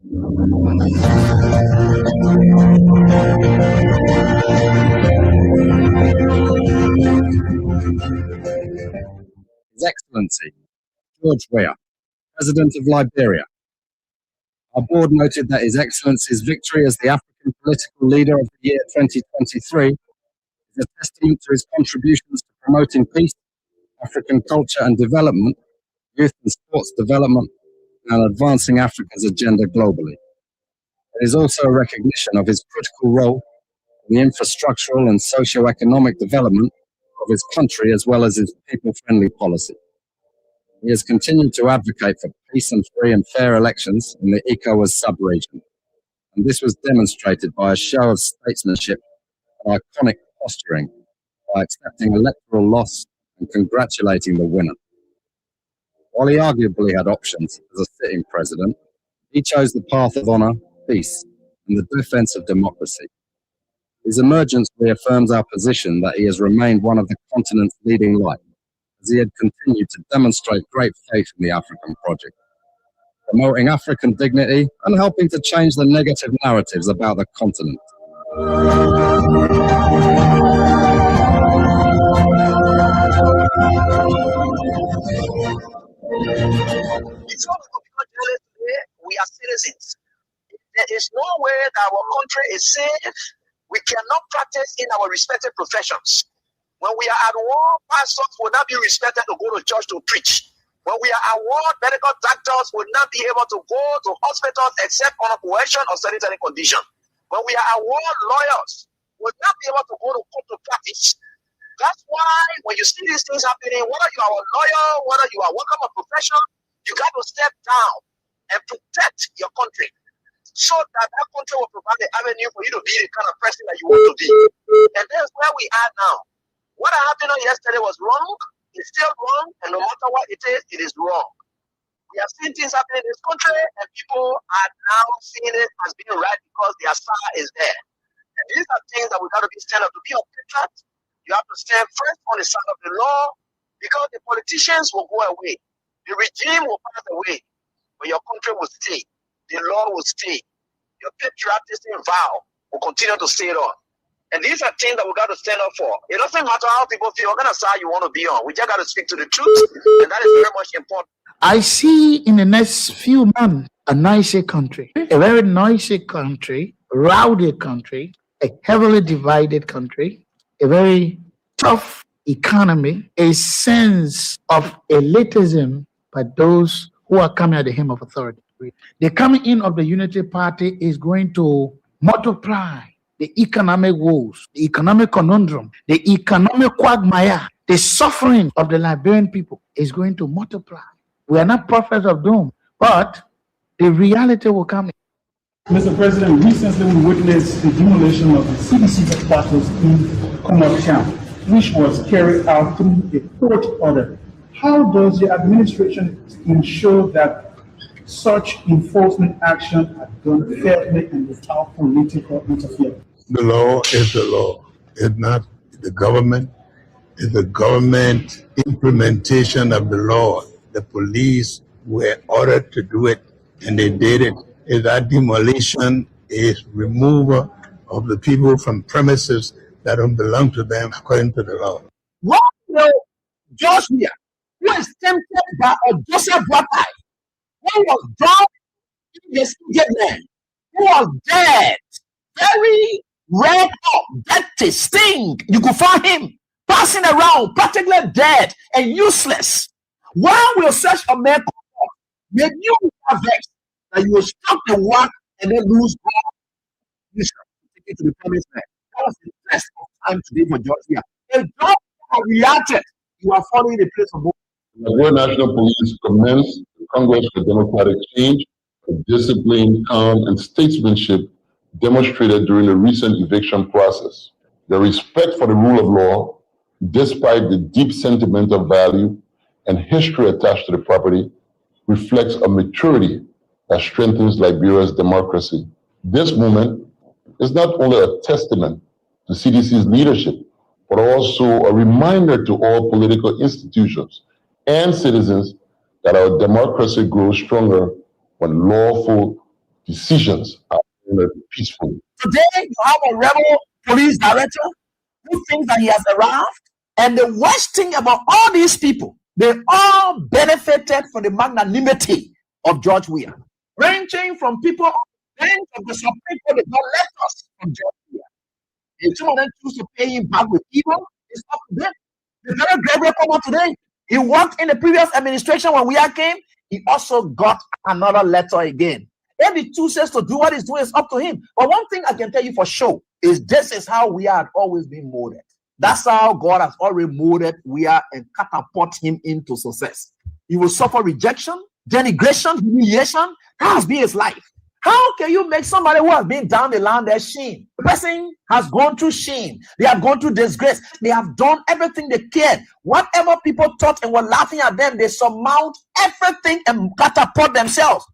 His Excellency, George Weah, President of Liberia. Our board noted that His Excellency's victory as the African political leader of the year 2023 is a testament to his contributions to promoting peace, African culture and development, youth and sports development, and advancing Africa's agenda globally. It is also a recognition of his critical role in the infrastructural and socio-economic development of his country as well as his people-friendly policy. He has continued to advocate for peace and free and fair elections in the ECOWAS sub-region, and this was demonstrated by a show of statesmanship and iconic posturing by accepting electoral loss and congratulating the winner. While he arguably had options as a sitting president, he chose the path of honor, peace, and the defense of democracy. His emergence reaffirms our position that he has remained one of the continent's leading lights, as he had continued to demonstrate great faith in the African project, promoting African dignity and helping to change the negative narratives about the continent. It's all because we are citizens. There is no way that our country is safe. We cannot practice in our respective professions. When we are at war, pastors will not be respected to go to church to preach. When we are at war, medical doctors will not be able to go to hospitals except on a coercion or sanitary condition. When we are at war, lawyers will not be able to go to court to practice. That's why when you see these things happening, whether you are a lawyer, whether you are working a profession, you got to step down and protect your country so that that country will provide the avenue for you to be the kind of person that you want to be. And that's where we are now. What happened on yesterday was wrong. It's still wrong. And no matter what it is wrong. We have seen things happen in this country, and people are now seeing it as being right because their star is there. And these are things that we got to be stand up to be a patriot. You have to stand first on the side of the law because the politicians will go away. The regime will pass away, but your country will stay. The law will stay. Your patriotism vow will continue to stay on. And these are things that we got to stand up for. It doesn't matter how people feel, what kind of side you want to be on. We just got to speak to the truth, and that is very much important. I see in the next few months a noisy country, a very noisy country, rowdy country, a heavily divided country, a very tough economy, a sense of elitism by those who are coming at the hem of authority. The coming in of the Unity Party is going to multiply the economic woes, the economic conundrum, the economic quagmire, the suffering of the Liberian people is going to multiply. We are not prophets of doom, but the reality will come. Mr. President, recently we witnessed the demolition of the CDC headquarters in Commonwealth Town, which was carried out through a court order. How does the administration ensure that such enforcement action are done fairly and without political interference? The law is the law. It's not the government. It's the government implementation of the law. The police were ordered to do it, and they did it. Is that demolition is removal of the people from premises that don't belong to them according to the law. What will Joshua, who is tempted by a Joseph Brattai, who was brought in the Egypt man, who was dead, very red up, dirty, stink. You could find him passing around, practically dead and useless. Why will such a man come up? Make you have vexed that you will stop the work and then lose all mission to take it to the promised land. That was the best of time today for Georgia. If Georgia reacted, you are following the place of both. The Nigerian National Police commenced the Congress for Democratic Change with discipline, calm, and statesmanship demonstrated during the recent eviction process. The respect for the rule of law, despite the deep sentimental value and history attached to the property, reflects a maturity that strengthens Liberia's democracy. This movement is not only a testament to CDC's leadership, but also a reminder to all political institutions and citizens that our democracy grows stronger when lawful decisions are made peacefully. Today, you have a rebel police director who thinks that he has arrived. And the worst thing about all these people, they all benefited from the magnanimity of George Weah, ranging from people on the bench of the Supreme Court that got letters from George Weah. If some of them choose to pay him back with evil, it's up to them. The very Gabriel come out today. He worked in the previous administration when Weah came. He also got another letter again. If he chooses to do what he's doing, it's up to him. But one thing I can tell you for sure is this is how we had always been molded. That's how God has already molded Weah and catapult him into success. He will suffer rejection, denigration, humiliation. That has been his life. How can you make somebody who has been down the line their shame? The person has gone through shame. They have gone through disgrace. They have done everything they cared. Whatever people thought and were laughing at them, they surmount everything and catapult themselves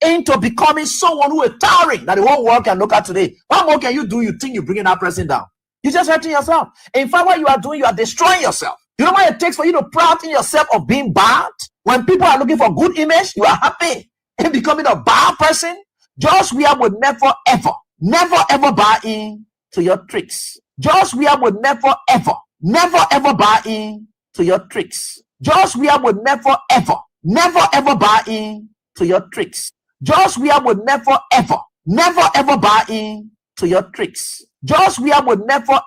into becoming someone who is towering that the whole world can look at today. What more can you do? You think you're bringing that person down? You're just hurting yourself. In fact, what you are doing, you are destroying yourself. You know what it takes for you to proud in yourself of being bad? When people are looking for good image, you are happy in becoming a bad person. George Weah would never ever buy in to your tricks. George Weah would never ever buy in to your tricks. George Weah would never ever buy in to your tricks. George Weah would never ever buy in to your tricks. George Weah would never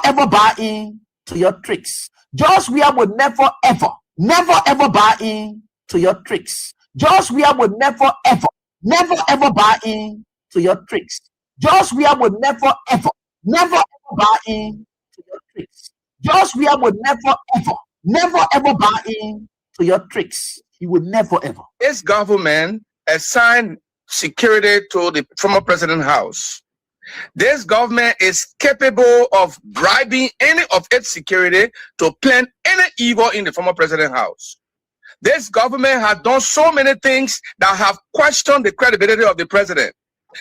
ever buy in to your tricks. George Weah would never ever buy in to your tricks. George Weah would never ever buy in to your tricks. George Weah would never ever buy in to your tricks. George Weah would never ever buy in to your tricks. He would never ever. This government assigned security to the former president's house. This government is capable of bribing any of its security to plan any evil in the former president's house. This government has done so many things that have questioned the credibility of the president.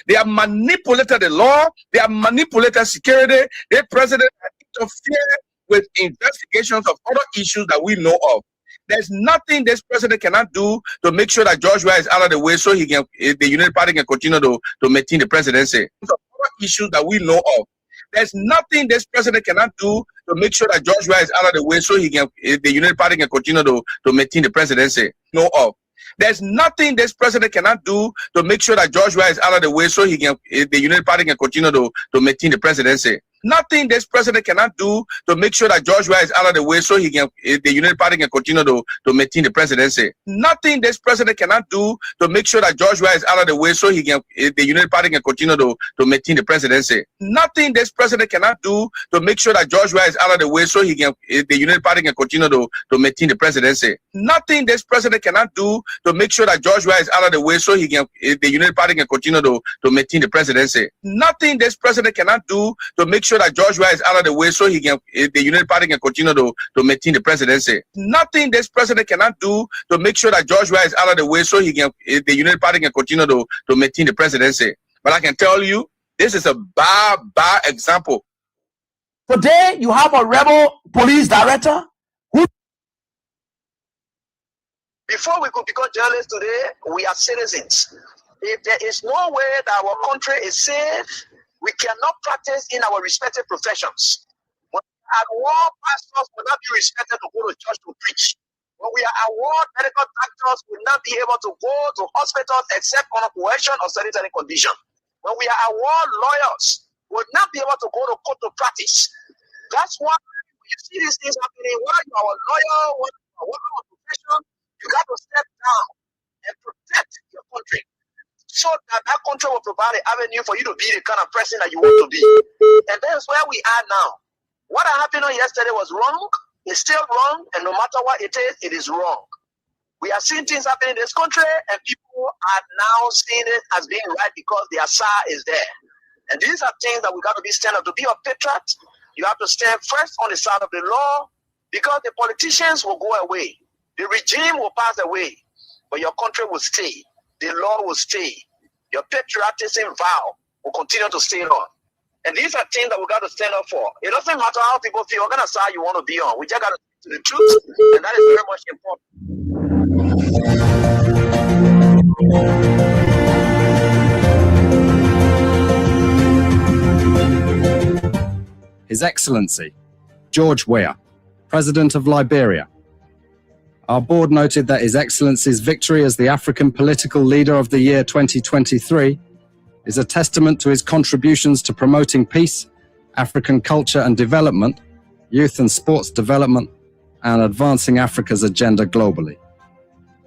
They have manipulated the law. They have manipulated security. The president has interfered with investigations of other issues that we know of. There's nothing this president cannot do to make sure that George Weah is out of the way so the United Party can continue to maintain the presidency. Other issues that we know of. There's nothing this president cannot do to make sure that George Weah is out of the way so the United Party can continue to maintain the presidency. Know of. There's nothing this president cannot do to make sure that George Weah is out of the way so the United Party can continue to maintain the presidency. Nothing this president cannot do to make sure that George Weah is out of the way so the United Party can continue to maintain the presidency. Nothing this president cannot do to make sure that George Weah is out of the way so the United Party can continue to maintain the presidency. Nothing this president cannot do to make sure that George Weah is out of the way so the United Party can continue to maintain the presidency. Nothing this president cannot do to make sure that George Weah is out of the way so the United Party can continue to maintain the presidency. Nothing this president cannot do to make sure that George Weah is out of the way so the United Party can continue to maintain the presidency. Nothing this president cannot do to make sure that George Weah is out of the way so the United Party can continue to maintain the presidency. But I can tell you, this is a bad example. Today, you have a rebel police director who. Before we could become journalists today, we are citizens. If there is no way that our country is safe, we cannot practice in our respective professions. When we are at war, pastors will not be respected to go to church to preach. When we are at war, medical doctors will not be able to go to hospitals except on coercion or sanitary condition. When we are at war, lawyers will not be able to go to court to practice. That's why when you see these things happening, while you are a lawyer, when you are working on profession, you got to step down and protect your country, so that country will provide an avenue for you to be the kind of person that you want to be. And that's where we are now. What happened yesterday was wrong. It's still wrong. And no matter what it is wrong. We are seeing things happening in this country, and people are now seeing it as being right because their side is there. And these are things that we got to be stand up. To be a patriot, you have to stand first on the side of the law, because the politicians will go away. The regime will pass away, but your country will stay. The law will stay. Your patriotism vow will continue to stay on. And these are things that we got to stand up for. It doesn't matter how people feel, what kind of side you want to be on. We just got to stick to the truth, and that is very much important. His Excellency George Weah, President of Liberia. Our board noted that His Excellency's victory as the African Political Leader of the Year 2023 is a testament to his contributions to promoting peace, African culture and development, youth and sports development, and advancing Africa's agenda globally.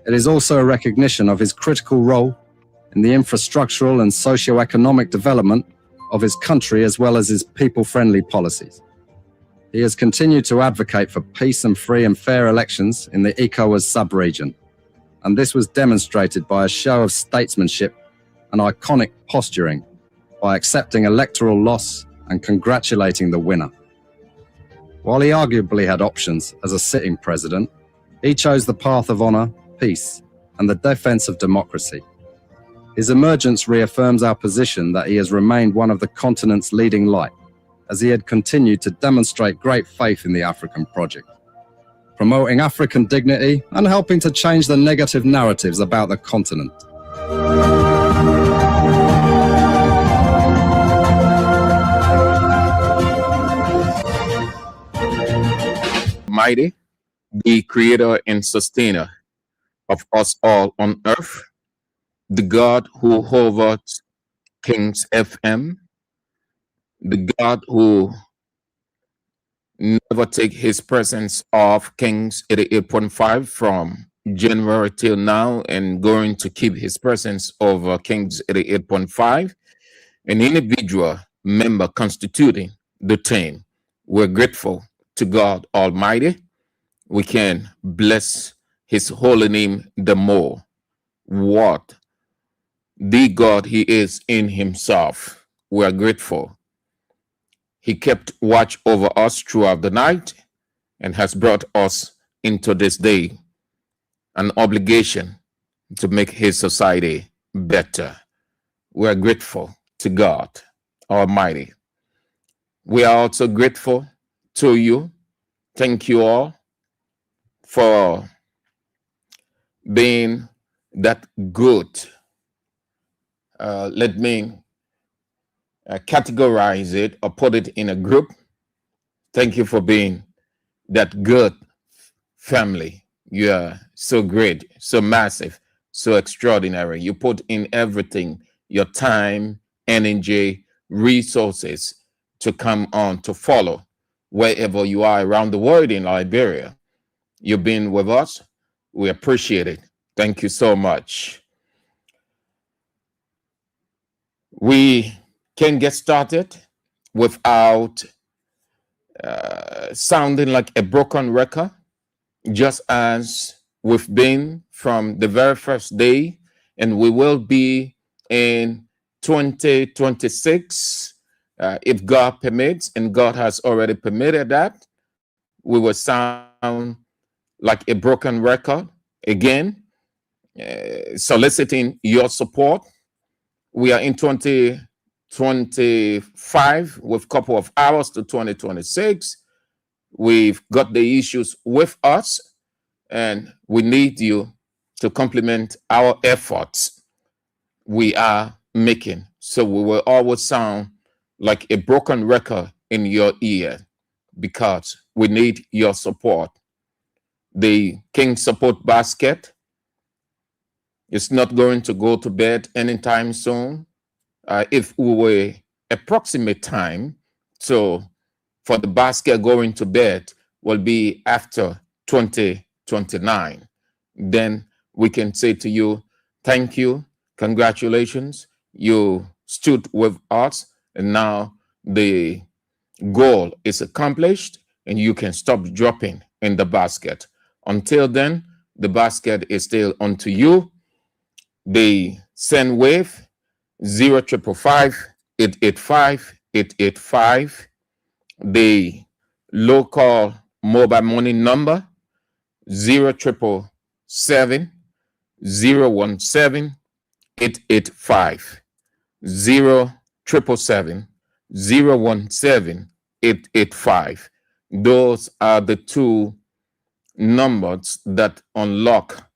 It is also a recognition of his critical role in the infrastructural and socio-economic development of his country as well as his people-friendly policies. He has continued to advocate for peace and free and fair elections in the ECOWAS sub-region, and this was demonstrated by a show of statesmanship and iconic posturing by accepting electoral loss and congratulating the winner. While he arguably had options as a sitting president, he chose the path of honor, peace, and the defense of democracy. His emergence reaffirms our position that he has remained one of the continent's leading light, as he had continued to demonstrate great faith in the African project, promoting African dignity and helping to change the negative narratives about the continent. Almighty, the creator and sustainer of us all on earth, the God who hovers Kings FM, the God who never take his presence off Kings 88.5 from January till now and going to keep his presence over Kings 88.5, an individual member constituting the team. We're grateful to God Almighty. We can bless his holy name the more. What the God he is in himself. We are grateful. He kept watch over us throughout the night and has brought us into this day, an obligation to make his society better. We are grateful to God Almighty. We are also grateful to you. Thank you all for being that good. Let me categorize it or put it in a group. Thank you for being that good family. You are so great, so massive, so extraordinary. You put in everything, your time, energy, resources to come on, to follow wherever you are around the world in Liberia. You've been with us. We appreciate it. Thank you so much. We can get started without sounding like a broken record, just as we've been from the very first day, and we will be in 2026, if God permits, and God has already permitted that. We will sound like a broken record again, soliciting your support. We are in 2025 with a couple of hours to 2026. We've got the issues with us, and we need you to complement our efforts we are making. So we will always sound like a broken record in your ear because we need your support. The King Support Basket is not going to go to bed anytime soon. If we were approximate time, so for the basket going to bed will be after 2029. Then we can say to you, thank you, congratulations, you stood with us, and now the goal is accomplished and you can stop dropping in the basket. Until then, the basket is still unto you. The send wave 0555-885-885. The local mobile money number 077-017-885. 077-017-885. Those are the two numbers that unlock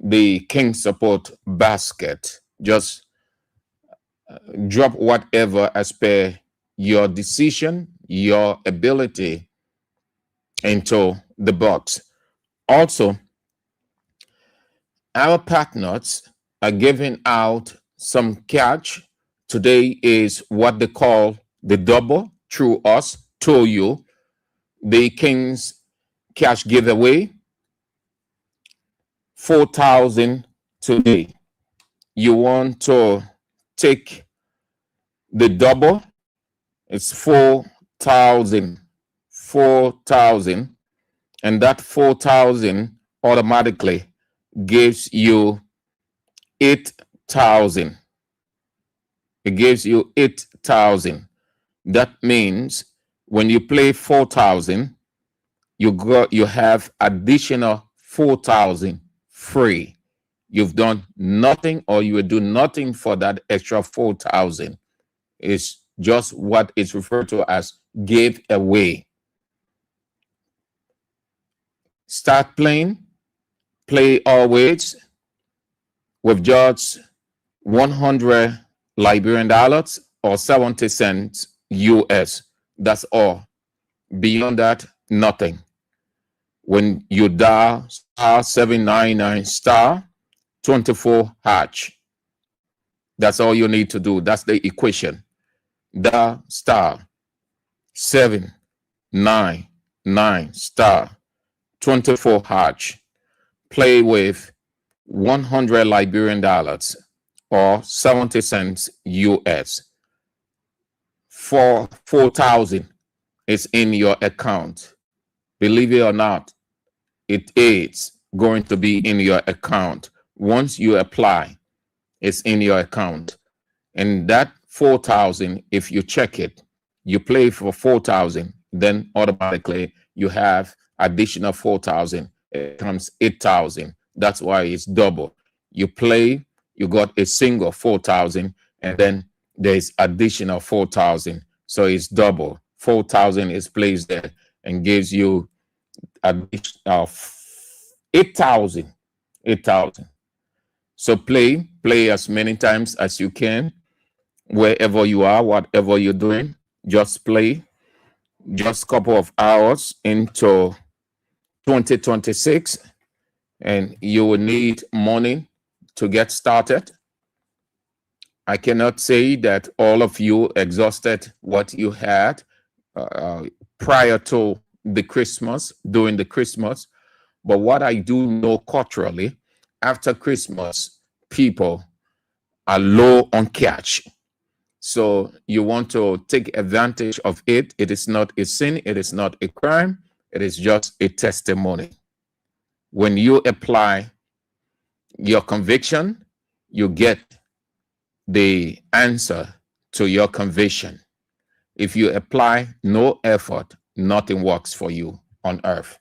the King Support Basket. Just drop whatever as per your decision, your ability into the box. Also, our partners are giving out some cash. Today is what they call the double through us to you, the King's cash giveaway, 4,000 today. You want to take the double, it's 4,000, 4,000, and that 4,000 automatically gives you 8,000. It gives you 8,000. That means when you play 4,000, you have additional 4,000 free. You've done nothing, or you will do nothing for that extra 4,000. It's just what is referred to as give away. Start playing, play always with just 100 Liberian dollars or 70 cents US. That's all. Beyond that, nothing. When you dial *799 *24#, that's all you need to do. That's the equation. Dial *799 *24#. Play with 100 Liberian dollars or 70 cents US. For 4,000 is in your account. Believe it or not, it is going to be in your account. Once you apply, it's in your account. And that 4,000, if you check it, you play for 4,000, then automatically you have additional 4,000. It comes 8,000. That's why it's double. You play, you got a single 4,000, and then there's additional 4,000. So it's double. 4,000 is placed there and gives you additional 8,000. 8,000. So play as many times as you can, wherever you are, whatever you're doing. Just play. Just a couple of hours into 2026, and you will need money to get started. I cannot say that all of you exhausted what you had prior to the Christmas, during the Christmas, but what I do know culturally, after Christmas, people are low on cash. So you want to take advantage of it. It is not a sin. It is not a crime. It is just a testimony. When you apply your conviction, you get the answer to your conviction. If you apply no effort, nothing works for you on earth.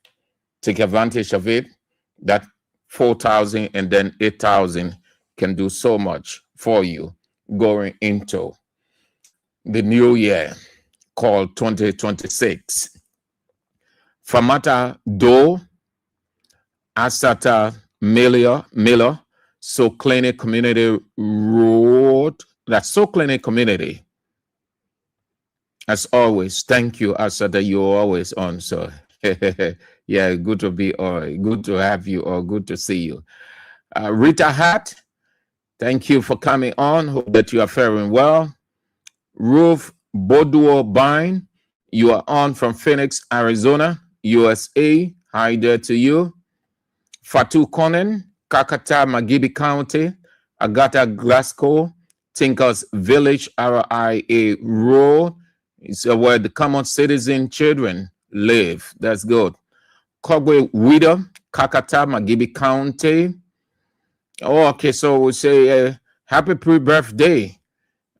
Take advantage of it. That 4,000 and then 8,000 can do so much for you going into the new year called 2026. Famata Do Asata Miller, So Clinic Community Road. That's So Clinic Community. As always, thank you, Asata. You're always on. So yeah, good to be, or good to have you, or good to see you. Rita Hat, thank you for coming on. Hope that you are faring well. Ruth Boduo Bine, you are on from Phoenix, Arizona, USA. Hi there to you. Fatu Conan, Kakata, Magibi County, Agata, Glasgow, Tinkers Village, RIA Road. It's where the common citizen children live. That's good. Kogwe Widow, Kakata, Magibi County. Oh, okay, so we say happy pre-birthday.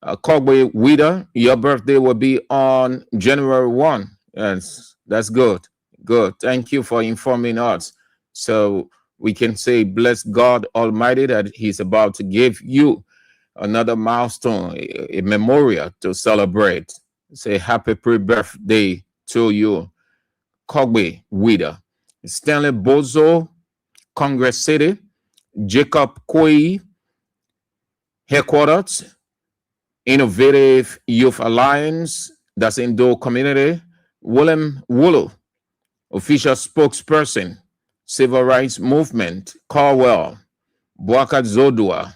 Kogwe Widow, your birthday will be on January 1. Yes, that's good. Good. Thank you for informing us. So we can say, bless God Almighty that He's about to give you another milestone, a memorial to celebrate. Say happy pre-birthday to you, Kogwe Widow. Stanley Bozo, Congress City, Jacob Koi, Headquarters, Innovative Youth Alliance, that's in Indo community. Willem Wulu, official spokesperson, Civil Rights Movement, Carwell, Bwaka Zodua,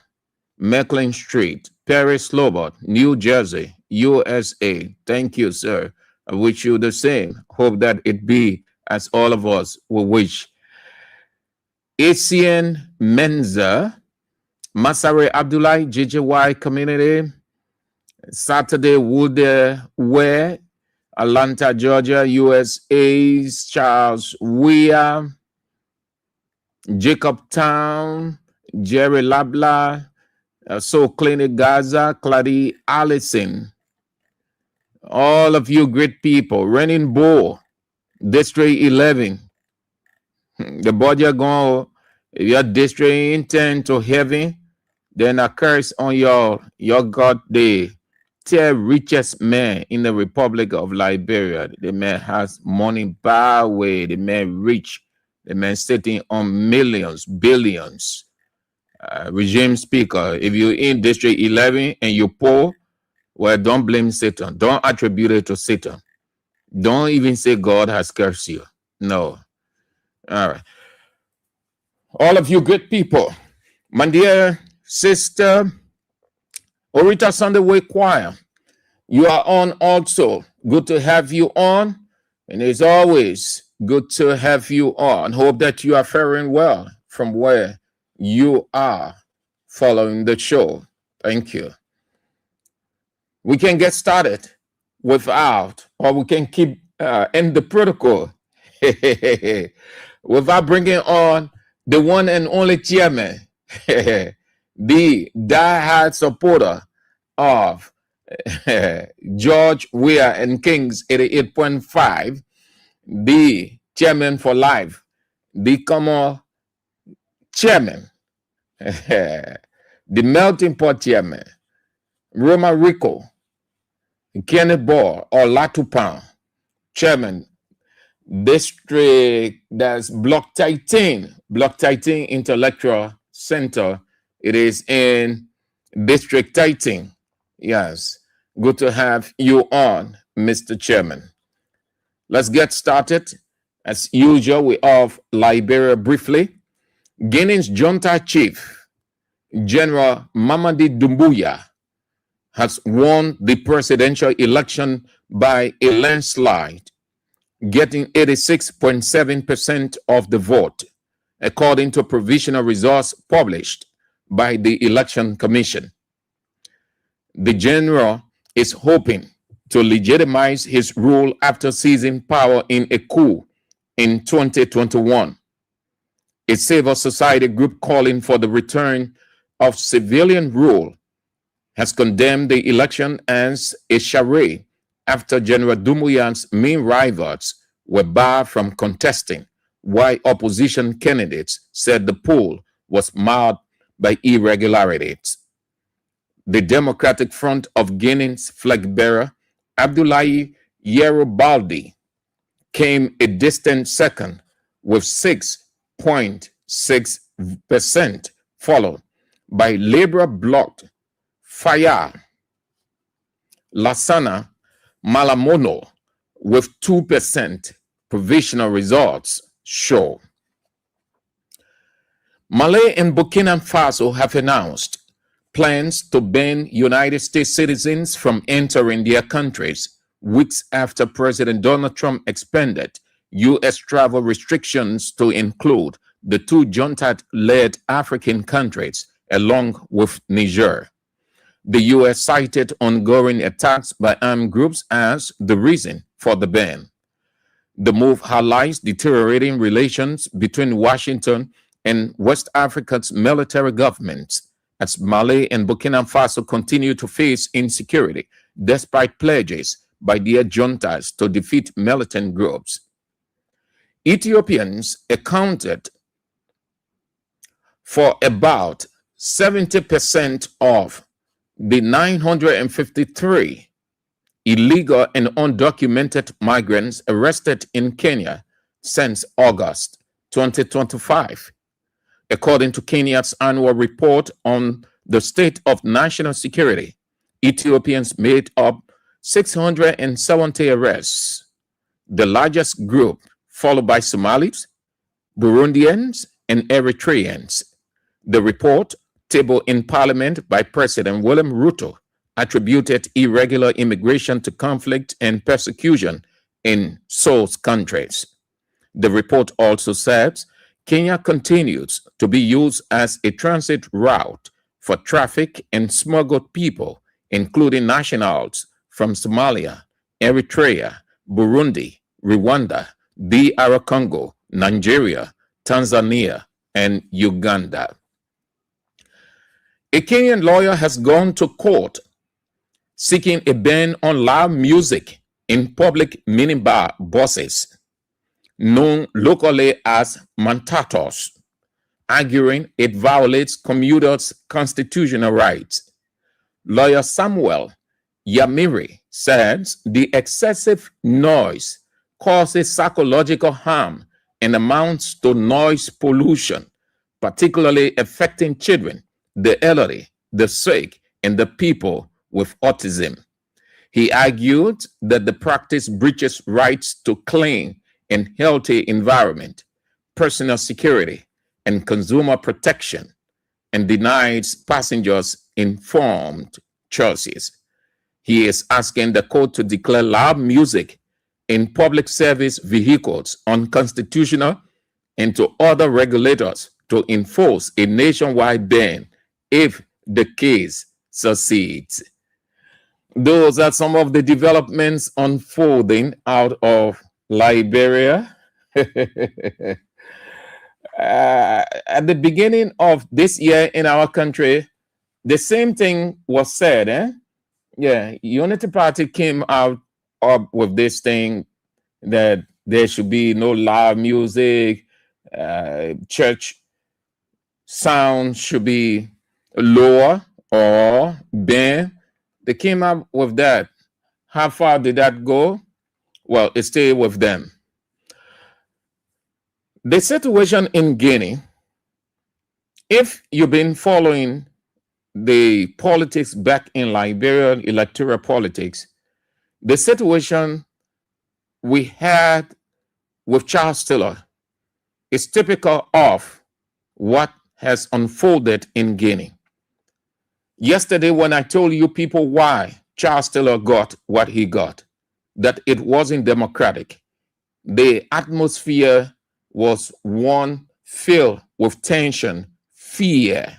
Mecklin Street, Perry Slobot, New Jersey, USA. Thank you, sir. I wish you the same. Hope that it be as all of us will wish. Asian Menza, Masare Abdullahi, JJY community, Saturday Wood Ware, Atlanta, Georgia, USA, Charles Weir, Jacob Town, Jerry Labla, So Clinic Gaza, Clady Allison, all of you great people, Renin Bull, District 11, the body are going, if your district intend to heaven, then a curse on your God day. The richest man in the Republic of Liberia. The man has money by way. The man rich. The man sitting on millions, billions. Regime speaker, if you're in District 11 and you're poor, well, don't blame Satan. Don't attribute it to Satan. Don't even say God has cursed you. No. All right. All of you good people, my dear sister, Orita Sunday Way Choir, you are on also. Good to have you on. And it's always good to have you on. Hope that you are faring well from where you are following the show. Thank you. We can get started without, or we can keep end the protocol without bringing on the one and only chairman, the diehard supporter of George Weah and Kings 88.5, the chairman for life, the common chairman, the melting pot chairman, Roma Rico, Kenneth Ball or Latupan, chairman, district that's Block 13 Intellectual Center. It is in District 13. Yes, good to have you on, Mr. Chairman. Let's get started. As usual, we have Liberia briefly. Guinea's junta chief, General Mamadi Doumbouya, has won the presidential election by a landslide, getting 86.7% of the vote, according to provisional results published by the Election Commission. The general is hoping to legitimize his rule after seizing power in a coup in 2021. A civil society group calling for the return of civilian rule has condemned the election as a charade after General Doumbouya's main rivals were barred from contesting, while opposition candidates said the poll was marred by irregularities. The Democratic Front of Guinea's flag bearer, Abdoulaye Yerobaldi, came a distant second with 6.6%, followed by Labour bloc Faya Lassana Malamono with 2%, provisional results show. Mali and Burkina Faso have announced plans to ban United States citizens from entering their countries weeks after President Donald Trump expanded U.S. travel restrictions to include the two junta-led African countries, along with Niger. The U.S. cited ongoing attacks by armed groups as the reason for the ban. The move highlights deteriorating relations between Washington and West Africa's military governments, as Mali and Burkina Faso continue to face insecurity despite pledges by their juntas to defeat militant groups. Ethiopians accounted for about 70% of the 953 illegal and undocumented migrants arrested in Kenya since August 2025. According to Kenya's annual report on the state of national security, Ethiopians made up 670 arrests, the largest group, followed by Somalis, Burundians, and Eritreans. The report, tabled in Parliament by President William Ruto, attributed irregular immigration to conflict and persecution in source countries. The report also says Kenya continues to be used as a transit route for traffic and smuggled people, including nationals from Somalia, Eritrea, Burundi, Rwanda, DR Congo, Nigeria, Tanzania, and Uganda. A Kenyan lawyer has gone to court seeking a ban on loud music in public minibar buses, known locally as mantatos, arguing it violates commuters' constitutional rights. Lawyer Samuel Yamiri says the excessive noise causes psychological harm and amounts to noise pollution, particularly affecting children, the elderly, the sick, and the people with autism. He argued that the practice breaches rights to clean and healthy environment, personal security, and consumer protection, and denies passengers informed choices. He is asking the court to declare loud music in public service vehicles unconstitutional and to order regulators to enforce a nationwide ban if the case succeeds. Those are some of the developments unfolding out of Liberia. At the beginning of this year in our country, the same thing was said. Yeah, Unity Party came up with this thing that there should be no loud music, church sound should be lower or banned. They came up with that. How far did that go? Well, it stayed with them. The situation in Guinea, if you've been following the politics back in Liberia, electoral politics, the situation we had with Charles Taylor is typical of what has unfolded in Guinea. Yesterday, when I told you people why Charles Taylor got what he got, that it wasn't democratic, the atmosphere was one filled with tension, fear,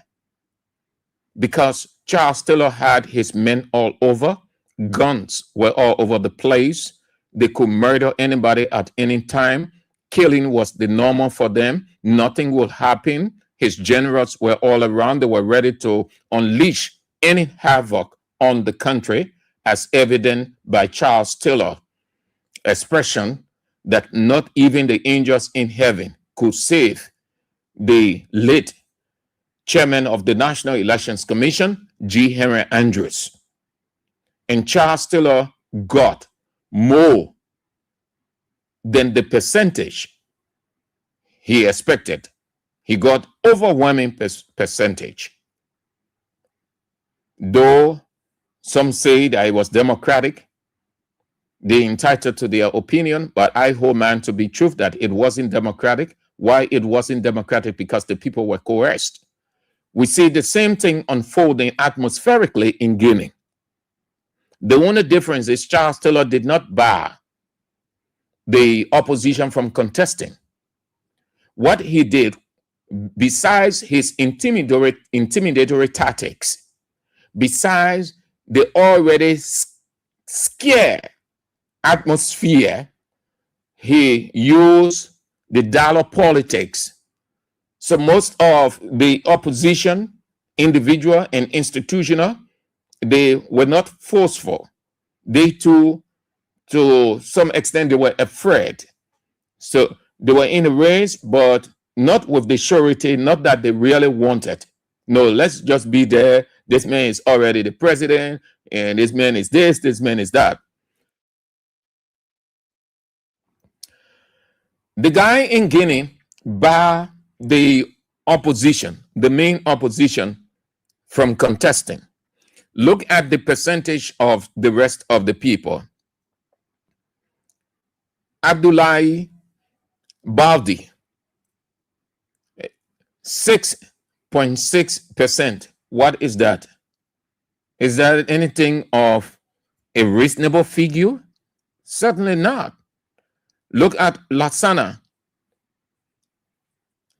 because Charles Taylor had his men all over, guns were all over the place, they could murder anybody at any time, killing was the normal for them, nothing would happen. His generals were all around, they were ready to unleash any havoc on the country, as evident by Charles Taylor's expression that not even the angels in heaven could save the late chairman of the National Elections Commission, G. Henry Andrews. And Charles Taylor got more than the percentage he expected. He got overwhelming percentage. Though some say that it was democratic, they entitled to their opinion, but I hold man to be truth that it wasn't democratic. Why it wasn't democratic? Because the people were coerced. We see the same thing unfolding atmospherically in Guinea. The only difference is Charles Taylor did not bar the opposition from contesting. What he did, besides his intimidatory tactics, besides the already scared atmosphere, he used the dollar politics. So most of the opposition, individual and institutional, they were not forceful. They too, to some extent, they were afraid. So they were in a race, but not with the surety, not that they really wanted. No, let's just be there. This man is already the president, and this man is this man is that. The guy in Guinea barred the opposition, the main opposition, from contesting. Look at the percentage of the rest of the people. Abdullahi Baldi, 6.6%. What is that? Is that anything of a reasonable figure? Certainly not. Look at Lassana.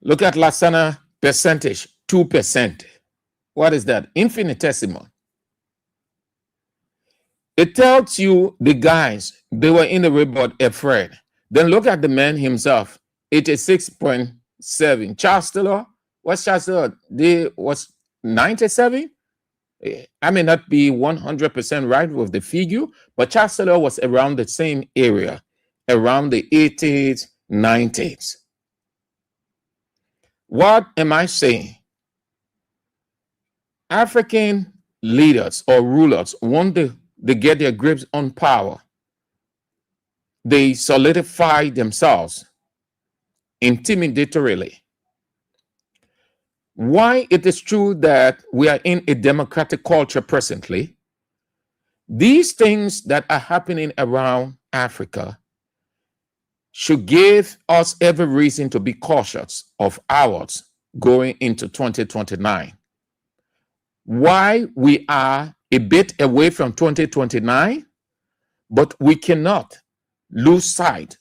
Look at Lassana percentage, 2%. What is that? Infinitesimal. It tells you the guys, they were in the report afraid. Then look at the man himself, 86.7. Charles Taylor, what's Charles Taylor? They was 97? I may not be 100% right with the figure, but Charles Taylor was around the same area, around the 80s, 90s. What am I saying? African leaders or rulers, once they get their grips on power, they solidify themselves intimidatorily. Why it is true that we are in a democratic culture presently, these things that are happening around Africa should give us every reason to be cautious of ours going into 2029. Why we are a bit away from 2029, but we cannot lose sight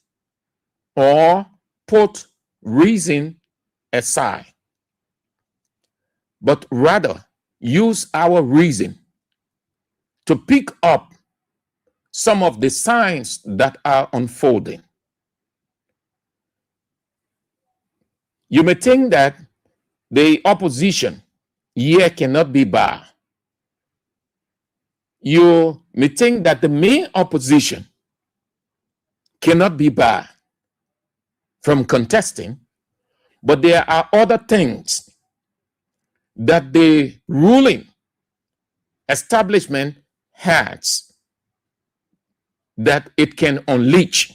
or put reason aside, but rather use our reason to pick up some of the signs that are unfolding. You may think that the opposition year cannot be bad. You may think that the main opposition cannot be barred from contesting, but there are other things that the ruling establishment has that it can unleash,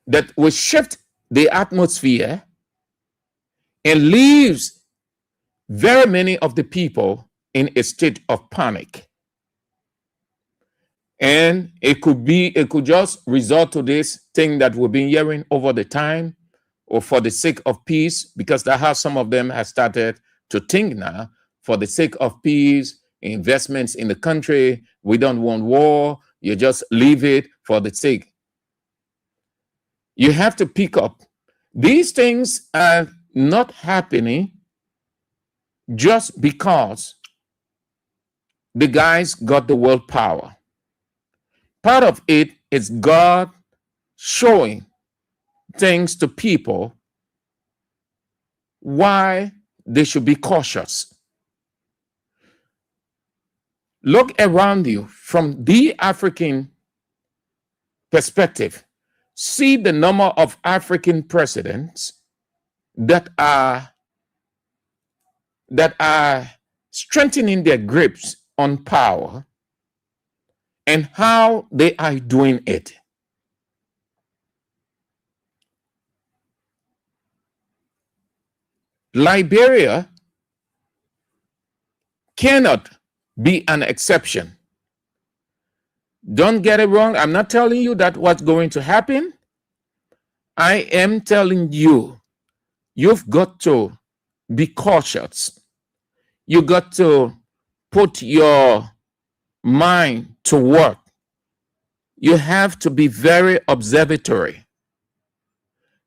that will shift the atmosphere and leaves very many of the people in a state of panic. And it could just result to this thing that we've been hearing over the time, or for the sake of peace, because that's how some of them have started to think now, for the sake of peace, investments in the country, we don't want war, you just leave it for the sake. You have to pick up. These things are not happening just because the guys got the world power. Part of it is God showing things to people why they should be cautious. Look around you from the African perspective. See the number of African presidents that are strengthening their grips on power and how they are doing it. Liberia cannot be an exception. Don't get it wrong. I'm not telling you that what's going to happen. I am telling you, you've got to be cautious. You got to put your mind to work. You have to be very observatory.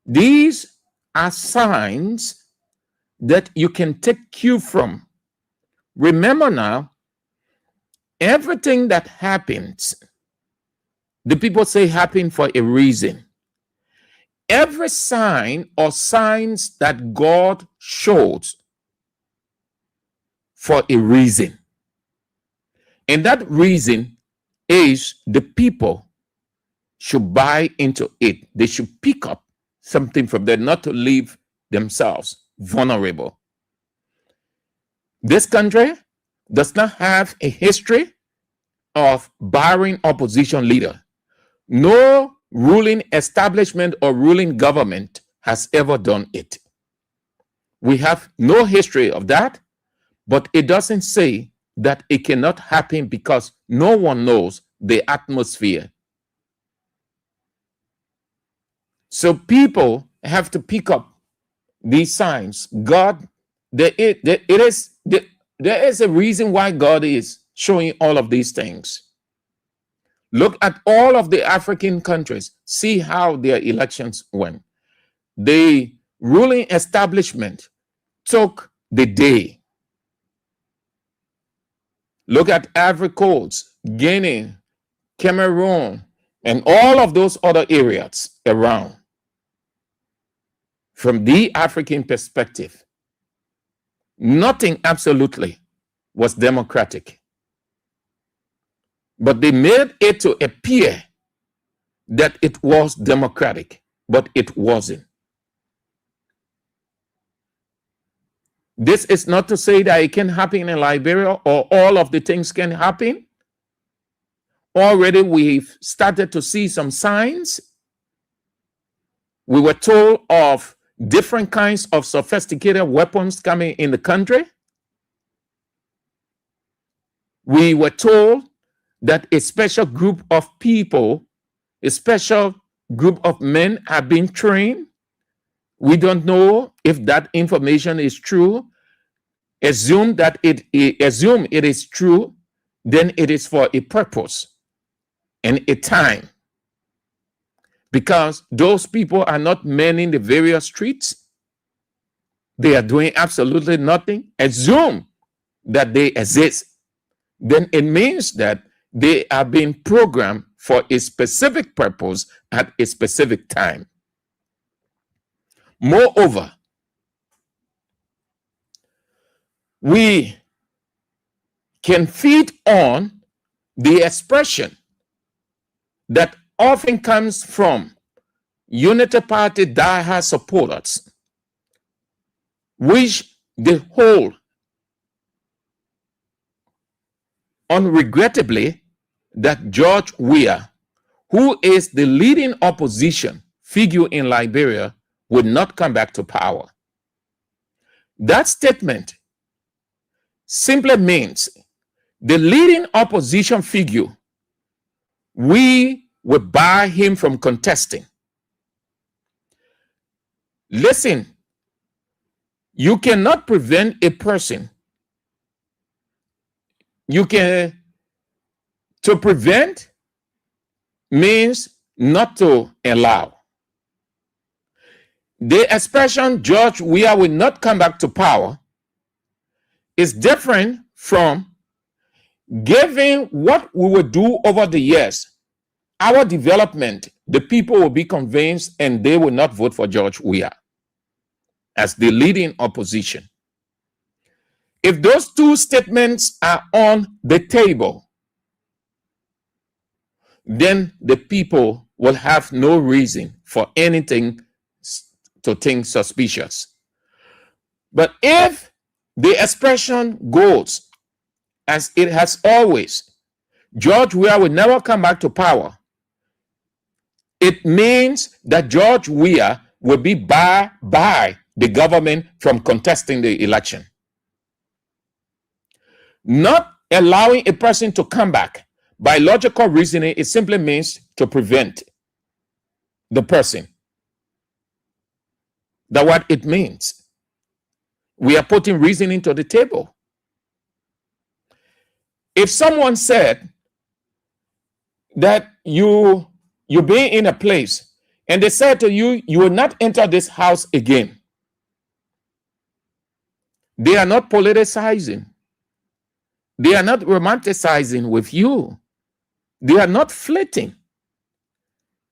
These are signs that you can take cue from. Remember now, everything that happens, the people say happen for a reason. Every sign or signs that God shows for a reason. And that reason is the people should buy into it. They should pick up something from there, not to leave themselves vulnerable. This country does not have a history of barring opposition leader. No ruling establishment or ruling government has ever done it. We have no history of that, but it doesn't say that it cannot happen because no one knows the atmosphere. So people have to pick up these signs. God, there is a reason why God is showing all of these things. Look at all of the African countries. See how their elections went. The ruling establishment took the day. Look at Ivory Coast, Guinea, Cameroon, and all of those other areas around. From the African perspective, nothing absolutely was democratic. But they made it to appear that it was democratic, but it wasn't. This is not to say that it can happen in Liberia or all of the things can happen. Already we've started to see some signs. We were told of different kinds of sophisticated weapons coming in the country. We were told that a special group of people, a special group of men have been trained. We don't know if that information is true. Assume it is true, then it is for a purpose and a time. Because those people are not men in the various streets. They are doing absolutely nothing. Assume that they exist. Then it means that they are being programmed for a specific purpose at a specific time. Moreover, we can feed on the expression that often comes from Unity Party diehard supporters, which they hold unregrettably that George Weah, who is the leading opposition figure in Liberia, would not come back to power. That statement simply means the leading opposition figure, we will bar him from contesting. Listen, you cannot prevent a person. To prevent means not to allow. The expression George Weah will not come back to power is different from giving what we will do over the years. Our development, the people will be convinced and they will not vote for George Weah as the leading opposition. If those two statements are on the table, then the people will have no reason for anything to think suspicious. But if the expression goes as it has always, George Weah will never come back to power, it means that George Weah will be barred by the government from contesting the election. Not allowing a person to come back by logical reasoning, it simply means to prevent the person. That's what it means. We are putting reasoning to the table. If someone said that you be in a place and they said to you, you will not enter this house again, they are not politicizing. They are not romanticizing with you. They are not flirting.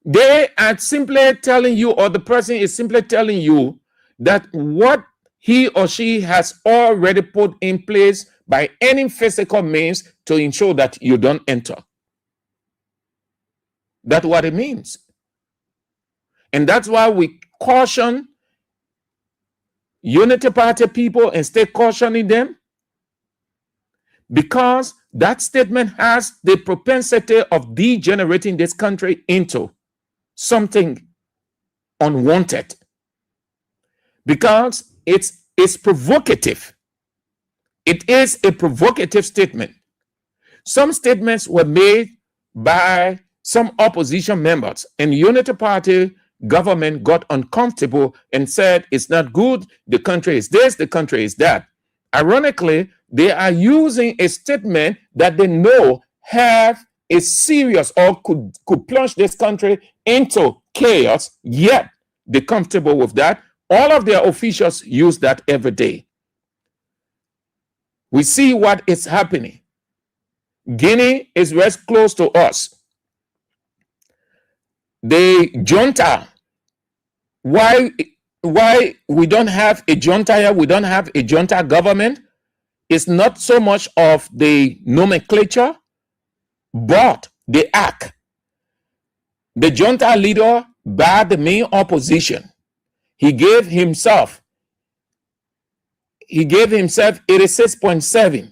They are simply telling you, or the person is simply telling you, that what he or she has already put in place by any physical means to ensure that you don't enter. That's what it means. And that's why we caution Unity Party people and stay cautioning them, because that statement has the propensity of degenerating this country into something unwanted, because it's provocative. It is a provocative statement. Some statements were made by some opposition members, and Unity Party government got uncomfortable and said it's not good, the country is this, the country is that. Ironically, they are using a statement that they know have a serious or could plunge this country into chaos, yet they're comfortable with that. All of their officials use that every day. We see what is happening. Guinea is very close to us. The junta, why we don't have a junta here, we don't have a junta government, it's not so much of the nomenclature, but the act. The junta leader by the main opposition, he gave himself 86.7.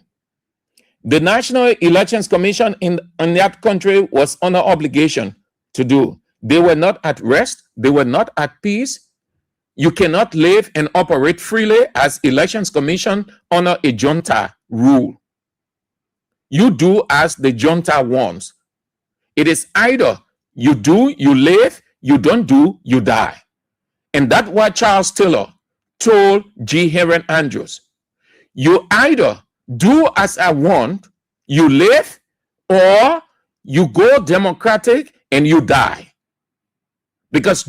The National Elections Commission in that country was under obligation to do. They were not at rest. They were not at peace. You cannot live and operate freely as Elections Commission under a junta rule. You do as the junta wants. It is either you do, you live, you don't do, you die. And that's what Charles Taylor told G. Heron Andrews. You either do as I want, you live, or you go democratic and you die. Because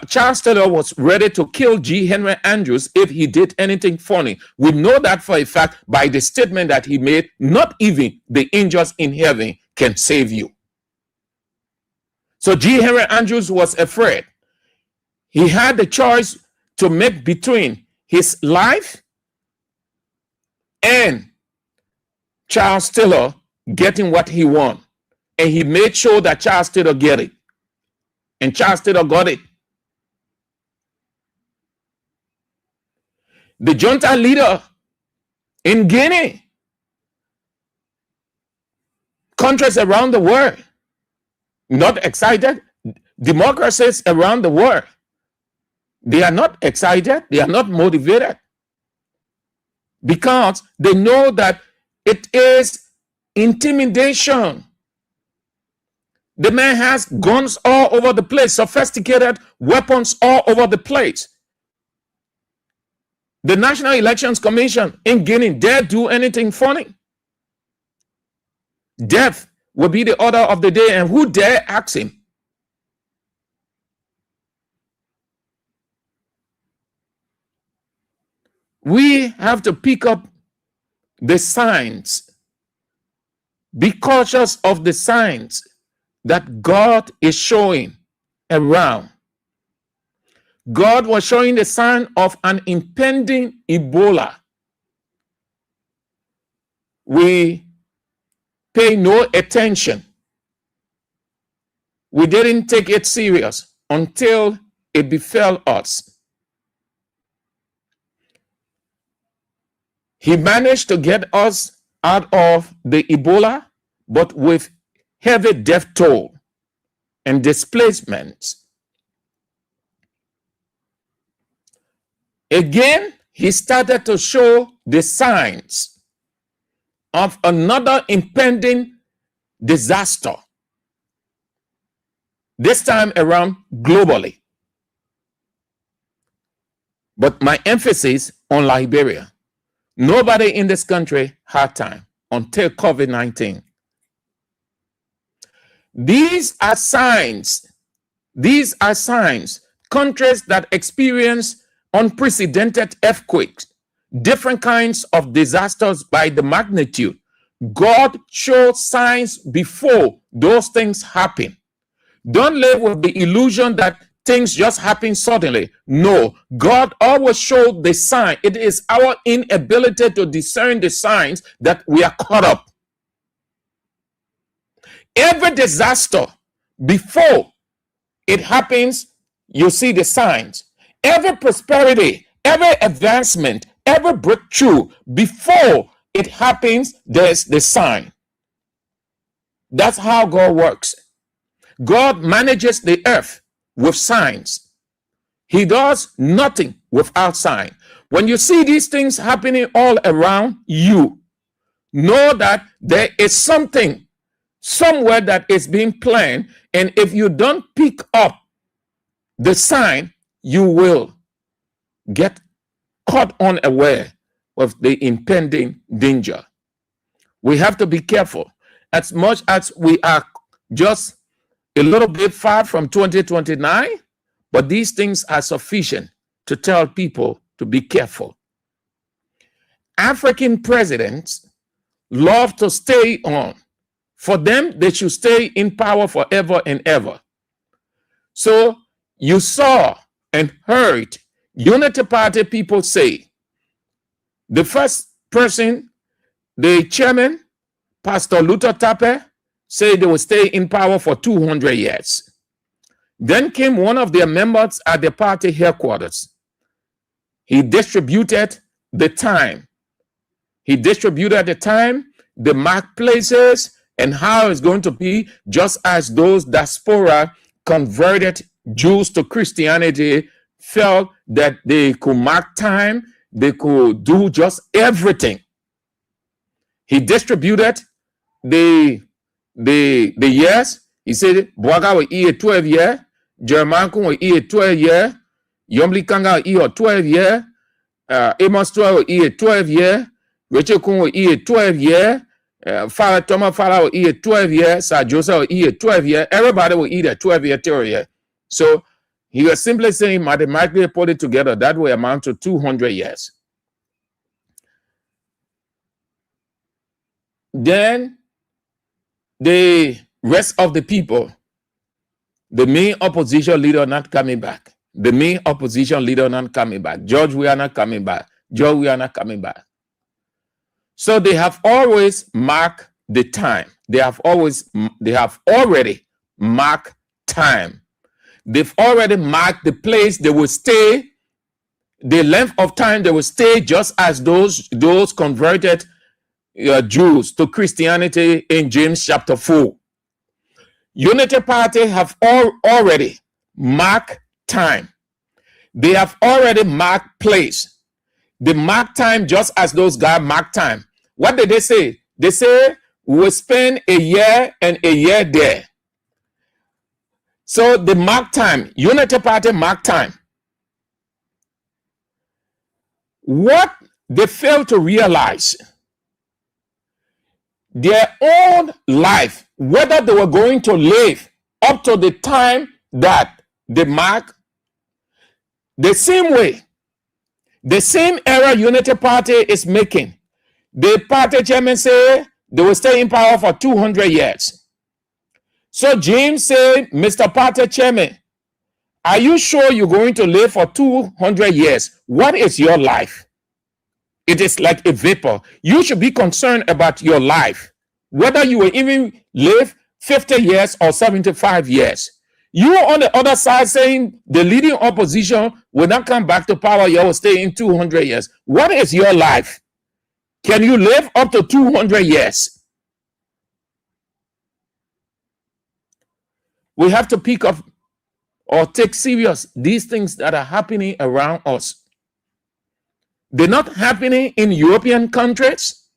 Charles Taylor was ready to kill G. Henry Andrews if he did anything funny. We know that for a fact by the statement that he made, not even the angels in heaven can save you. So G. Henry Andrews was afraid. He had the choice to make between his life and Charles Taylor getting what he wanted. And he made sure that Charles Taylor get it. And Charles Taylor got it. The junta leader in Guinea, countries around the world, not excited. Democracies around the world, they are not excited. They are not motivated because they know that it is intimidation. The man has guns all over the place, sophisticated weapons all over the place. The National Elections Commission in Guinea dare do anything funny. Death will be the order of the day, and who dare ask him? We have to pick up the signs. Be cautious of the signs that God is showing around. God was showing the sign of an impending Ebola. We pay no attention. We didn't take it serious until it befell us. He managed to get us out of the Ebola, but with heavy death toll and displacements. Again, he started to show the signs of another impending disaster, this time around globally. But my emphasis on Liberia. Nobody in this country had time until COVID-19. These are signs. These are signs. Countries that experience unprecedented earthquakes, different kinds of disasters by the magnitude. God showed signs before those things happen. Don't live with the illusion that things just happen suddenly. No, God always showed the sign. It is our inability to discern the signs that we are caught up. Every disaster, before it happens, you see the signs. Every prosperity, every advancement, every breakthrough, before it happens, there's the sign. That's how God works. God manages the earth with signs. He does nothing without sign. When you see these things happening all around you, know that there is something somewhere that is being planned. And if you don't pick up the sign, you will get caught unaware of the impending danger. We have to be careful. As much as we are just a little bit far from 2029, but these things are sufficient to tell people to be careful. African presidents love to stay on. For them, they should stay in power forever and ever. So you saw and heard Unity Party people say, the first person, the chairman, Pastor Luther Tappe, said they will stay in power for 200 years. Then came one of their members at the party headquarters. He distributed the time. The marketplaces, and how it's going to be, just as those diaspora converted Jews to Christianity felt that they could mark time, they could do just everything. He distributed the years. He said, Boaga will eat 12 years, Jeremiah will eat 12 years, Yomli Kanga will eat 12 years, Amos 12 will eat 12 years, Rachel Kun will eat 12 years, Father Thomas Father will eat 12 years, Sir Joseph will eat 12 years, everybody will eat a 12-year period. So he was simply saying, mathematically put it together, that will amount to 200 years. Then the rest of the people, the main opposition leader not coming back. George, we are not coming back. So they have always marked the time. They have already marked time. They've already marked the place they will stay, the length of time they will stay, just as those converted Jews to Christianity in James chapter 4. Unity Party have already marked time. They have already marked place. They mark time just as those guys mark time. What did they say? They say we'll spend a year and a year there. So the mark time, Unity Party mark time. What they fail to realize, their own life, whether they were going to live up to the time that they mark, the same way, the same error Unity Party is making. The party chairman say they will stay in power for 200 years. So James said, Mr. Party chairman, are you sure you're going to live for 200 years? What is your life? It is like a vapor. You should be concerned about your life, whether you will even live 50 years or 75 years. You on the other side saying the leading opposition will not come back to power, you will stay in 200 years. What is your life? Can you live up to 200 years? We have to pick up or take serious these things that are happening around us. They're not happening in European countries.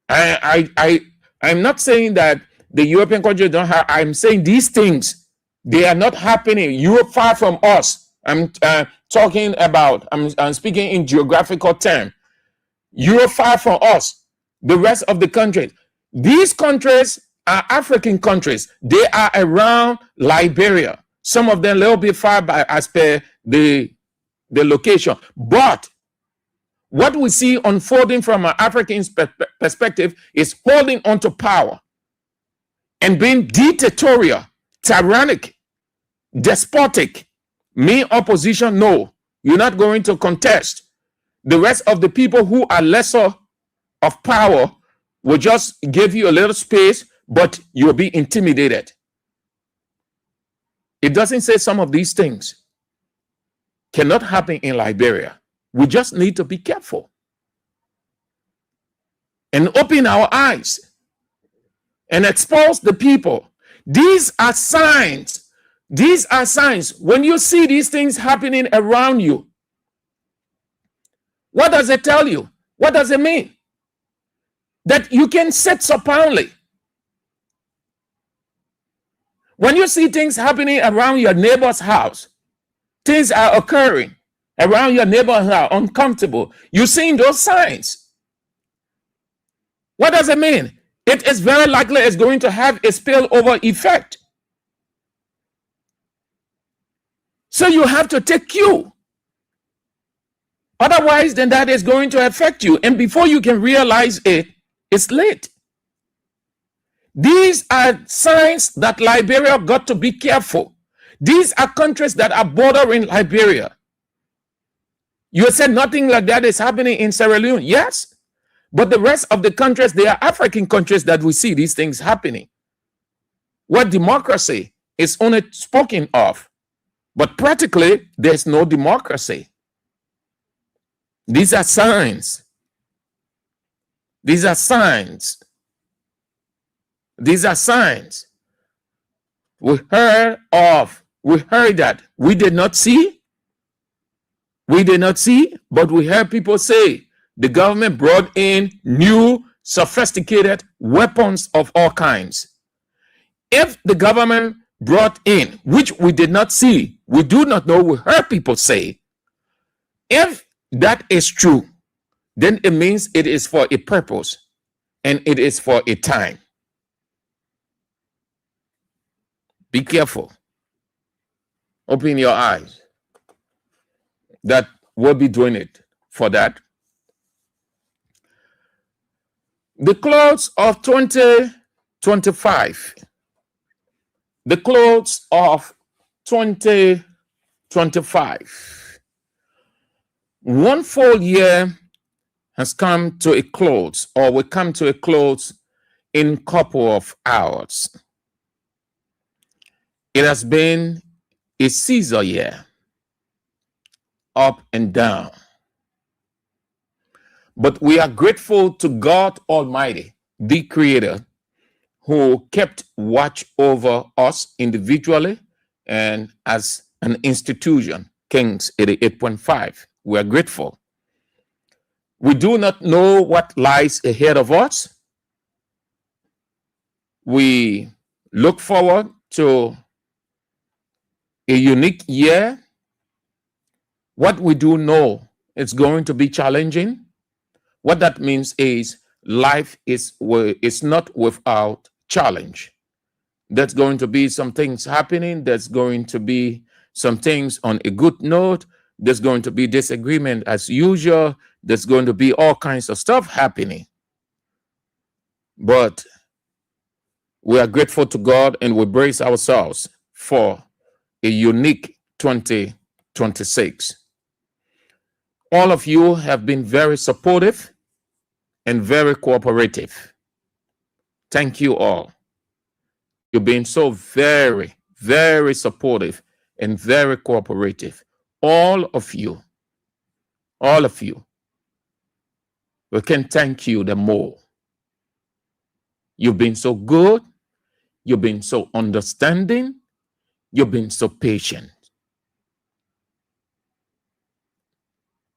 I'm not saying that the European countries don't have, I'm saying these things, they are not happening. Europe far from us. I'm talking about, I'm speaking in geographical terms. Europe far from us. The rest of the countries. These countries are African countries. They are around Liberia. Some of them a little bit far by as per the location. But what we see unfolding from an African perspective is holding on to power and being dictatorial, tyrannic, despotic. Me, opposition, no, you're not going to contest. The rest of the people who are lesser of power will just give you a little space, but you'll be intimidated. It doesn't say some of these things cannot happen in Liberia. We just need to be careful and open our eyes and expose the people. These are signs. These are signs. When you see these things happening around you, What does it tell you? What does it mean? That you can sit supinely. When you see things happening around your neighbor's house, things are occurring around your neighbor's house, uncomfortable. You're seeing those signs. What does it mean? It is very likely it's going to have a spillover effect. So you have to take cue. Otherwise, then that is going to affect you. And before you can realize it, it's late. These are signs that Liberia got to be careful. These are countries that are bordering Liberia. You said nothing like that is happening in Sierra Leone. Yes. But the rest of the countries, they are African countries that we see these things happening, where democracy is only spoken of. But practically, there's no democracy. These are signs. These are signs. These are signs. We heard that. We did not see. We did not see, but we heard people say the government brought in new, sophisticated weapons of all kinds. If the government brought in, which we did not see, we do not know, we heard people say, if that is true, then it means it is for a purpose and it is for a time. Be careful. Open your eyes. That we'll be doing it for that. The close of 2025. The close of 2025. One full year has come to a close, or will come to a close in a couple of hours. It has been a Caesar year, up and down. But we are grateful to God Almighty, the Creator, who kept watch over us individually and as an institution, Kings 88.5. We are grateful. We do not know what lies ahead of us. We look forward to a unique year. What we do know, it's going to be challenging. What that means is life is not without challenge. There's going to be some things happening. There's going to be some things on a good note. There's going to be disagreement as usual. There's going to be all kinds of stuff happening. But we are grateful to God and we brace ourselves for a unique 2026. All of you have been very supportive and very cooperative. Thank you all. You've been so very, very supportive and very cooperative. All of you. We can thank you the more. You've been so good. You've been so understanding. You've been so patient.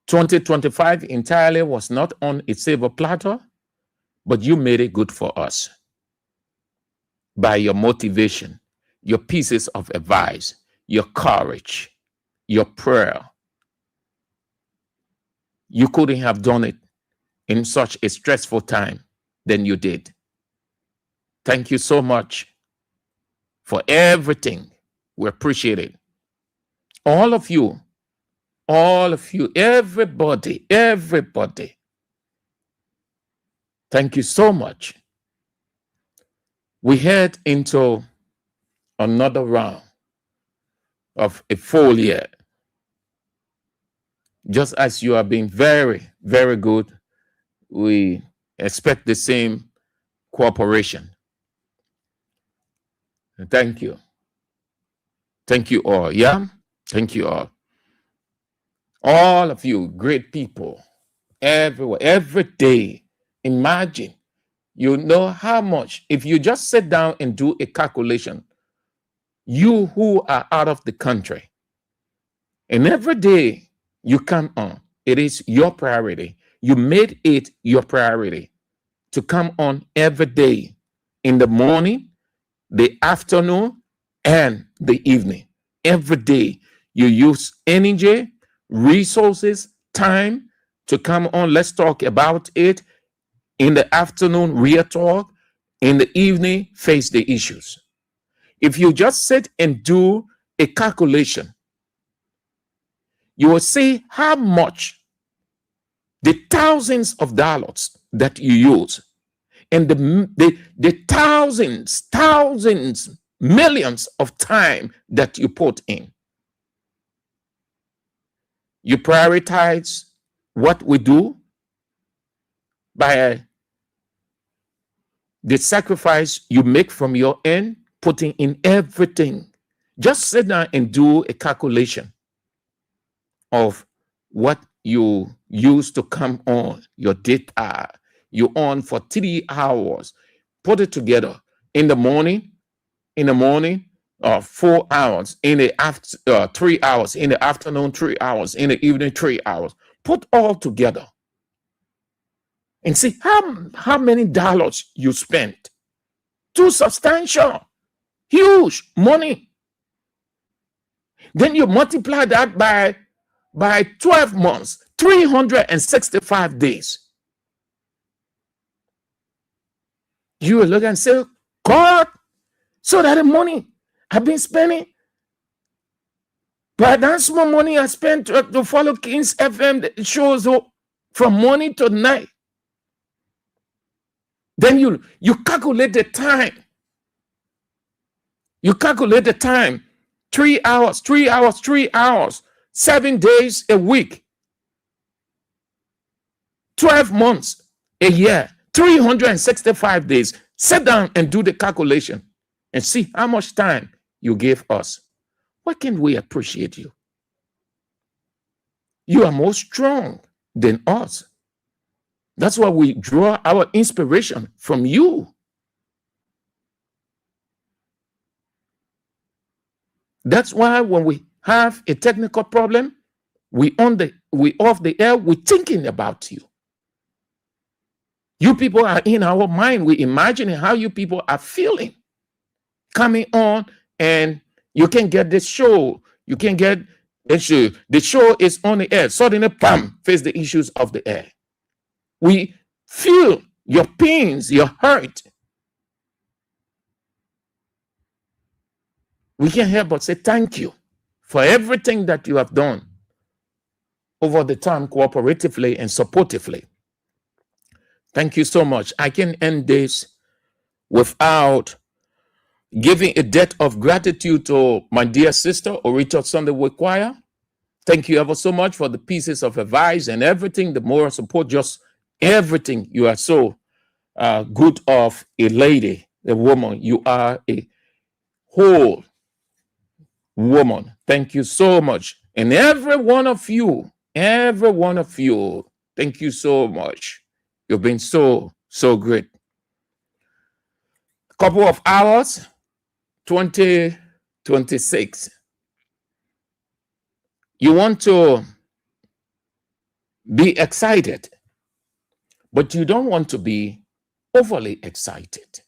2025 entirely was not on a silver platter, but you made it good for us by your motivation, your pieces of advice, your courage, your prayer. You couldn't have done it in such a stressful time than you did. Thank you so much for everything. We appreciate it. All of you, everybody. Thank you so much. We head into another round of a full year. Just as you have been very, very good, we expect the same cooperation. Thank you. Thank you all. Yeah? Thank you all. All of you, great people, everywhere, every day. Imagine, you know how much, if you just sit down and do a calculation, you who are out of the country, and every day you come on, it is your priority. You made it your priority to come on every day, in the morning, the afternoon, and the evening. Every day you use energy, resources, time to come on. Let's talk about it. In the afternoon, real talk. In the evening, face the issues. If you just sit and do a calculation, you will see how much the thousands of dollars that you use and the thousands, millions of time that you put in. You prioritize what we do by the sacrifice you make from your end, putting in everything. Just sit down and do a calculation of what you use to come on your data. You on for 3 hours. Put it together. In the morning, 4 hours. In the after 3 hours. In the afternoon, 3 hours. In the evening, 3 hours. Put all together and see how many dollars you spent. Too substantial, huge money. Then you multiply that by 12 months, 365 days. You will look and say, God, so that the money I've been spending, but that small money I spent to follow Kings FM shows from morning to night. Then you calculate the time. You calculate the time. 3 hours, 3 hours, 3 hours, 7 days a week, 12 months a year, 365 days. Sit down and do the calculation and see how much time you gave us. Why can't we appreciate you? You are more strong than us. That's why we draw our inspiration from you. That's why when we have a technical problem, we off the air, we're thinking about you. You people are in our mind. We imagining how you people are feeling coming on, and you can get this show. You can get the show. The show is on the air. Suddenly, bam, face the issues of the air. We feel your pains, your hurt. We can't help but say thank you for everything that you have done over the time, cooperatively and supportively. Thank you so much. I can end this without giving a debt of gratitude to my dear sister, Orita Sunday Choir. Thank you ever so much for the pieces of advice and everything, the moral support, just everything. You are so good of a lady, a woman. You are a whole woman. Thank you so much. And every one of you, thank you so much. You've been so great. A couple of hours, 2026. You want to be excited, but you don't want to be overly excited.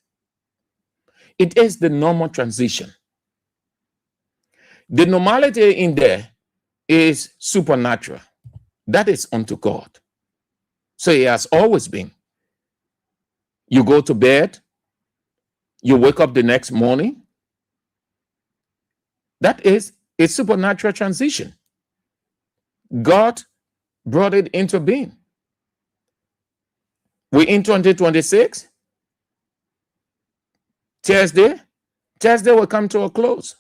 It is the normal transition. The normality in there is supernatural. That is unto God. So it has always been. You go to bed, you wake up the next morning. That is a supernatural transition. God brought it into being. We're in 2026. Thursday will come to a close.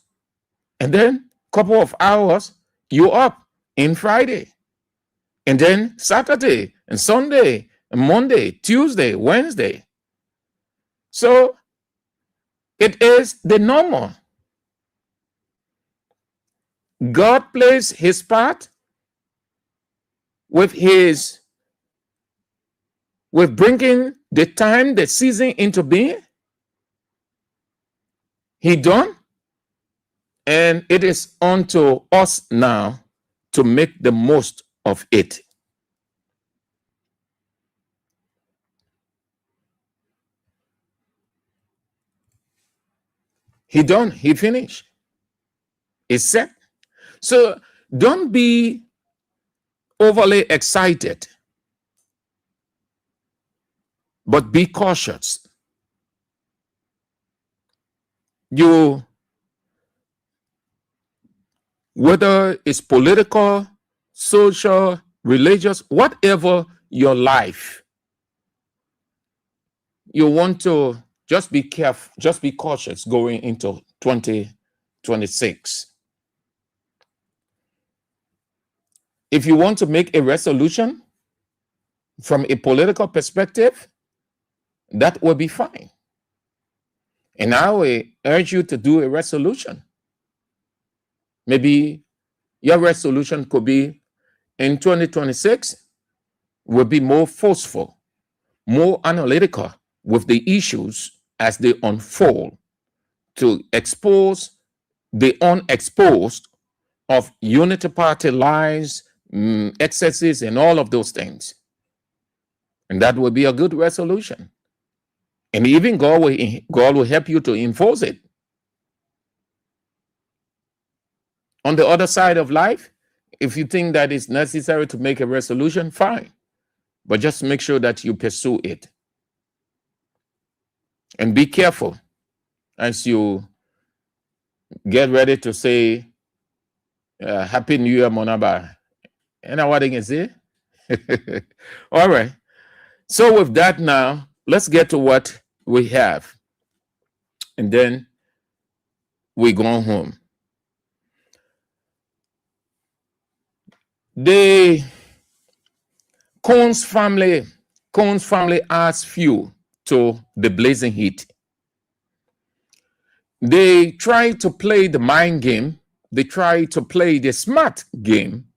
And then a couple of hours, you're up in Friday. And then Saturday and Sunday and Monday, Tuesday, Wednesday. So it is the normal. God plays his part with bringing the time, the season into being. He done. And it is unto us now to make the most of it. He done. He finished. It's set. So don't be overly excited, but be cautious. You, whether it's political, social, religious, whatever your life, you want to just be careful, just be cautious going into 2026. If you want to make a resolution from a political perspective, that will be fine. And I will urge you to do a resolution. Maybe your resolution could be in 2026 will be more forceful, more analytical with the issues as they unfold, to expose the unexposed of unity party lies, excesses, and all of those things. And that will be a good resolution. And even God will help you to enforce it. On the other side of life, if you think that it's necessary to make a resolution, fine. But just make sure that you pursue it. And be careful as you get ready to say, Happy New Year, Monaba. And what they can say? All right. So with that now, let's get to what we have. And then we go home. The Cohn's family adds fuel to the blazing heat. They try to play the mind game. They try to play the smart game,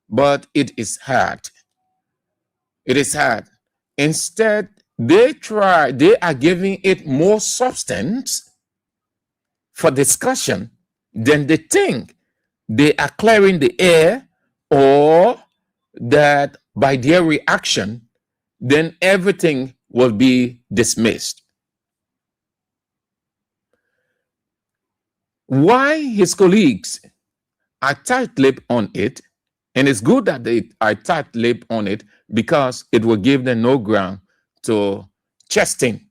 but it is hard. It is hard. Instead, they are giving it more substance for discussion than they think they are clearing the air, or that by their reaction, then everything will be dismissed. Why his colleagues are tight-lipped on it, and it's good that they are tight-lipped on it, because it will give them no ground to chesting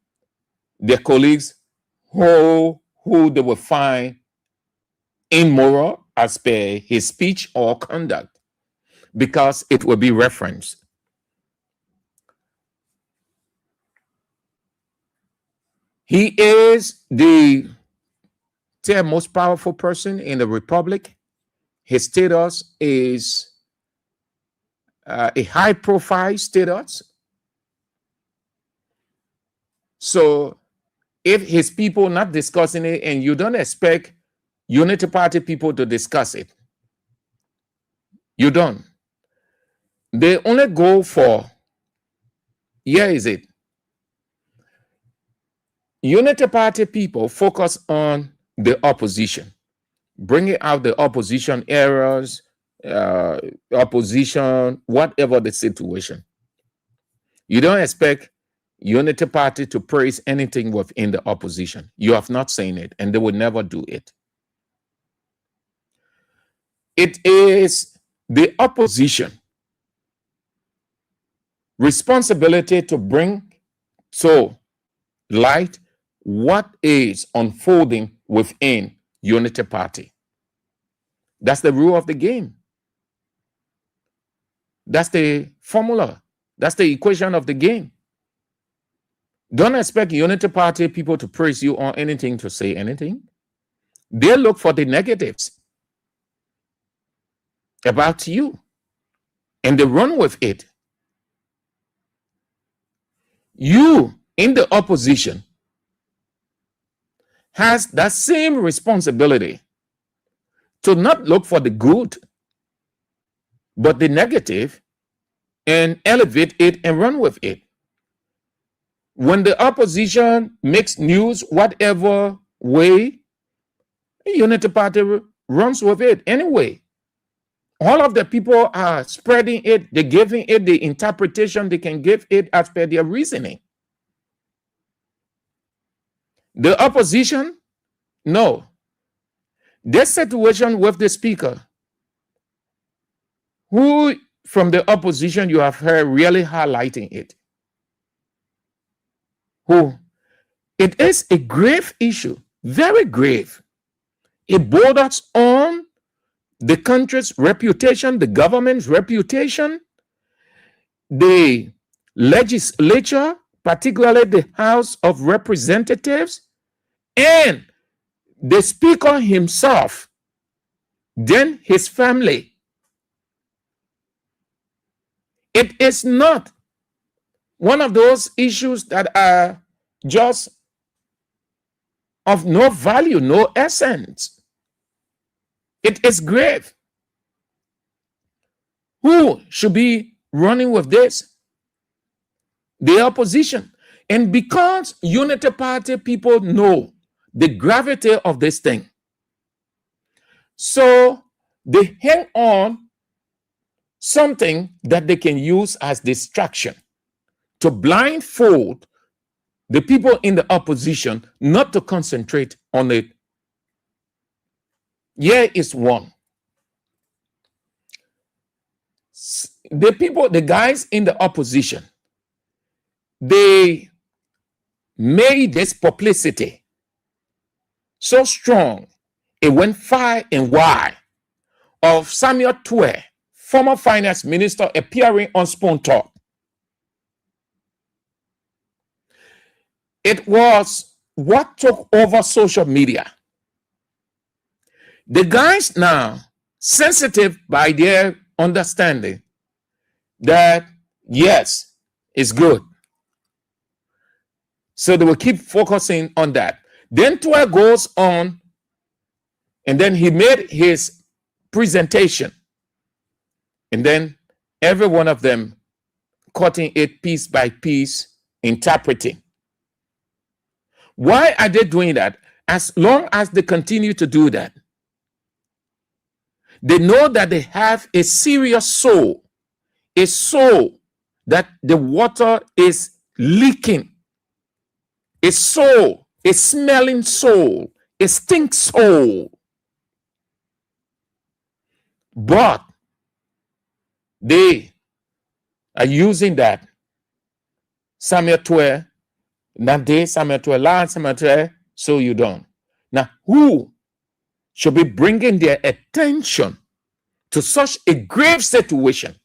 their colleagues who they will find immoral as per his speech or conduct, because it will be referenced. He is the third most powerful person in the republic. His status is a high-profile status. So if his people not discussing it, and you don't expect Unity Party people to discuss it, you don't. They only go for, here is it. Unity Party people focus on the opposition, bringing out the opposition errors, opposition, whatever the situation. You don't expect Unity Party to praise anything within the opposition. You have not seen it, and they will never do it. It is the opposition responsibility to bring to light what is unfolding within Unity Party. That's the rule of the game. That's the formula. That's the equation of the game. Don't expect Unity Party people to praise you on anything, to say anything. They look for the negatives about you, and they run with it. You in the opposition has that same responsibility to not look for the good, but the negative, and elevate it and run with it. When the opposition makes news, whatever way, Unity Party runs with it anyway. All of the people are spreading it, they're giving it the interpretation they can give it as per their reasoning. The opposition No. This situation with the speaker, who from the opposition you have heard really highlighting it, who it is a grave issue, very grave. It borders on the country's reputation, the government's reputation, the legislature, particularly the House of Representatives, and the speaker himself, then his family. It is not one of those issues that are just of no value, no essence. It is grave. Who should be running with this? The opposition. And because Unity Party people know the gravity of this thing, so they hang on something that they can use as distraction to blindfold the people in the opposition not to concentrate on it. Here is one. The people, the guys in the opposition, they made this publicity so strong, it went far and wide, of Samuel Twe, former finance minister, appearing on Spoon Talk. It was what took over social media. The guys now, sensitive by their understanding that, yes, it's good. So they will keep focusing on that. Then Twe goes on, and then he made his presentation. And then every one of them cutting it piece by piece, interpreting. Why are they doing that? As long as they continue to do that, they know that they have a serious soul, a soul that the water is leaking, a soul, a smelling soul, a stink soul. But they are using that. Samuel Twe, that day, Samuel Twe, Lord Samuel Twe, so you don't. Now, who should be bringing their attention to such a grave situation?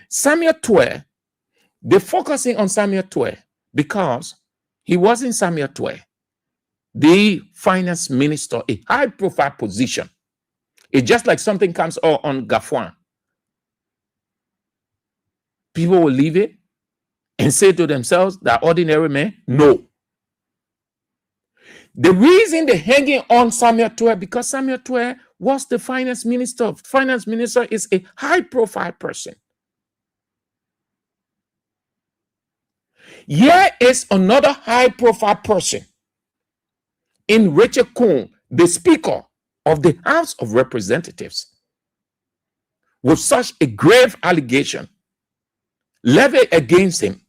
Samuel Twe, they're focusing on Samuel Twe because he wasn't Samuel Twe, the finance minister, a high-profile position. It's just like something comes on Gafuan. People will leave it and say to themselves, that ordinary man, no. The reason they're hanging on Samuel Twe, because Samuel Twe was the finance minister. Finance minister is a high-profile person. Here is another high-profile person in Rachel Kuhn, the Speaker of the House of Representatives, with such a grave allegation levied against him,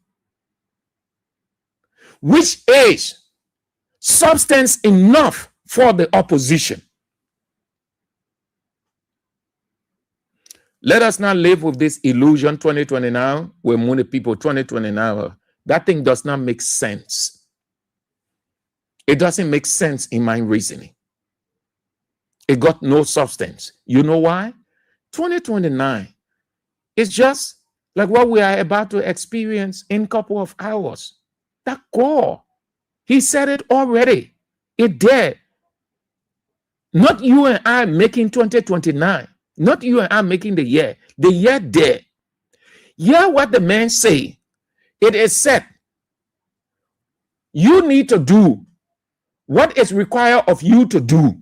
which is substance enough for the opposition. Let us not live with this illusion 2029, where many people 2029, that thing does not make sense. It doesn't make sense in my reasoning. It got no substance. You know why? 2029 is just like what we are about to experience in a couple of hours. That core. He said it already. It did. Not you and I making 2029. Not you and I making the year. The year did. Hear what the man say. It is said, you need to do what is required of you to do.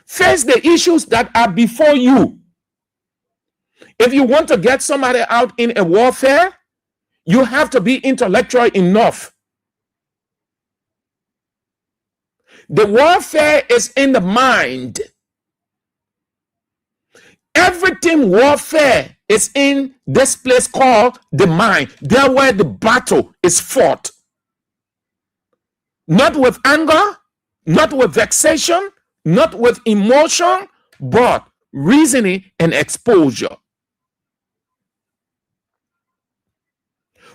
Face the issues that are before you. If you want to get somebody out in a warfare, you have to be intellectual enough. The warfare is in the mind. Everything warfare is in this place called the mind. There where the battle is fought. Not with anger, not with vexation, not with emotion, but reasoning and exposure.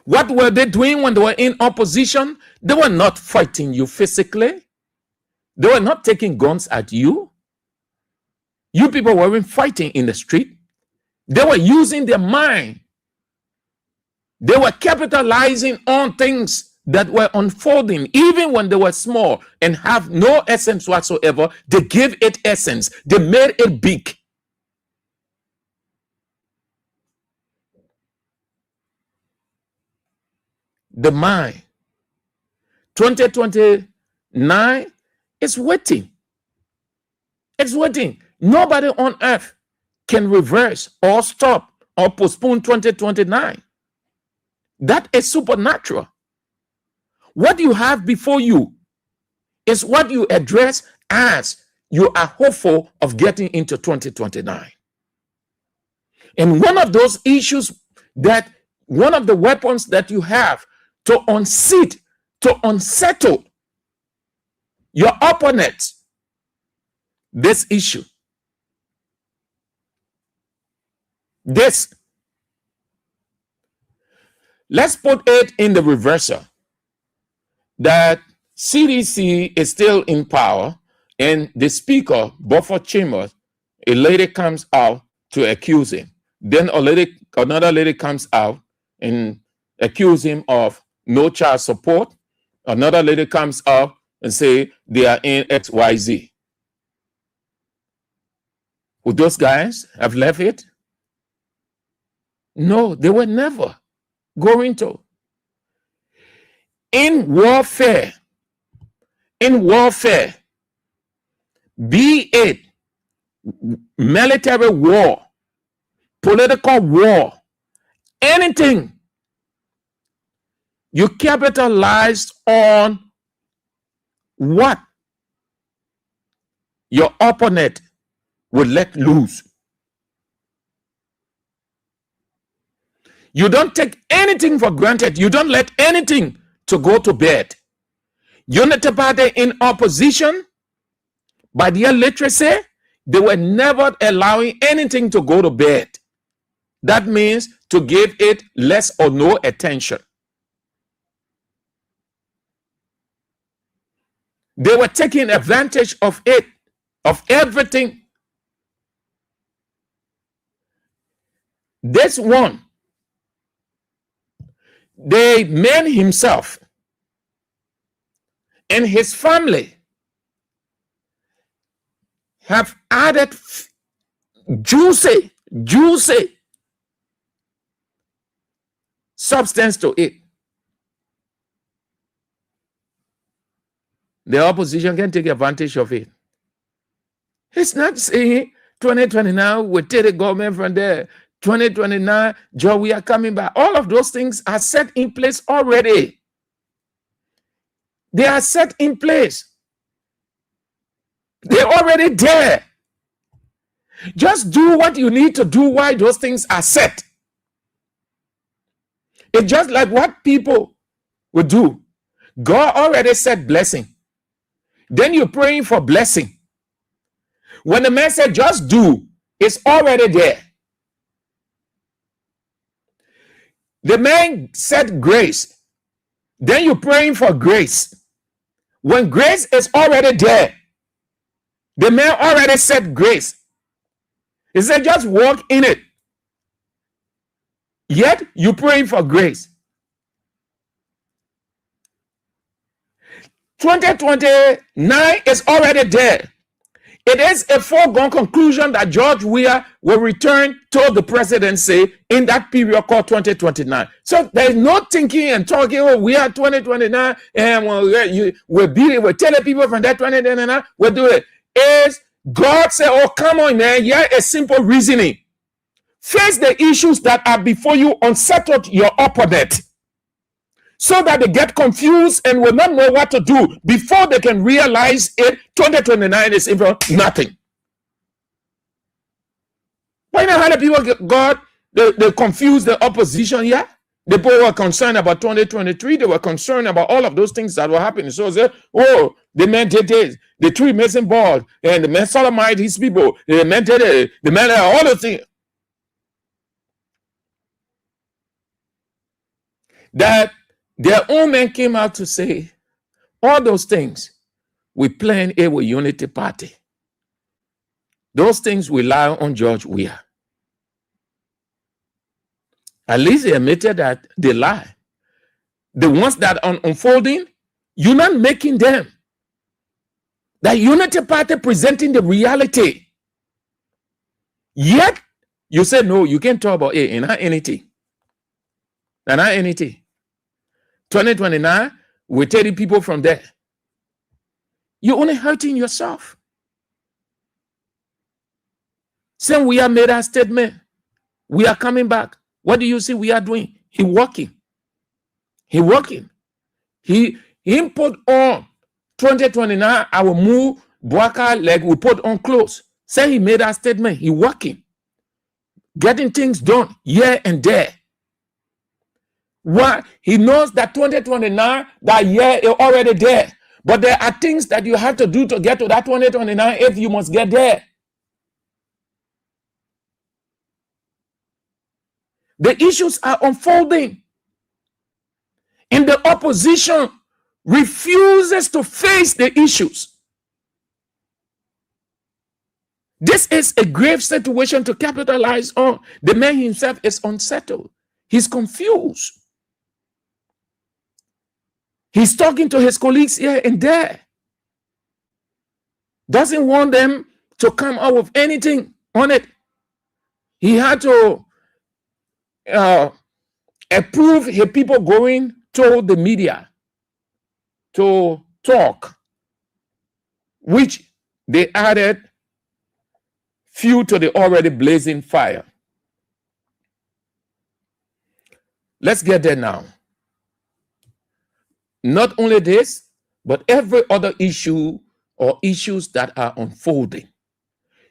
What were they doing when they were in opposition? They were not fighting you physically. They were not taking guns at you. You people weren't fighting in the street. They were using their mind. They were capitalizing on things that were unfolding, even when they were small and have no essence whatsoever. They gave it essence. They made it big. The mind. 2029 is waiting. It's waiting. Nobody on earth can reverse or stop or postpone 2029. That is supernatural. What you have before you is what you address as you are hopeful of getting into 2029. And one of those issues that one of the weapons that you have to unseat, to unsettle your opponent, this issue. This. Let's put it in the reversal that CDC is still in power and the speaker, Beaufort Chambers, a lady comes out to accuse him. Then another lady comes out and accuse him of no child support. Another lady comes out and say they are in XYZ. Would those guys have left it? No, they were never going to. In warfare, be it military war, political war, anything, you capitalize on what your opponent would let loose. You don't take anything for granted. You don't let anything to go to bed. Unity Party in opposition, by their literacy, they were never allowing anything to go to bed. That means to give it less or no attention. They were taking advantage of it, of everything. This one, the man himself and his family have added juicy substance to it. The opposition can take advantage of it. It's not saying 2029 we take the government from there. 2029, Joe, we are coming back. All of those things are set in place already. They are set in place. They're already there. Just do what you need to do while those things are set. It's just like what people would do. God already said blessing. Then you're praying for blessing. When the man said just do, it's already there. The man said grace. Then you're praying for grace. When grace is already there, the man already said grace. He said just walk in it. Yet you're praying for grace. 2029 is already there. It is a foregone conclusion that George Weah will return to the presidency in that period called 2029. So there's no thinking and talking, oh, we are 2029, and we're telling people from that 2029, we'll do it. Is God say, oh, come on, man, yeah, a simple reasoning. Face the issues that are before you, unsettle your opponent, so that they get confused and will not know what to do before they can realize it. 2029 is even nothing. Why not how the people they confuse the opposition here? The people were concerned about 2023. They were concerned about all of those things that were happening. So they, oh, the man did this, the three missing balls, and the man sodomized his people. The man did it, the man all the things. That their own men came out to say, all those things, we plan a unity party. Those things we lie on George Weah. At least they admitted that they lie. The ones that are unfolding, you're not making them. The unity party presenting the reality. Yet, you say, no, you can't talk about it. Not anything. Not anything. 2029, we're taking people from there. You're only hurting yourself. Saying we have made our statement. We are coming back. What do you see we are doing? He working. He working. He put on 2029, I will move Bwaka like we put on clothes. Say he made our statement. He working. Getting things done here and there. Why? He knows that 2029, that year is already there. But there are things that you have to do to get to that 2029 if you must get there. The issues are unfolding. And the opposition refuses to face the issues. This is a grave situation to capitalize on. The man himself is unsettled. He's confused. He's talking to his colleagues here and there. Doesn't want them to come out with anything on it. He had to approve his people going to the media to talk, which they added fuel to the already blazing fire. Let's get there now. Not only this, but every other issue or issues that are unfolding,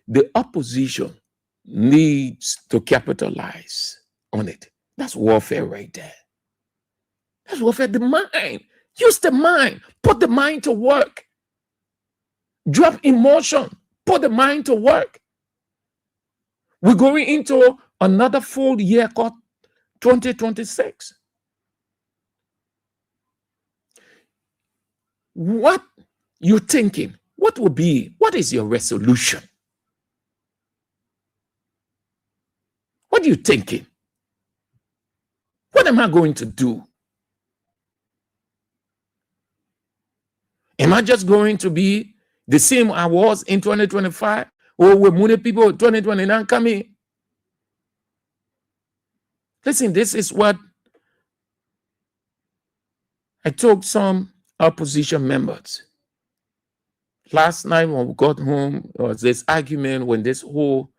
the opposition needs to capitalize on it. That's warfare right there. That's warfare. The mind. Use the mind. Put the mind to work. Drop emotion. Put the mind to work. We're going into another full year called 2026. What you're thinking? What will be? What is your resolution? What are you thinking? What am I going to do? Am I just going to be the same I was in 2025? Or will many people 2029 coming? Listen, this is what I told some opposition members. Last night when we got home, there was this argument when this whole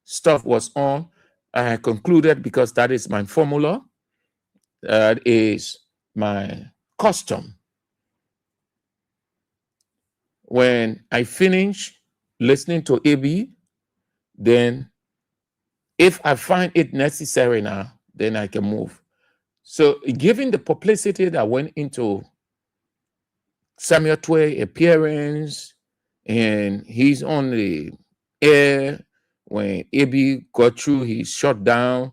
stuff was on. I concluded, because that is my formula, that is my custom. When I finish listening to AB, then if I find it necessary now, then I can move. So given the publicity that went into Samuel Tway appearance, and he's on the air when AB got through, he shut down,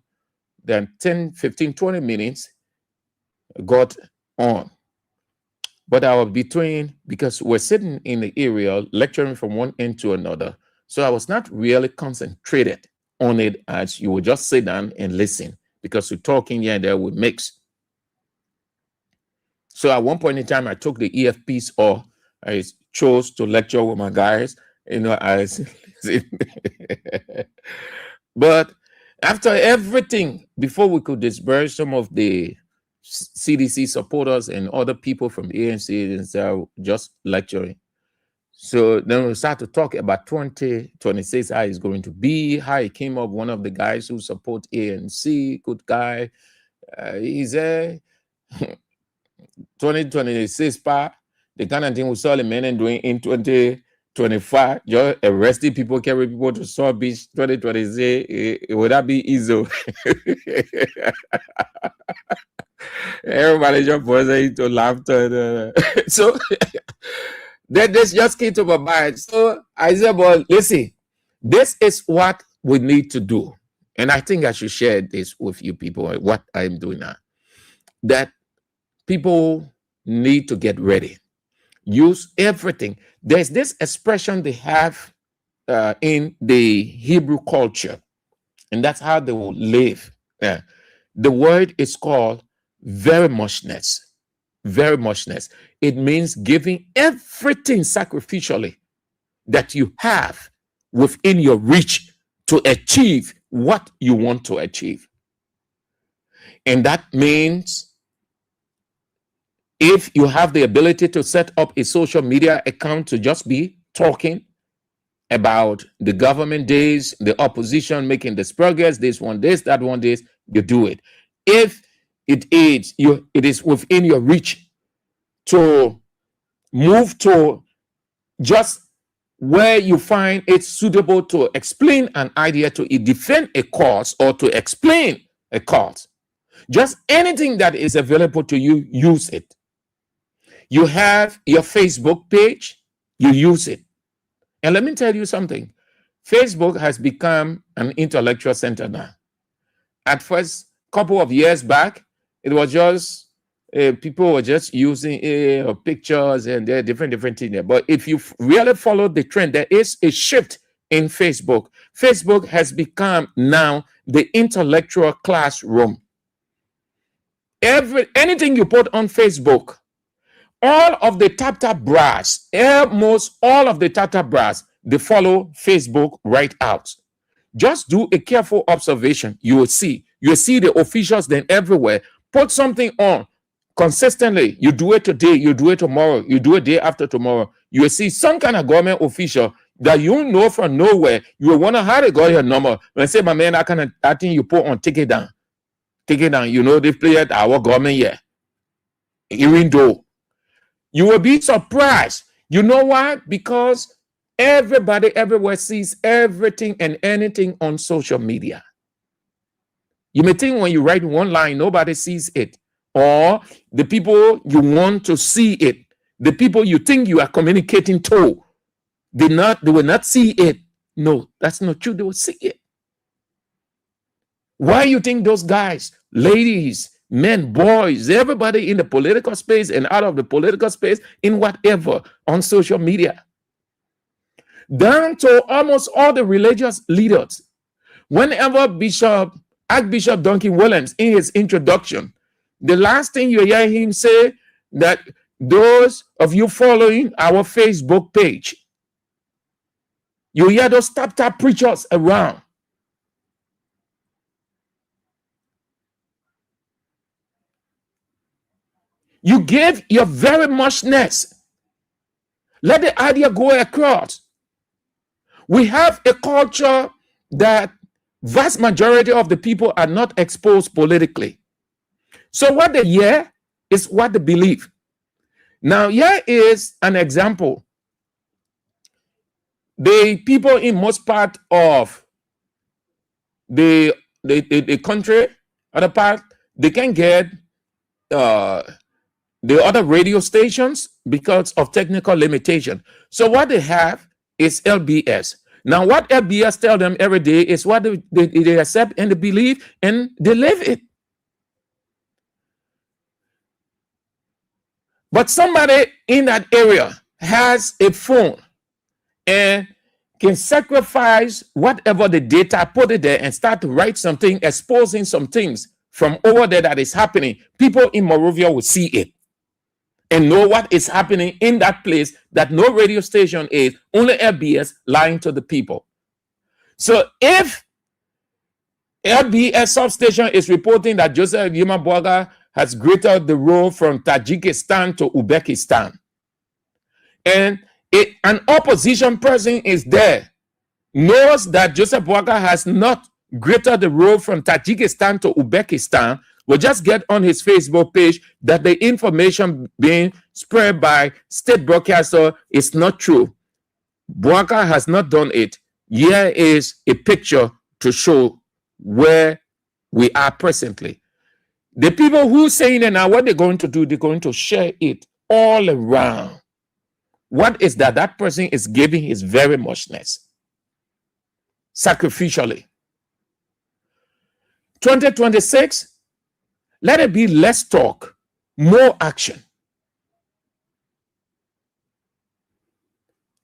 then 10, 15, 20 minutes got on. But I was between, because we're sitting in the area lecturing from one end to another. So I was not really concentrated on it, as you would just sit down and listen, because we're talking here and there, we mix. So at one point in time, I took the EFPs off. I chose to lecture with my guys, but after everything, before we could disperse some of the CDC supporters and other people from the ANC, and so just lecturing. So then we start to talk about 2026, how it's going to be, how it came up. One of the guys who support ANC, good guy, he's a 2026 part, the kind of thing we saw the men doing in 2023 25, just arresting people, carry people to South Beach 2026. Would that be easy? Everybody just bursting into laughter. So that this just came to my mind. So I said, well, listen, this is what we need to do. And I think I should share this with you people, what I'm doing now. That people need to get ready. Use everything. There's this expression they have in the Hebrew culture, and that's how they will live. The word is called very muchness. Very muchness. It means giving everything sacrificially that you have within your reach to achieve what you want to achieve. And that means if you have the ability to set up a social media account to just be talking about the government days, the opposition making the progress, this one, this, that one, this, you do it. If it is within your reach to move to just where you find it suitable to explain an idea, to defend a cause, or to explain a cause. Just anything that is available to you, use it. You have your Facebook page, you use it. And let me tell you something. Facebook has become an intellectual center now. At first, a couple of years back, it was just people were just using pictures and there are different things there. But if you really follow the trend, there is a shift in Facebook. Facebook has become now the intellectual classroom. Anything you put on Facebook, all of the tap brass, almost all of the tap brass, they follow Facebook right out. Just do a careful observation. You will see the officials then everywhere. Put something on consistently. You do it today, you do it tomorrow, you do it day after tomorrow. You will see some kind of government official that you know from nowhere. You will wonder how they got your number. When I say, my man, that thing you put on, take it down. Take it down. You know, they play at our government here. Even though you will be surprised. You know why? Because everybody everywhere sees everything and anything on social media. You may think when you write one line, nobody sees it. Or the people you want to see it, the people you think you are communicating to, they will not see it. No, that's not true. They will see it. Why you think those guys, ladies, men, boys, everybody in the political space and out of the political space, in whatever, on social media, down to almost all the religious leaders, whenever Archbishop Duncan Williams, in his introduction, the last thing you hear him say, that those of you following our Facebook page, you hear those tap preachers around. You give your very muchness. Let the idea go across. We have a culture that vast majority of the people are not exposed politically. So what they hear is what they believe. Now, here is an example. The people in most part of the country, other part, they can get the other radio stations because of technical limitation. So what they have is LBS. Now, what LBS tell them every day is what they accept and they believe and they live it. But somebody in that area has a phone and can sacrifice whatever the data, put it there and start to write something, exposing some things from over there that is happening. People in Morovia will see it and know what is happening in that place that no radio station is, only LBS lying to the people. So if LBS substation is reporting that Joseph Yuma Boga has greeted the road from Tajikistan to Uzbekistan, and an opposition person is there, knows that Joseph Boaga has not greeted the road from Tajikistan to Uzbekistan, will just get on his Facebook page that the information being spread by state broadcaster is not true. Boaka has not done it. Here is a picture to show where we are presently. The people who saying it now, what they're going to do, they're going to share it all around. What is that? That person is giving his very muchness sacrificially. 2026, let it be less talk, more action.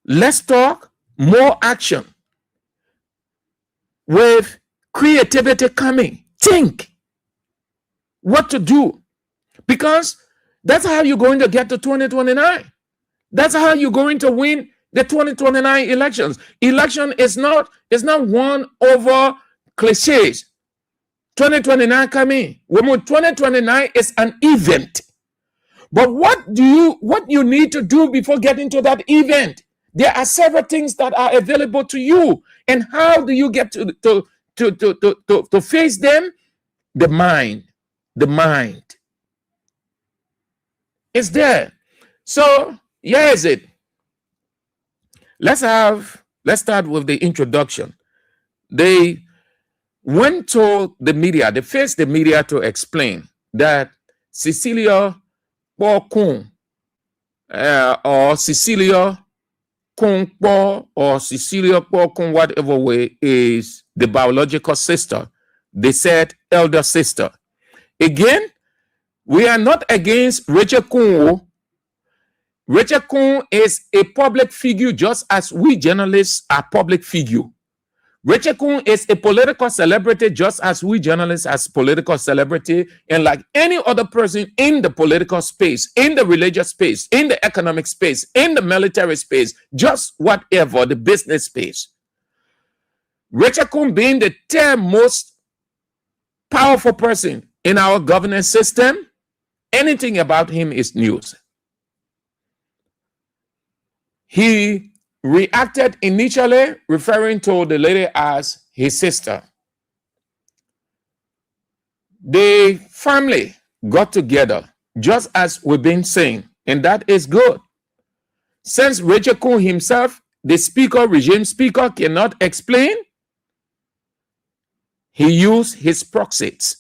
Less talk, more action. With creativity coming, think what to do, because that's how you're going to get to 2029. That's how you're going to win the 2029 elections. Election is not won over cliches. 2029 coming. 2029 is an event. But what you need to do before getting to that event? There are several things that are available to you. And how do you get to face them? The mind. The mind is there. So here is it. Let's start with the introduction. They went to the media. They faced the media to explain that Cecilia Pokun or Cecilia Kungpo or Cecilia Pokun, whatever way, is the biological sister. They said elder sister. Again, we are not against Rachel Kun. Rachel Kun is a public figure just as we journalists are public figure. Rachel Kun is a political celebrity just as we journalists are political celebrity, and like any other person in the political space, in the religious space, in the economic space, in the military space, just whatever, the business space. Rachel Kun being the third most powerful person in our governance system, anything about him is news. He reacted initially referring to the lady as his sister. The family got together, just as we've been saying, and that is good. Since Rachel Kun himself, the speaker, regime speaker, cannot explain, he used his proxies.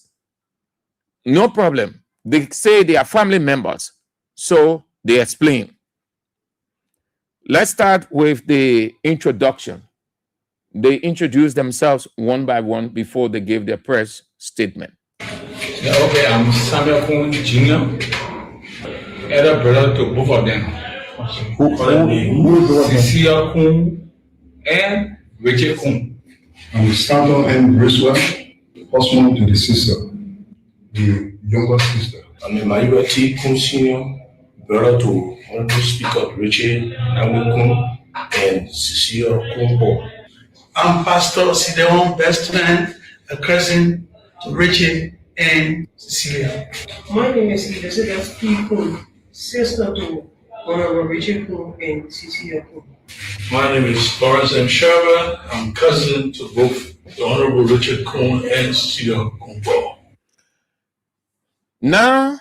No problem. They say they are family members, so they explain. Let's start with the introduction. They introduced themselves one by one before they gave their press statement. Yeah, okay, I'm Samuel Kun Jr., elder brother to both of them. Who Cecilia Kun and Rachel Kun. I'm Stanton and Bracewell, husband to the sister, the younger sister. I'm Emmanuel T. Kun Sr., brother to Honorable Speaker Rachel Kun and Cecilia Kun. I'm Pastor Sideon, best man, a cousin to Richard and Cecilia. My name is Elizabeth P. Kun, sister to Honorable Richard Kun and Cecilia Kun. My name is Lawrence M. Sherber. I'm cousin to both the Honorable Richard Kun and Cecilia Kun. Now,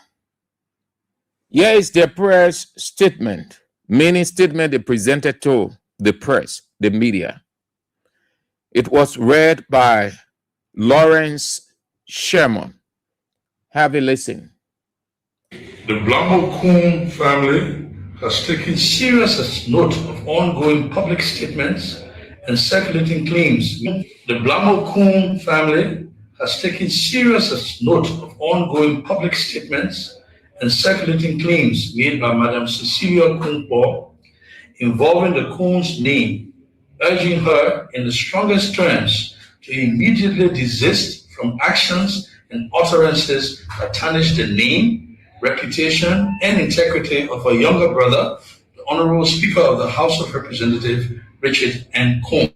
here is their press statement, meaning statement they presented to the press, the media. It was read by Lawrence Sherman. Have a listen. The Blamo Kun family has taken serious note of ongoing public statements and circulating claims. The Blamo Kun family has taken serious note of ongoing public statements and circulating claims made by Madam Cecilia Kunpo involving the Kun's name, urging her in the strongest terms to immediately desist from actions and utterances that tarnish the name, reputation, and integrity of her younger brother, the Honorable Speaker of the House of Representatives, Richard N. Kun.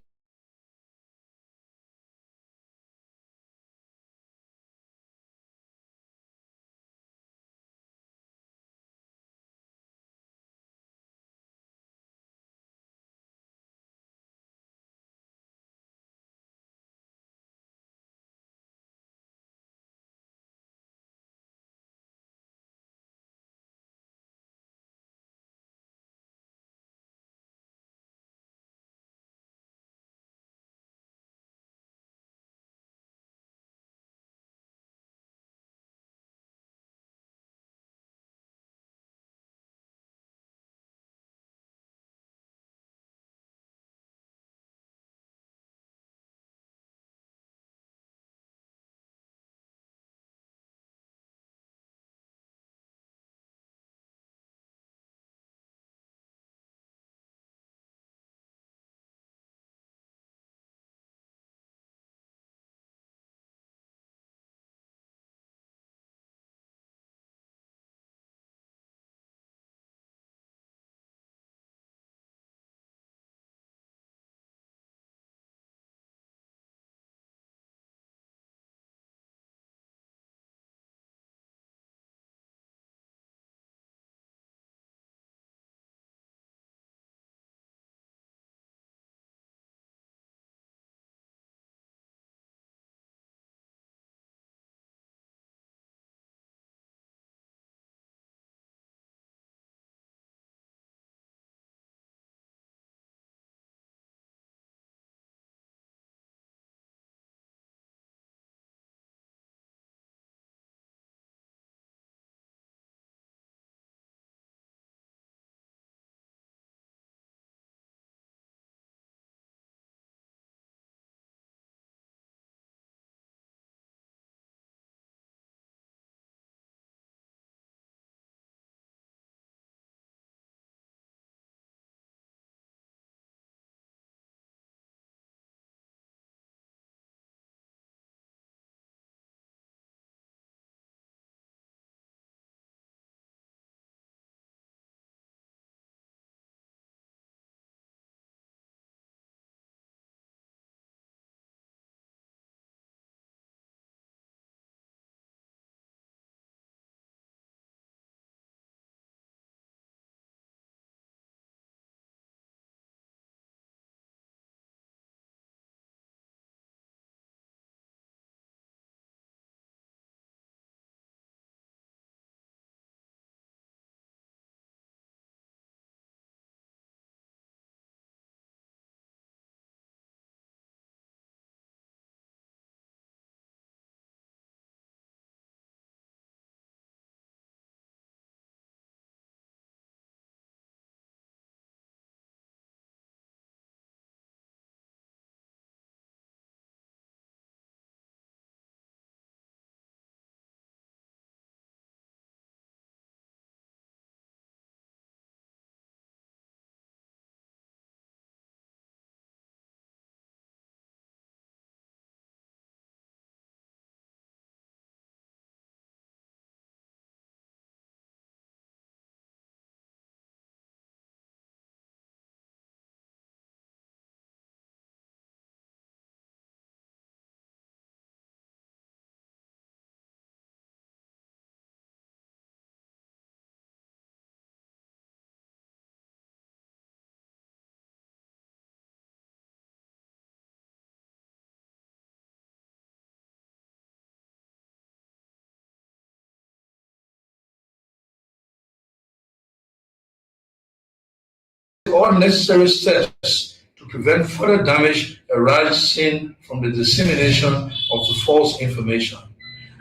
all necessary steps to prevent further damage arising from the dissemination of the false information.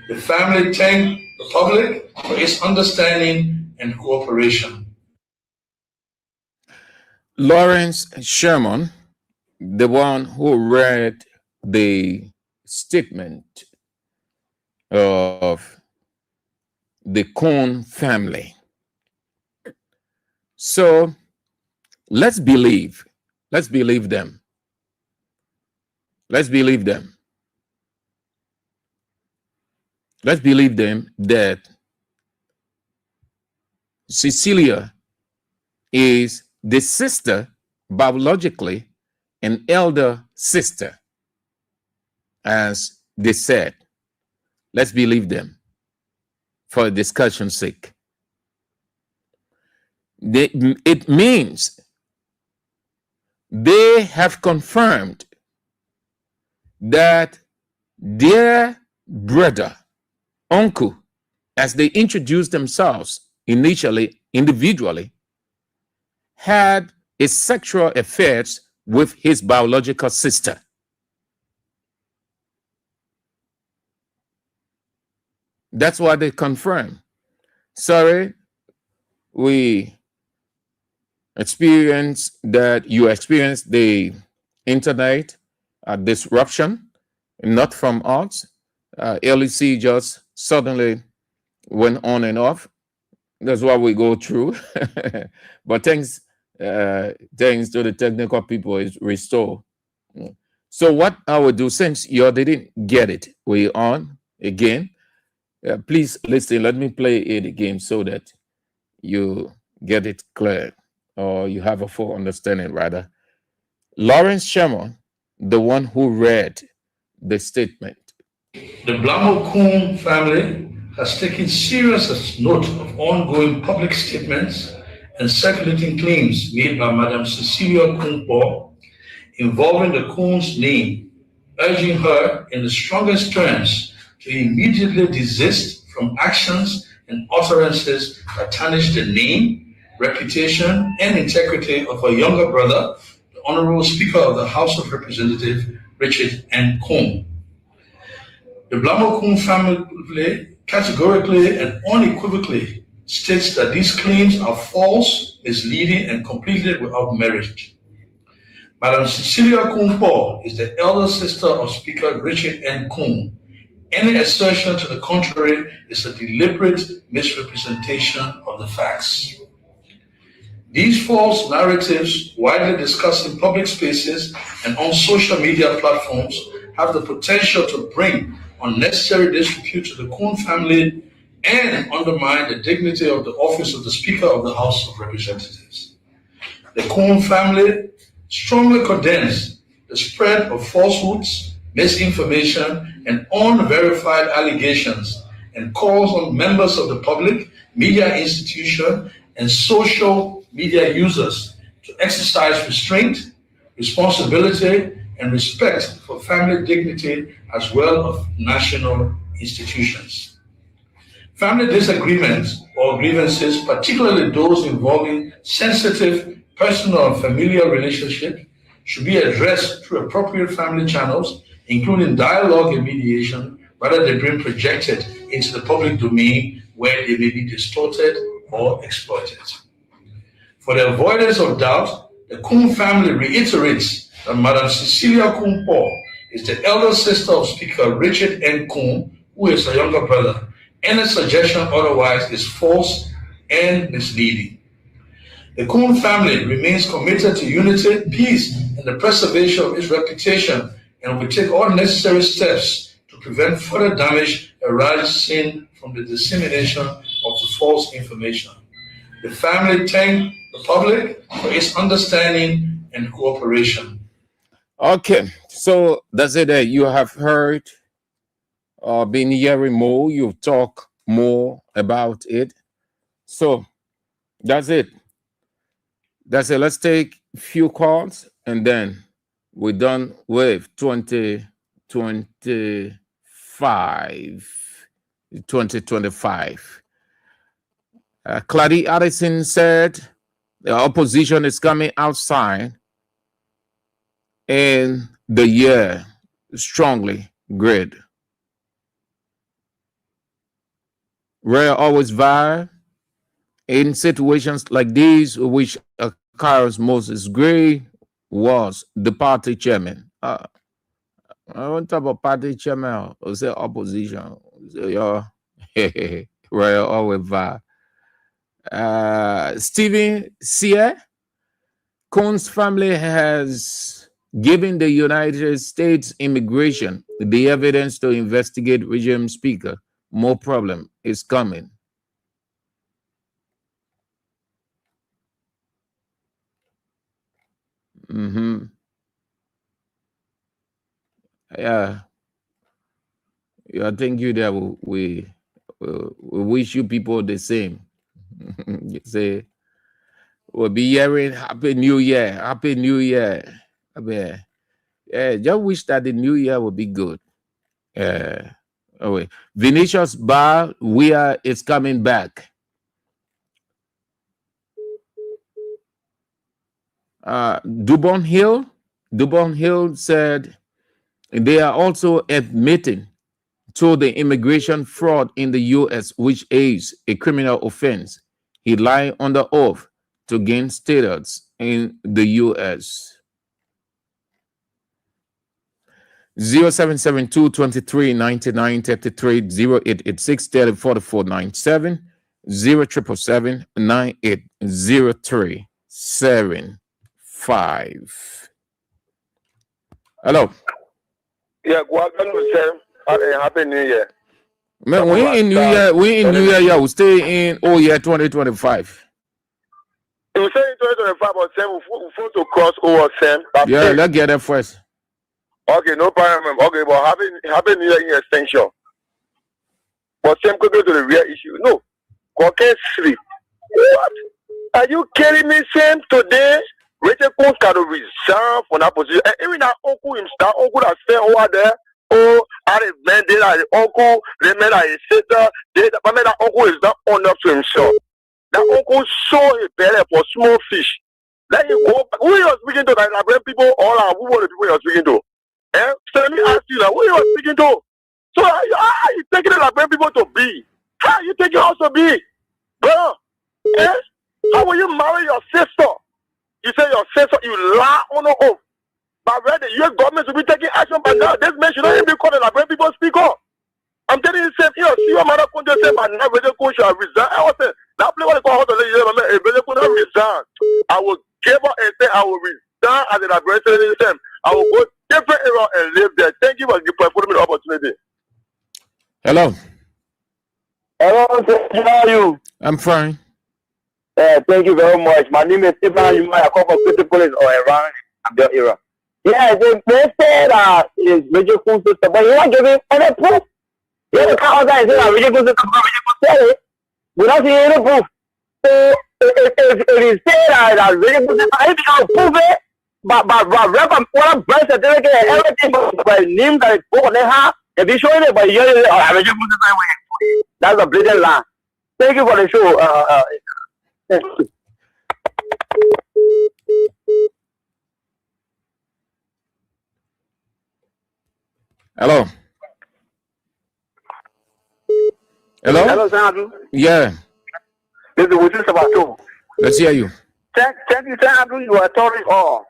The family thank the public for its understanding and cooperation. Lawrence Sherman, the one who read the statement of the Cohn family. So let's believe them. Let's believe them that Cecilia is the sister, biologically, an elder sister, as they said. Let's believe them for discussion's sake. It means they have confirmed that their brother, uncle, as they introduced themselves initially, individually, had a sexual affairs with his biological sister. That's what they confirm. Sorry, we experienced that you experienced the internet disruption, not from us. LEC just suddenly went on and off. That's what we go through. But thanks to the technical people, is restored. So what I would do, since you didn't get it, we're on again. Please listen. Let me play it again so that you get it clear, or you have a full understanding, rather. Lawrence Sherman, the one who read the statement. The Blamo Coon family has taken serious note of ongoing public statements and circulating claims made by Madam Cecilia Coon involving the Coon's name, urging her in the strongest terms to immediately desist from actions and utterances that tarnish the name, reputation, and integrity of her younger brother, the Honorable Speaker of the House of Representatives, Richard N. Coon. The Blamo Coon family categorically and unequivocally states that these claims are false, misleading, and completely without merit. Madam Cecilia Coon is the elder sister of Speaker Richard N. Coon. Any assertion to the contrary is a deliberate misrepresentation of the facts. These false narratives, widely discussed in public spaces and on social media platforms, have the potential to bring unnecessary disrepute to the Coon family and undermine the dignity of the office of the Speaker of the House of Representatives. The Coon family strongly condemns the spread of falsehoods, misinformation, and unverified allegations, and calls on members of the public, media institution, and social media users to exercise restraint, responsibility, and respect for family dignity as well as national institutions. Family disagreements or grievances, particularly those involving sensitive personal and familial relationships, should be addressed through appropriate family channels, including dialogue and mediation, rather than being projected into the public domain where they may be distorted or exploited. For the avoidance of doubt, the Coon family reiterates that Madam Cecilia Coon is the elder sister of Speaker Richard N. Coon, who is her younger brother. Any suggestion otherwise is false and misleading. The Coon family remains committed to unity, peace, and the preservation of its reputation, and will take all necessary steps to prevent further damage arising from the dissemination of the false information. The family thank the public for its understanding and cooperation. Okay, so that's it. You have heard, been hearing more. You've talked more about it. So that's it. That's it. Let's take a few calls and then we're done with 2025. Clady Addison said, The opposition is coming outside in the year strongly grid. Rare always via in situations like these, which occurs Moses Gray was the party chairman. I want to talk about party chairman or say opposition. Rare always via. Stephen Sear, Cohn's family has given the United States immigration the evidence to investigate regime speaker. More problem is coming. Yeah, I think you there. We wish you people the same. You say we'll be hearing Happy New Year, Happy New Year. I mean, yeah, just wish that the new year would be good. Wait. Vinicius Bar, is coming back. Dubon Hill said they are also admitting to the immigration fraud in the U.S., which is a criminal offense. He lied under oath to gain status in the U.S. 0772 23 99 33 0886 44 97 0777 9803 75. Hello. Yeah, welcome to say Happy New Year. Man, we in New Year, yeah, we stay in year 2025. We say in 2025, but say we to cross over Sam. Yeah, let's get that first. Okay, no problem. Okay, but Happy New Year in extension. But Sam could go to the real issue. No, Cocaine sleep. What? Are you kidding me, Sam? Today, Rachel Coons can resign from that position. And even that uncle himself, uncle that stay over there. Oh, I remember that uncle, remember that his sister, that uncle is not honest to himself. That uncle saw a belly for small fish. Let him go. Who you are speaking to? That Liberian people, all our who are the people you are speaking to? So let me ask you, who you are speaking to? So how are you taking the Liberian people to be? How are you taking us to be? Bro, how will you marry your sister? You say your sister, you lie on the oath. But where the US government should be taking action, but now this man should not even be called the Liberian people speak up. I'm telling you, see your mother couldn't say, but now Rachel Coons shall resign. I was saying, that play what they call how to let you know, if Rachel Coons resign, I will give her and say, I will resign as a Liberian citizen. I will go different area and live there. Thank you for giving me the opportunity. Hello. Hello, how are you? I'm fine. Thank you very much. My name is Stephen. You might call for critical or around the era. Yeah, they say that is Rachel Coons' sister, but you're not giving any proof. You have to count that and say that Rachel Coons' sister, but Rachel Coons said it without seeing any proof. So if you say that Rachel Coons' sister, if you can prove it, but what I'm birth certificate and everything, but name that it's both on her, if you show it, but you're Rachel Coons' sister, that's a blatant lie. Thank you for the show. Thank you. Hello. Hello? Hello, Sandra. Yeah. This is Wilson Sabato. Let's hear you. Thank you, Sandra. You are telling all.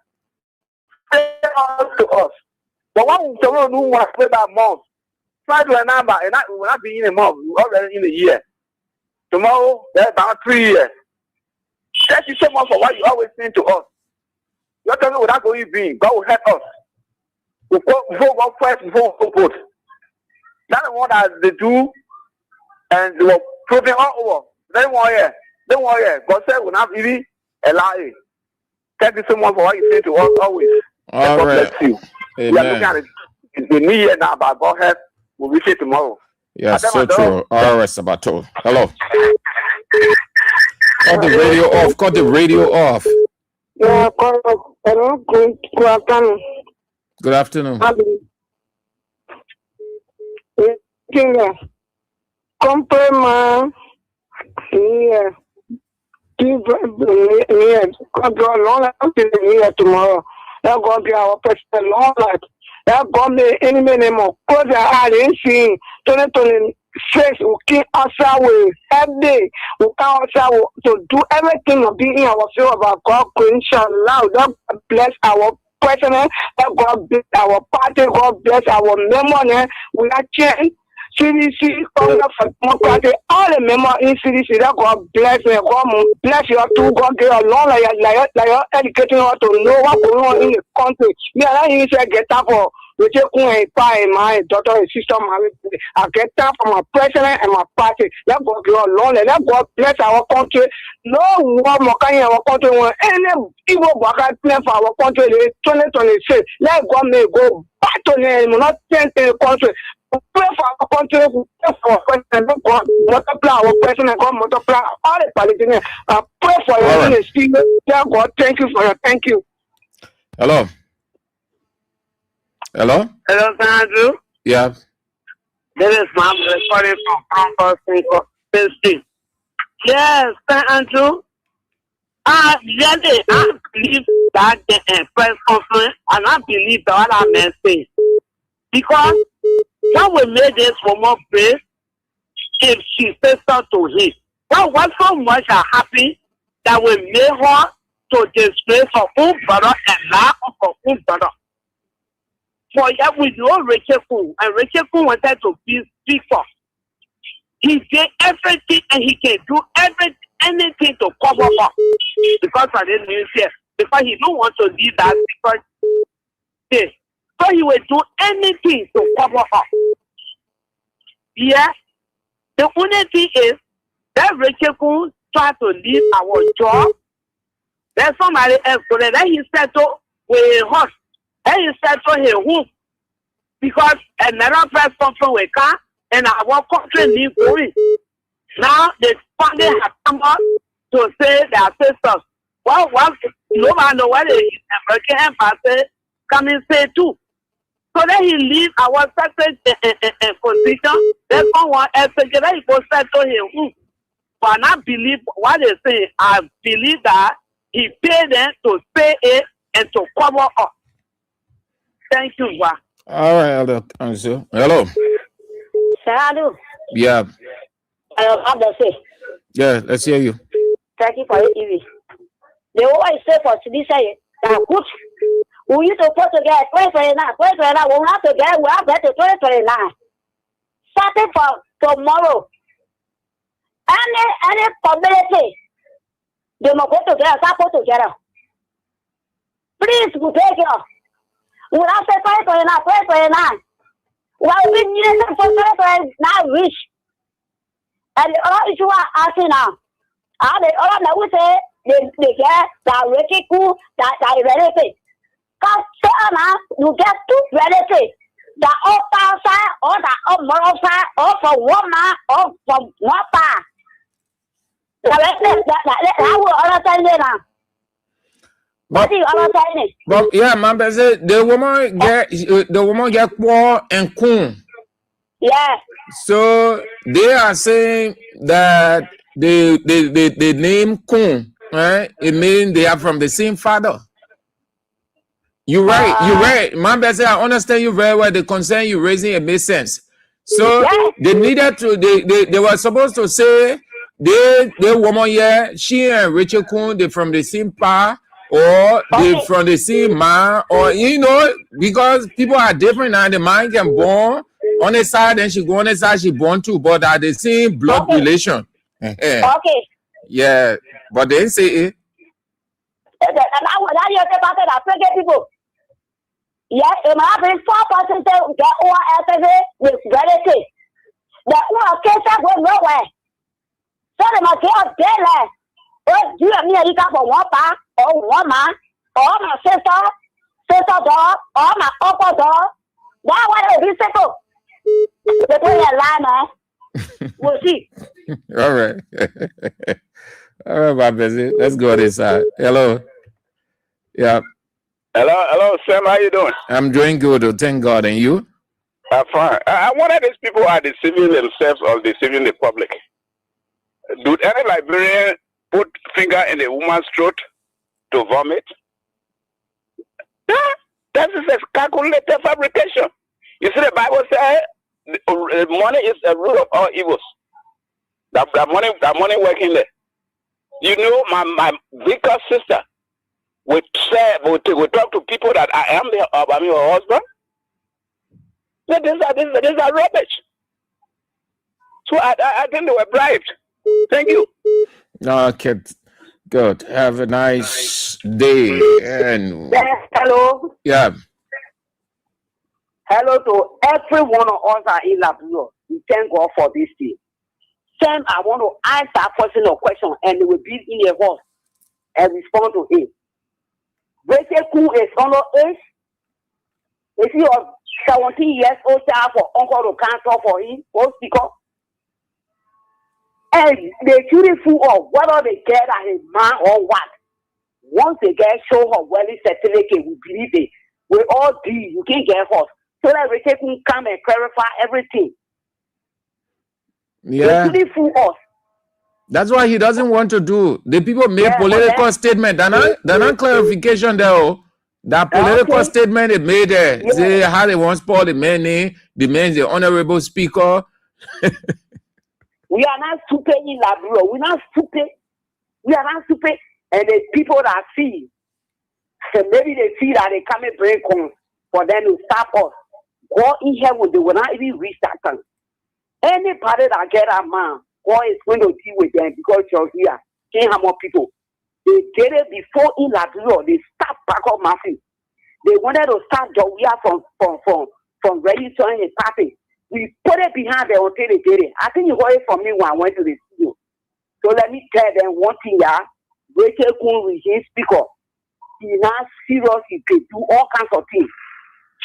Say all to us. But what we don't do was play that month. Try to remember, and that will not be in a month. We're already in a year. Tomorrow, that's about 3 years. Thank you so much for what you always saying to us. You're telling me without going being, God will help us. Before God first, before God vote. That's the one that they do, and they were proving all over. They want here. God said will not really allow it. Thank you so much for what you say to us always. All God right. bless you. Amen. We are looking at the new year now, but God help. We'll reach it tomorrow. Yes, so true. All right, Sabato. Hello. Cut the radio off. Cut the radio off. Yeah, hello. Good afternoon. Good afternoon. Compare my yeah. God go long until the year tomorrow. That God be our president long life. That God may any minute more. Cause I didn't see 2026 we keep us away every day. We count us to do everything to be in our field about God. Inshallah, God bless our president. That God bless our party. God bless our memory. We are change. CDC, Congress for Democracy, all the members in CDC, that God bless me, God bless you too, God give you long like educating us to know what's going on in the country. Me, I don't even get up for we take my daughter and sister married. I get that from my president and my party. Let God give you long, let God bless our country. No one more can our country when any evil baka plan for our country 2026. Let God may go back to them, not send to the country. Pray for our country, pray for our president, God multiply our president, God multiply all the politicians. Pray for your ministry. God, thank you for your thank you. Hello. Hello? Hello, Andrew. Yeah. This is Mom recording from Concord, State. Yes, Andrew. I believe that the press conference, and I believe that what I may say. Because when we made this woman pray, if she says something to him, that was so much happy that we made her to disgrace her own brother and laugh of her own brother. For yeah, we know Rachel Kuhn, and Rachel Kuhn wanted to be speak for. He did everything and he can do anything to cover up. Because I didn't use here. Because he don't want to leave that because yes. So he will do anything to cover up. Yeah. The only thing is that Rachel Kuhn try to leave our job. Then somebody else go there. Then he settled with a horse. Then he settled his home. Because another press conference will come and our country needs going. Now the family have come out to say their sisters. Well, no matter what the American embassy come and say too. So then he leave our second position. Then someone else again, he goes settle him. But I believe what they say. I believe that he paid them to pay it and to cover up. Thank you, Wa. All right, Elder Council. Hello. Hello. Yeah. How does it? Yeah, let's hear you. Thank you for your TV. They always say for this say that good. We used to put together 2029, 2029. We have to get, we have to 2029. Starting from tomorrow. Any community, they must go together, start put together. Please, we take care. We have to 2029, 2029. Well, we need to for 2029 reach. And the other issue I'm asking now, the other that we say, they get that really cool, that relative. Because you get two relatives, the upper side or the upper side, or from one man or from one part. That will understand it now. What do you understand? But yeah, man, but the woman get poor and cool. Yeah. So they are saying that the name Kun, right? It means they are from the same father. You're right. You're right. Man, I understand you very well. The concern you raising, it makes sense. So they needed to. They were supposed to say the woman here, she and Rachel Kun, they from the same pa, or they from the same man, or because people are different now. The man can born on the side, and she go on the side, she born too, but are the same blood relation. Okay. Yeah, but they say it. And I was not here about that. I forget people. Yes, it might be 4% get one with relative. The one case will nowhere. So they must get up there. Oh, you and me, you got for one part, or one man, or my sister dog, or my upper dog. That one will be simple. They put a line, we'll see. All right. All right, my busy. Let's go this side. Hello. Yeah. Hello, Sam. How you doing? I'm doing good. Thank God. And you? I'm fine. I wonder these people are deceiving themselves or deceiving the public. Do any Liberian put finger in a woman's throat to vomit. That is a calculated fabrication. You see, the Bible says money is the root of all evils. That money working there. You know, my weaker sister would talk to people that I am her husband. These are rubbish. So I think they were bribed. Thank you. Okay, good. Have a nice day. And hello. Yeah. Hello to every one of us are in Labrador. We thank God for this day. Then I want to ask that person a question and they will be in a voice and respond to it. Who is under age? Is he a 17 years old child for uncle to cancel for him? Or speaker? And they shouldn't fool of whether they get as a man or what. Once they get show her wedding certificate, we believe it. We all do. You can't get us. So that we can come and clarify everything. Yeah. They shouldn't fool us. That's why he doesn't want to do. The people make political statement. They're not clarification there. Oh. That political statement they made there. Say how they want to spoil the money. The man's the honorable speaker. We are not stupid in Labrador. We're not stupid. We are not stupid. And the people that see, so maybe they see that they come and bring home for them to stop us. God in heaven, they will not even reach that time. Anybody that get a man, God is going to deal with them because you're here. Can't have more people. They did it before in Labrador. They stopped back up Matthew. They wanted to start Jowia from registering his party. We put it behind the hotel they did it. I think you heard it from me when I went to the studio. So let me tell them one thing, yeah. Rachel Kun with his speaker. He's not serious. He can do all kinds of things.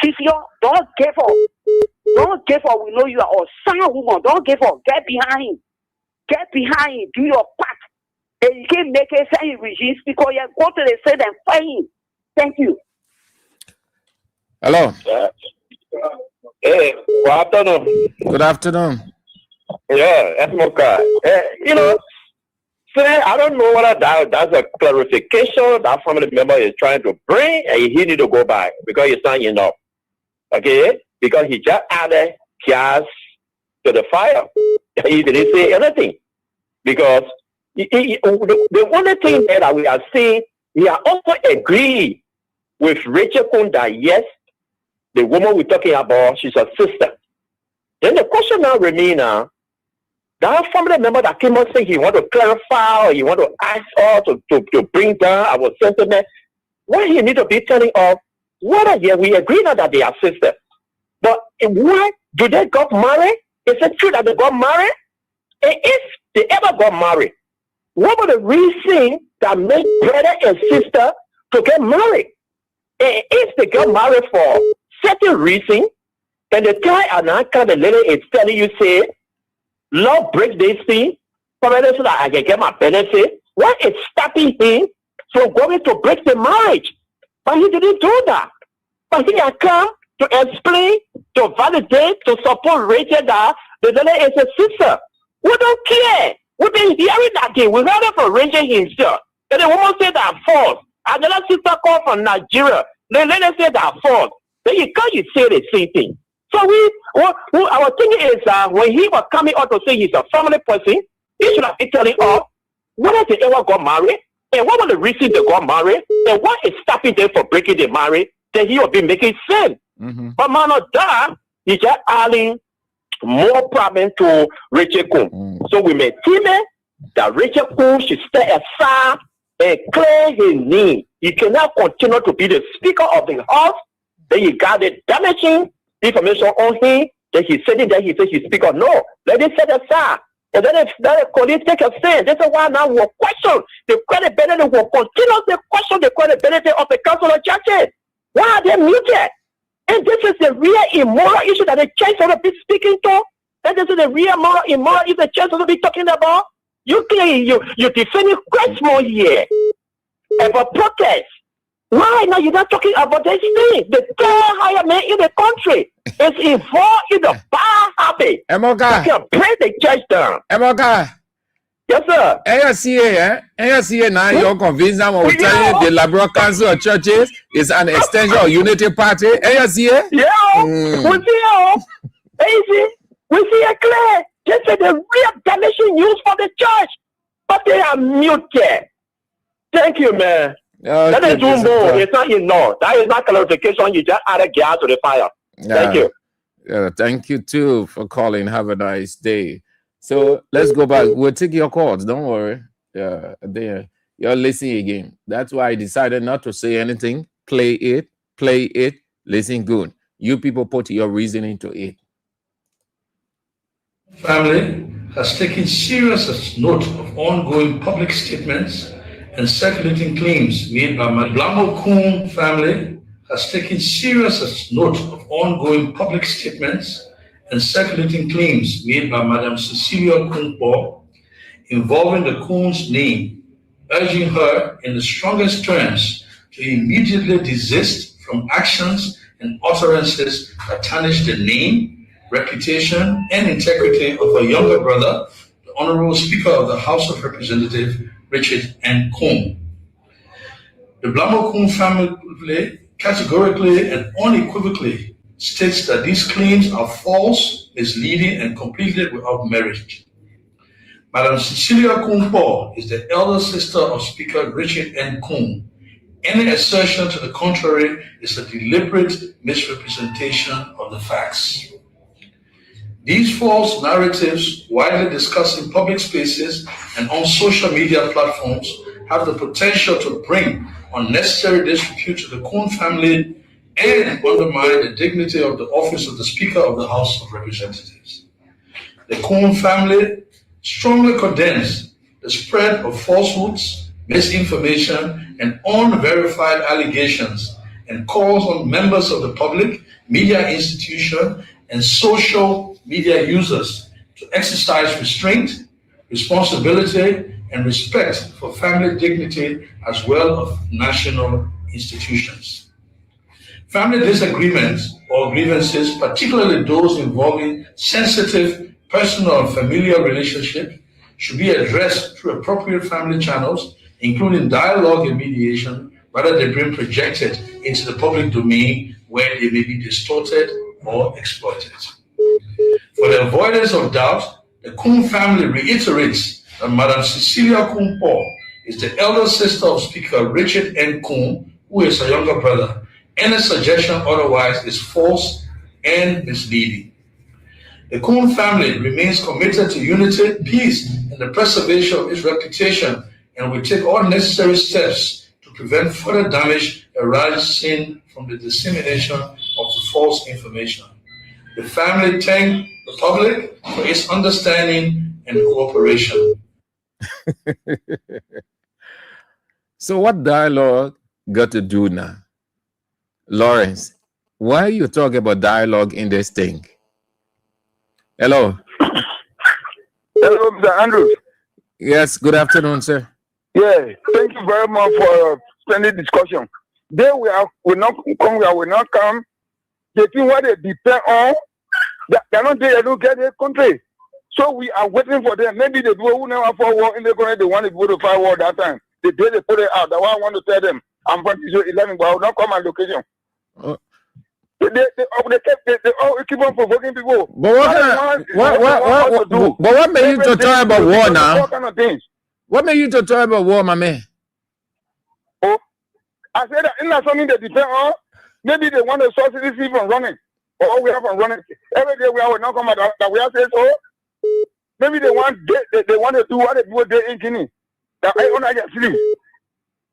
Chifio, don't give up. Don't give up. We know you are a sound woman. Don't give up. Get behind him. Get behind him. Do your part. And you can make it say with his speaker. Yeah, go to the state and fight him. Thank you. Hello. Hey, good afternoon. Good afternoon. Yeah, that's Moka. You know, say I don't know whether that's a clarification that family member is trying to bring, and he need to go back because he's not enough. Okay, because he just added gas to the fire. He didn't say anything because the only thing that we are seeing, we are also agree with Rachel Kun that yes, the woman we're talking about, she's a sister. Then the question now remains that family member that came out saying he want to clarify or he want to ask us to bring down our sentiment. Why he need to be telling us whether we agree now that they are sisters. But why do they got married? Is it true that they got married? And if they ever got married, what were the reasons that made brother and sister to get married? And if they got married for certain reason, and the guy and uncle, the lady is telling you, say, love breaks this thing, so that I can get my benefit. What is stopping him from going to break the marriage? But he didn't do that. But he had come to explain, to validate, to support Rachel that the lady is a sister. We don't care. We've been hearing that thing. We heard it from Rachel himself. And the woman said that false. Another sister called from Nigeria. The lady said that false. Then you can't say the same thing. So our thing is when he was coming out to say he's a family person, he should have been telling us whether they ever got married and what were the reasons they got married and what is stopping them from breaking the marriage. Then he will be making sense. Mm-hmm. But man of that, he's just adding more problem to Rachel Kun. So we may team that Rachel Kun should stay aside and clear his name. He cannot continue to be the speaker of the house. Then he got the damaging information on him. Then he said it, then he says he's speaker. No, let it set aside. And then if that colleague take a stand, this is why now we'll question the credibility, will continue to question the credibility of the council of churches. Why are they muted? And this is the real immoral issue that the church ought to be speaking to. And this is the real immoral issue the church ought to be talking about. You claim you're defending Christmas here about protest. Why now you're not talking about this thing? The third higher man in the country is involved in the bad habit. Emoga. You can break the church down. Emoga. Yes, sir. ASCA now you're convinced them of telling the Liberal Council of Churches is an extension of Unity Party. ASCA? Yeah. We see it clear. They say the real damaging used for the church, but they are muted. Thank you, man. That is too more. It's not enough. That is not clarification. You just add a gas to the fire. Thank you. Thank you too for calling. Have a nice day. So let's go back. We'll take your calls. Don't worry. There, you're listening again. That's why I decided not to say anything. Play it. Listen good. You people put your reasoning to it. Family has taken serious note of ongoing public statements and circulating claims made by my Blamo Kun family has taken serious note of ongoing public statements and circulating claims made by Madam Cecilia Kunpo involving the Kun's name, urging her in the strongest terms to immediately desist from actions and utterances that tarnish the name, reputation, and integrity of her younger brother, the Honorable Speaker of the House of Representatives, Richard N. Kun. The Blamo Kun family categorically and unequivocally states that these claims are false, misleading, and completely without merit. Madam Cecilia Kun-Po is the elder sister of Speaker Richard N. Kun. Any assertion to the contrary is a deliberate misrepresentation of the facts. These false narratives, widely discussed in public spaces and on social media platforms, have the potential to bring unnecessary disrepute to the Kun family and undermine the dignity of the office of the Speaker of the House of Representatives. The Kun family strongly condemns the spread of falsehoods, misinformation, and unverified allegations, and calls on members of the public, media institution, and social media users to exercise restraint, responsibility, and respect for family dignity as well as national institutions. Family disagreements or grievances, particularly those involving sensitive personal and familial relationships, should be addressed through appropriate family channels, including dialogue and mediation, rather than being projected into the public domain where they may be distorted or exploited. For the avoidance of doubt, the Kun family reiterates that Madam Cecilia Kun-Po is the elder sister of Speaker Richard N. Kun, who is her younger brother. Any suggestion otherwise is false and misleading. The Kun family remains committed to unity, peace, and the preservation of its reputation, and will take all necessary steps to prevent further damage arising from the dissemination of the false information. The family thank the public for its understanding and cooperation. So what dialogue got to do now? Lawrence, why are you talking about dialogue in this thing? Hello. Hello, Mr. Andrews. Yes, good afternoon, sir. Yeah, thank you very much for splendid discussion. They will not come. They think what they depend on, they're not there to get their country. So we are waiting for them. Maybe the people who never fought war in the country, they want to go to fight war that time. The day they put it out, that's why I want to tell them, I'm from 11, but I will not come on location. They keep on provoking people. But what made you to talk about war now? What kind of things? What made you to talk about war, my man? Oh, I said that it's not something they depend on. Maybe they want the subsidies from running. Or we have from running. Every day we will not come out that we have said so. Maybe they want to do what they do there in Guinea. That I want to get free.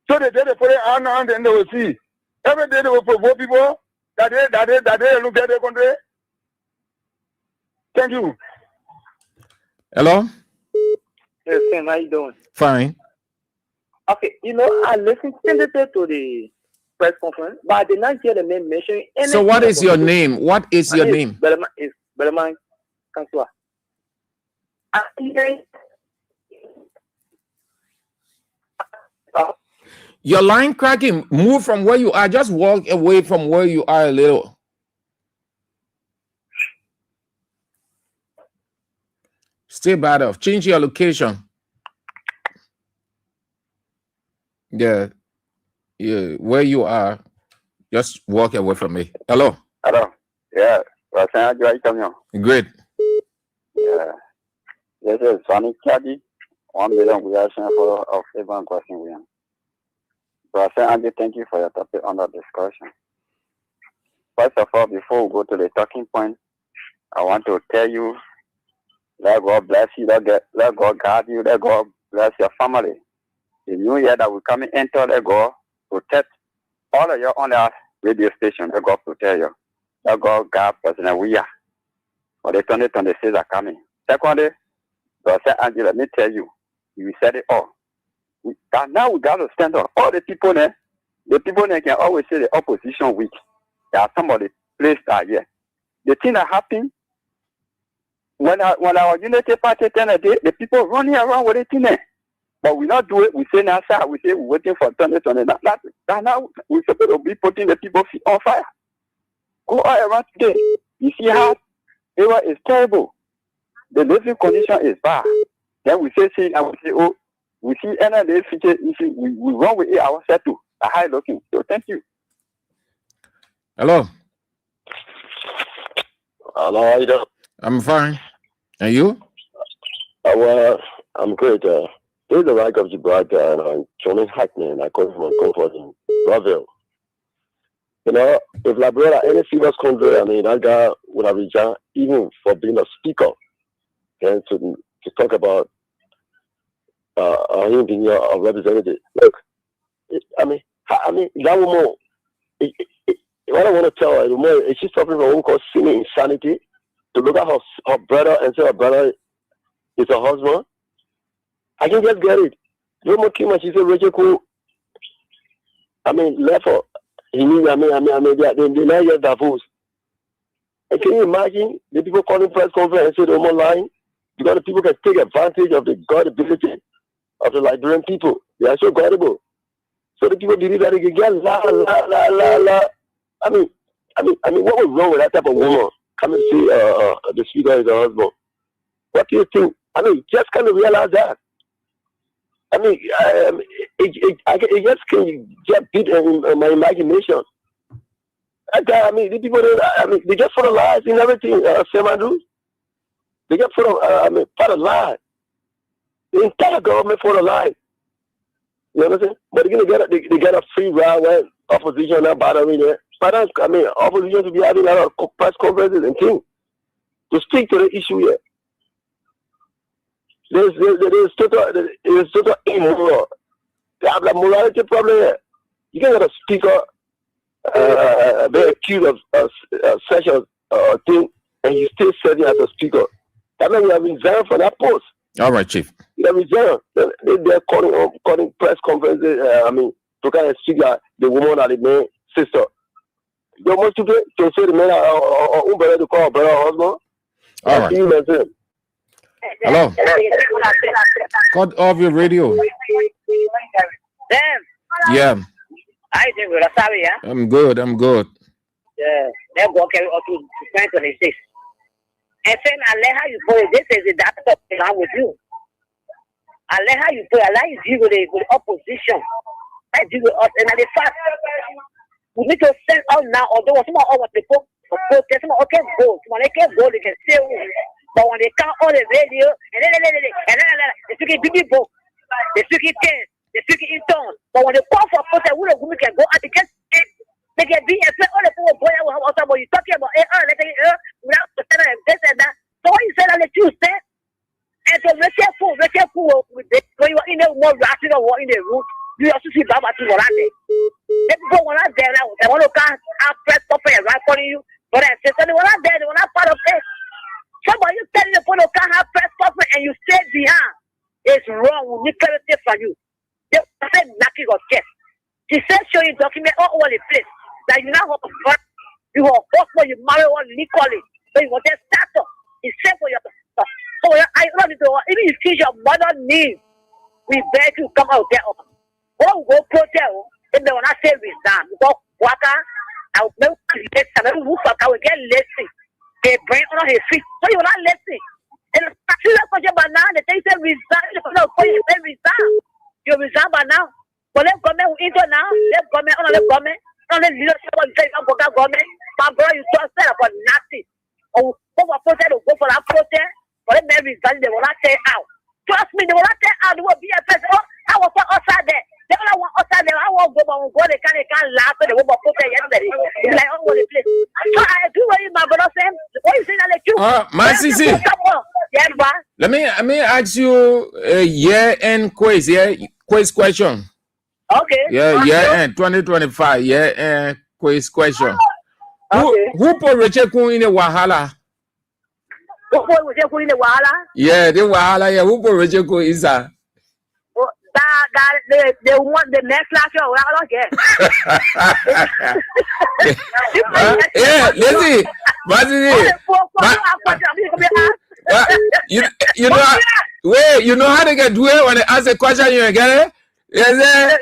So they put it on and then they will see. Every day they will provoke people that they look at their country. Thank you. Hello? Yes, Sam, how you doing? Fine. Okay, I listened to the press conference, but I did not hear the name mentioned. So what is your name? What is your name? Beleman Kanswa. Your line cracking. Move from where you are. Just walk away from where you are a little. Stay bad off. Change your location. Yeah, yeah. Where you are, just walk away from me. Hello. Hello. Yeah. Great. Yeah. This is Sonny Caddy. 1 million reaction for of everyone question we have. So Andy, thank you for your topic under discussion. First of all, before we go to the talking point, I want to tell you, let God bless you, let God guard you, let God bless your family. The new year that will come in, enter, let God protect all of you on the radio station. Let God protect you. Let God guard President Weah. For the 2026 are coming. Secondly, Brother Angie, let me tell you, you said it all. Now we got to stand up. All the people there can always say the opposition weak. There are some of the places that here. The thing that happened when our unity party turned a day, the people running around with it in there. But we not do it. We say now, sir, we say we're waiting for 2020. Now we're supposed to be putting the people on fire. Go all around today. You see how it is terrible. The living condition is bad. Then we say, and we say, oh, we see any of the features, we run with it ourselves too. A high looking. So thank you. Hello. Hello, how you doing? I'm fine. And you? Well, I'm great. This is the rank of Gibraltar, and I'm Johnny Hackman. I come from Comfort in Brazil. You know, if La brother any serious country, I mean, that guy would have resigned even for being a speaker and to talk about him being a representative. Look, I mean, that woman, what I want to tell her, the woman, is she suffering from what we call sinning insanity? To look at her brother and say her brother is her husband? I can just get it. The woman came and she said, Rachel Cool, left her. They're not yet divorced. And can you imagine the people calling press conference and say the woman lying? Because the people can take advantage of the gullibility of the Liberian people. They are so gullible. So the people believe that they can get la. What was wrong with that type of woman? Come and see the speaker is her husband. What do you think? Just kind of realize that. It just can get beat in my imagination. The people, they just for the lies in everything, Semandu. They just for the, for the lies. The entire government for the lies. You understand? But they get a free ride when opposition are bothering it. But opposition to be having a lot of press conferences and things to speak to the issue here. There's total immoral. They have a morality problem here. You can get a speaker be accused of such a thing, and you still serving as a speaker. That means you have resigned from that post. All right, Chief. You have resigned. They're calling press conferences. To kind of speak the woman are the main sister. You want to say the man who better to call her brother husband? All right. Hello. Cut off your radio. Yeah. I think we're sorry, yeah. I'm good. Yeah, they're working up to 2026. And then I let how you put it. This is the doctor along with you. I let how you put it. I like you with the opposition. I deal with us and the fact we need to send out now. Although some of our people protest, some can go. Some they can't go. They can stay. But when they count all the radio and then they took it big book, they took it 10, they took it in tone. But when they call for protest, we can go and they can be and say all the people boy also about you talking about without this and that. So what you said on the Tuesday, and so be careful with this. When you are in the more rational or in the room, you also see Baba to what they people when I'm there now, they want to come and press up and right for you. But I said, when I'm there, they want to part of it. Somebody telling the people can't have press conference and you stay behind. It's wrong. We need clarity for you. They said knocking your chest. He said showing document all over the place. That you now have a first, you have first when you marry one legally. So you want to start up. He said for your stuff. So I run it over. Even if you see your mother needs, we beg you come out there. Or go protest. If they will not say resign. Because Waka, I will never get lazy. They bring on his feet. So you will not listen. And the banana, they say resign. You resign by now. But let's government into now. Let's government. Only leadership of the government. My brother, you just said about nothing. Oh, go for protest, go for that protest. But let me resign. They will not say out. Trust me, they will not say out. They will be a person. Oh, I was outside there. They don't want outside there. I won't go. They can't laugh. They won't protest yesterday. It's like all over the place. So I agree with you, my brother. Sam, what you saying? Like you? My sissy. Yes, man. Let me ask you a year-end quiz. Yeah, quiz question. Okay. Yeah, 2025. Yeah, quiz question. Who put Richard Kun in the Wahala? Who put Richard Kun in the Wahala? Yeah, the Wahala. Yeah, who put Richard Kun is that? They want the next last year. I don't care. Yeah, listen, you know, wait, you know how they can do it when they ask a question, you get it? Yes,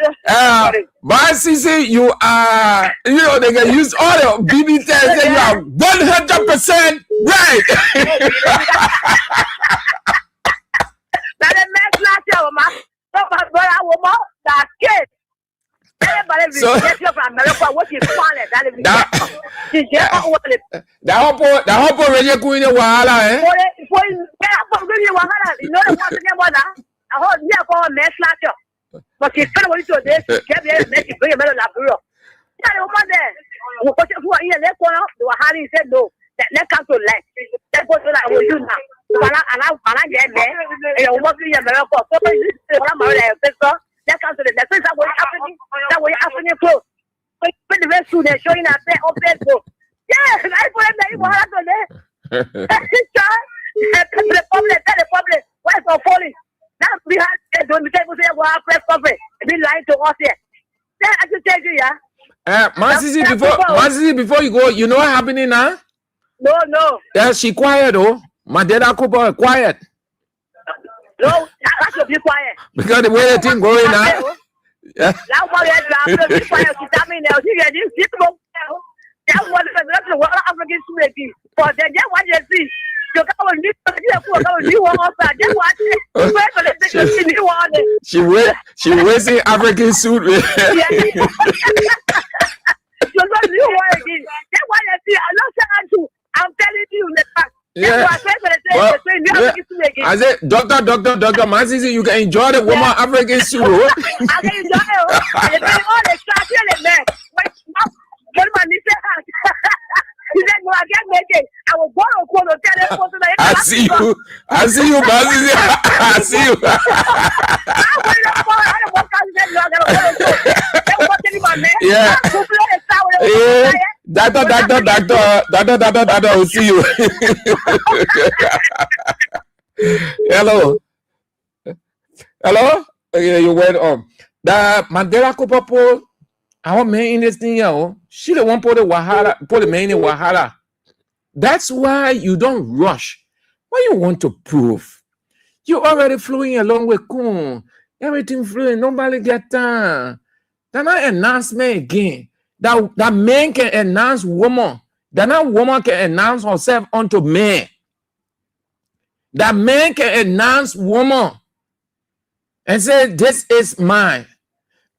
but CC, you are, you know, they can use all the BB tests and you are 100% right. So, that whole radio going in Wahala, eh? But she's kind of what you did. Bring a medal of Bureau. Yeah, over there. Who are here? Let's go out. The Wahali said no. Let's come to life. Let's go to that. Will you now? And I get there. And I'm working in America. So, I'm married. Let's come to the next. That way, that way, afternoon close. When the rest of them showing up there on Facebook. Yes, I put them there. You want to there? The public. Why is it falling? Now we had don't be able to say what press conference. Be lying to us here. Then I just tell you, yeah. Masisi, before you go, you know what happening now? No. Yeah, she quiet though. Mandela Cooper quiet. No, that should be quiet. Because the way the thing going now. Yeah. Now what is be quiet? She's coming now. She get this people. That was the African community. But then what you see. She wearing African suit. I'm telling you. Yeah. I said, Doctor, Masisi, you can enjoy the woman African suit. I can enjoy it. All the I will go on I see you, Masisi. I see you. Yeah. Doctor, will see you. Hello. Okay, you went on. The Mandela Kopapo, our main in this thing, she the one put the main in Wahala. That's why you don't rush. Why you want to prove? You already flowing along with Kun. Everything flowing. Nobody get time. Then I announcement again. That man can announce woman. Then that woman can announce herself unto man. That man can announce woman and say, this is mine.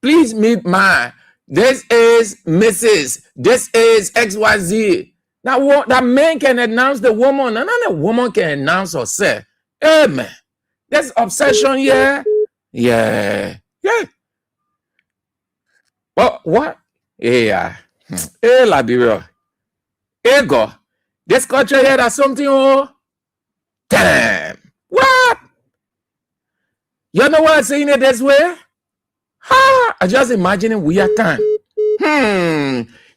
Please meet mine. This is Mrs. This is XYZ. That man can announce the woman, and then the woman can announce herself. Amen. There's obsession here. Yeah. But what? Yeah. Hey, Liberia. Hey, God. This culture here, that's something. Oh, damn. What? You know why I'm saying it this way? I just imagining weird time.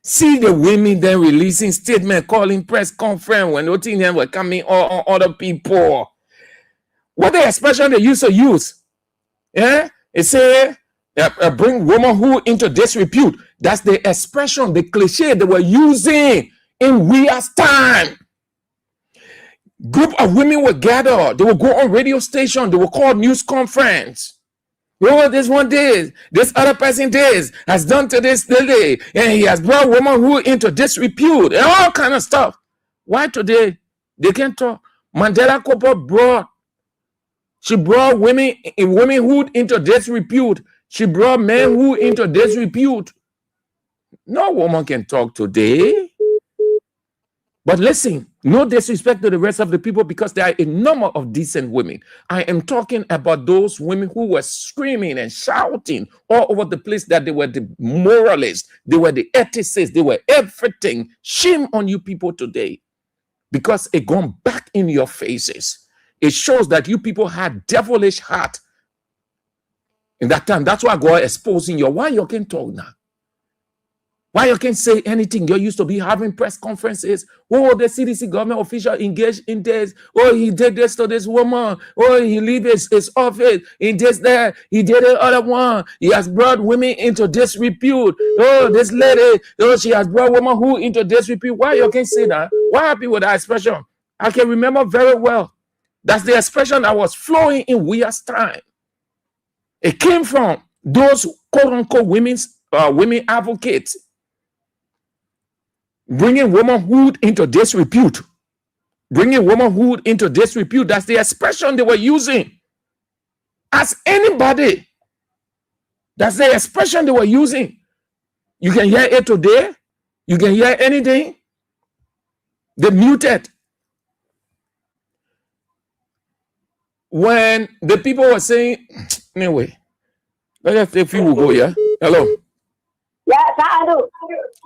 See the women then releasing statement, calling press conference when nothing them were coming on other people. What the expression they used to use? Yeah, it say bring womanhood into disrepute. That's the expression, the cliche they were using in weird time. Group of women were gathered. They would go on radio station. They would call news conference. Oh, this one did. This other person did. Has done to this day. And he has brought womanhood into disrepute. And all kind of stuff. Why today? They can't talk. Mandela Cooper brought womenhood into disrepute She brought men who into disrepute. No woman can talk today. But listen, no disrespect to the rest of the people because there are a number of decent women. I am talking about those women who were screaming and shouting all over the place that they were the moralists, they were the ethicists, they were everything. Shame on you people today because it gone back in your faces. It shows that you people had devilish heart in that time. That's why God exposing you. Why you can't talk now? Why you can't say anything? You used to be having press conferences. Oh, the CDC government official engaged in this. Oh, he did this to this woman. Oh, he leave his office. He did that. He did the other one. He has brought women into disrepute. Oh, this lady. Oh, she has brought women who into disrepute. Why you can't say that? What happened with that expression? I can remember very well. That's the expression that was flowing in Weir's time. It came from those quote-unquote women advocates bringing womanhood into disrepute. Bringing womanhood into disrepute. That's the expression they were using. As anybody. That's the expression they were using. You can hear it today. You can hear anything. They muted. When the people were saying, anyway, let's see if you will go, yeah? Hello. Yeah, I do.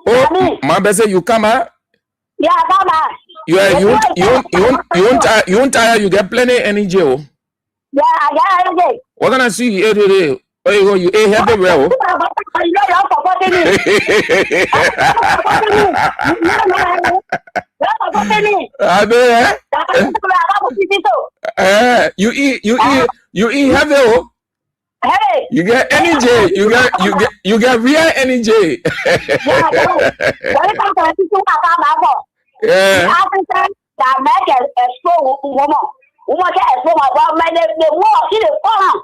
Oh, my best you come out. Yeah, come out. You won't tire, you get plenty energy. Oh. Yeah, I get energy. What can I see you ate today? Oh, you ate heavy well. You eat heavy. Oh. Hey. You get energy. You get real energy. Yeah. That make a strong woman. Woman can explore my well, man. They walk in the farm.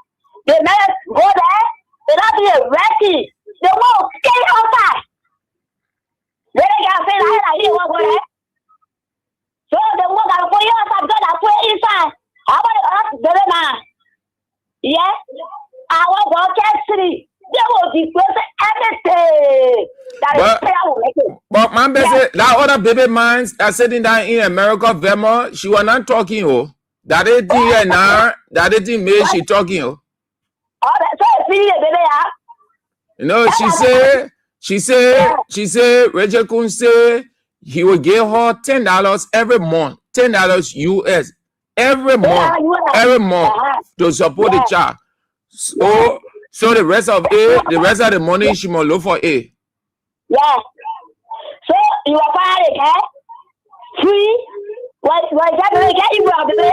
They may go there. They not be ready. They won't stay outside. They can say I hear what go there. So they walk out for you outside because I put inside. How about the man? Yeah. I want to get city. They will disclose everything. But man, that other baby minds that sitting down in America, Vermont, she was not talking. Oh, that is the now. That is the me she talking. Oh, you know, she said, Rachel Kun say he will give her $10 every month, $10 US every month to support the child. So the rest of the money she must look for A. Yeah. So you are fine, okay? Free. What get you from the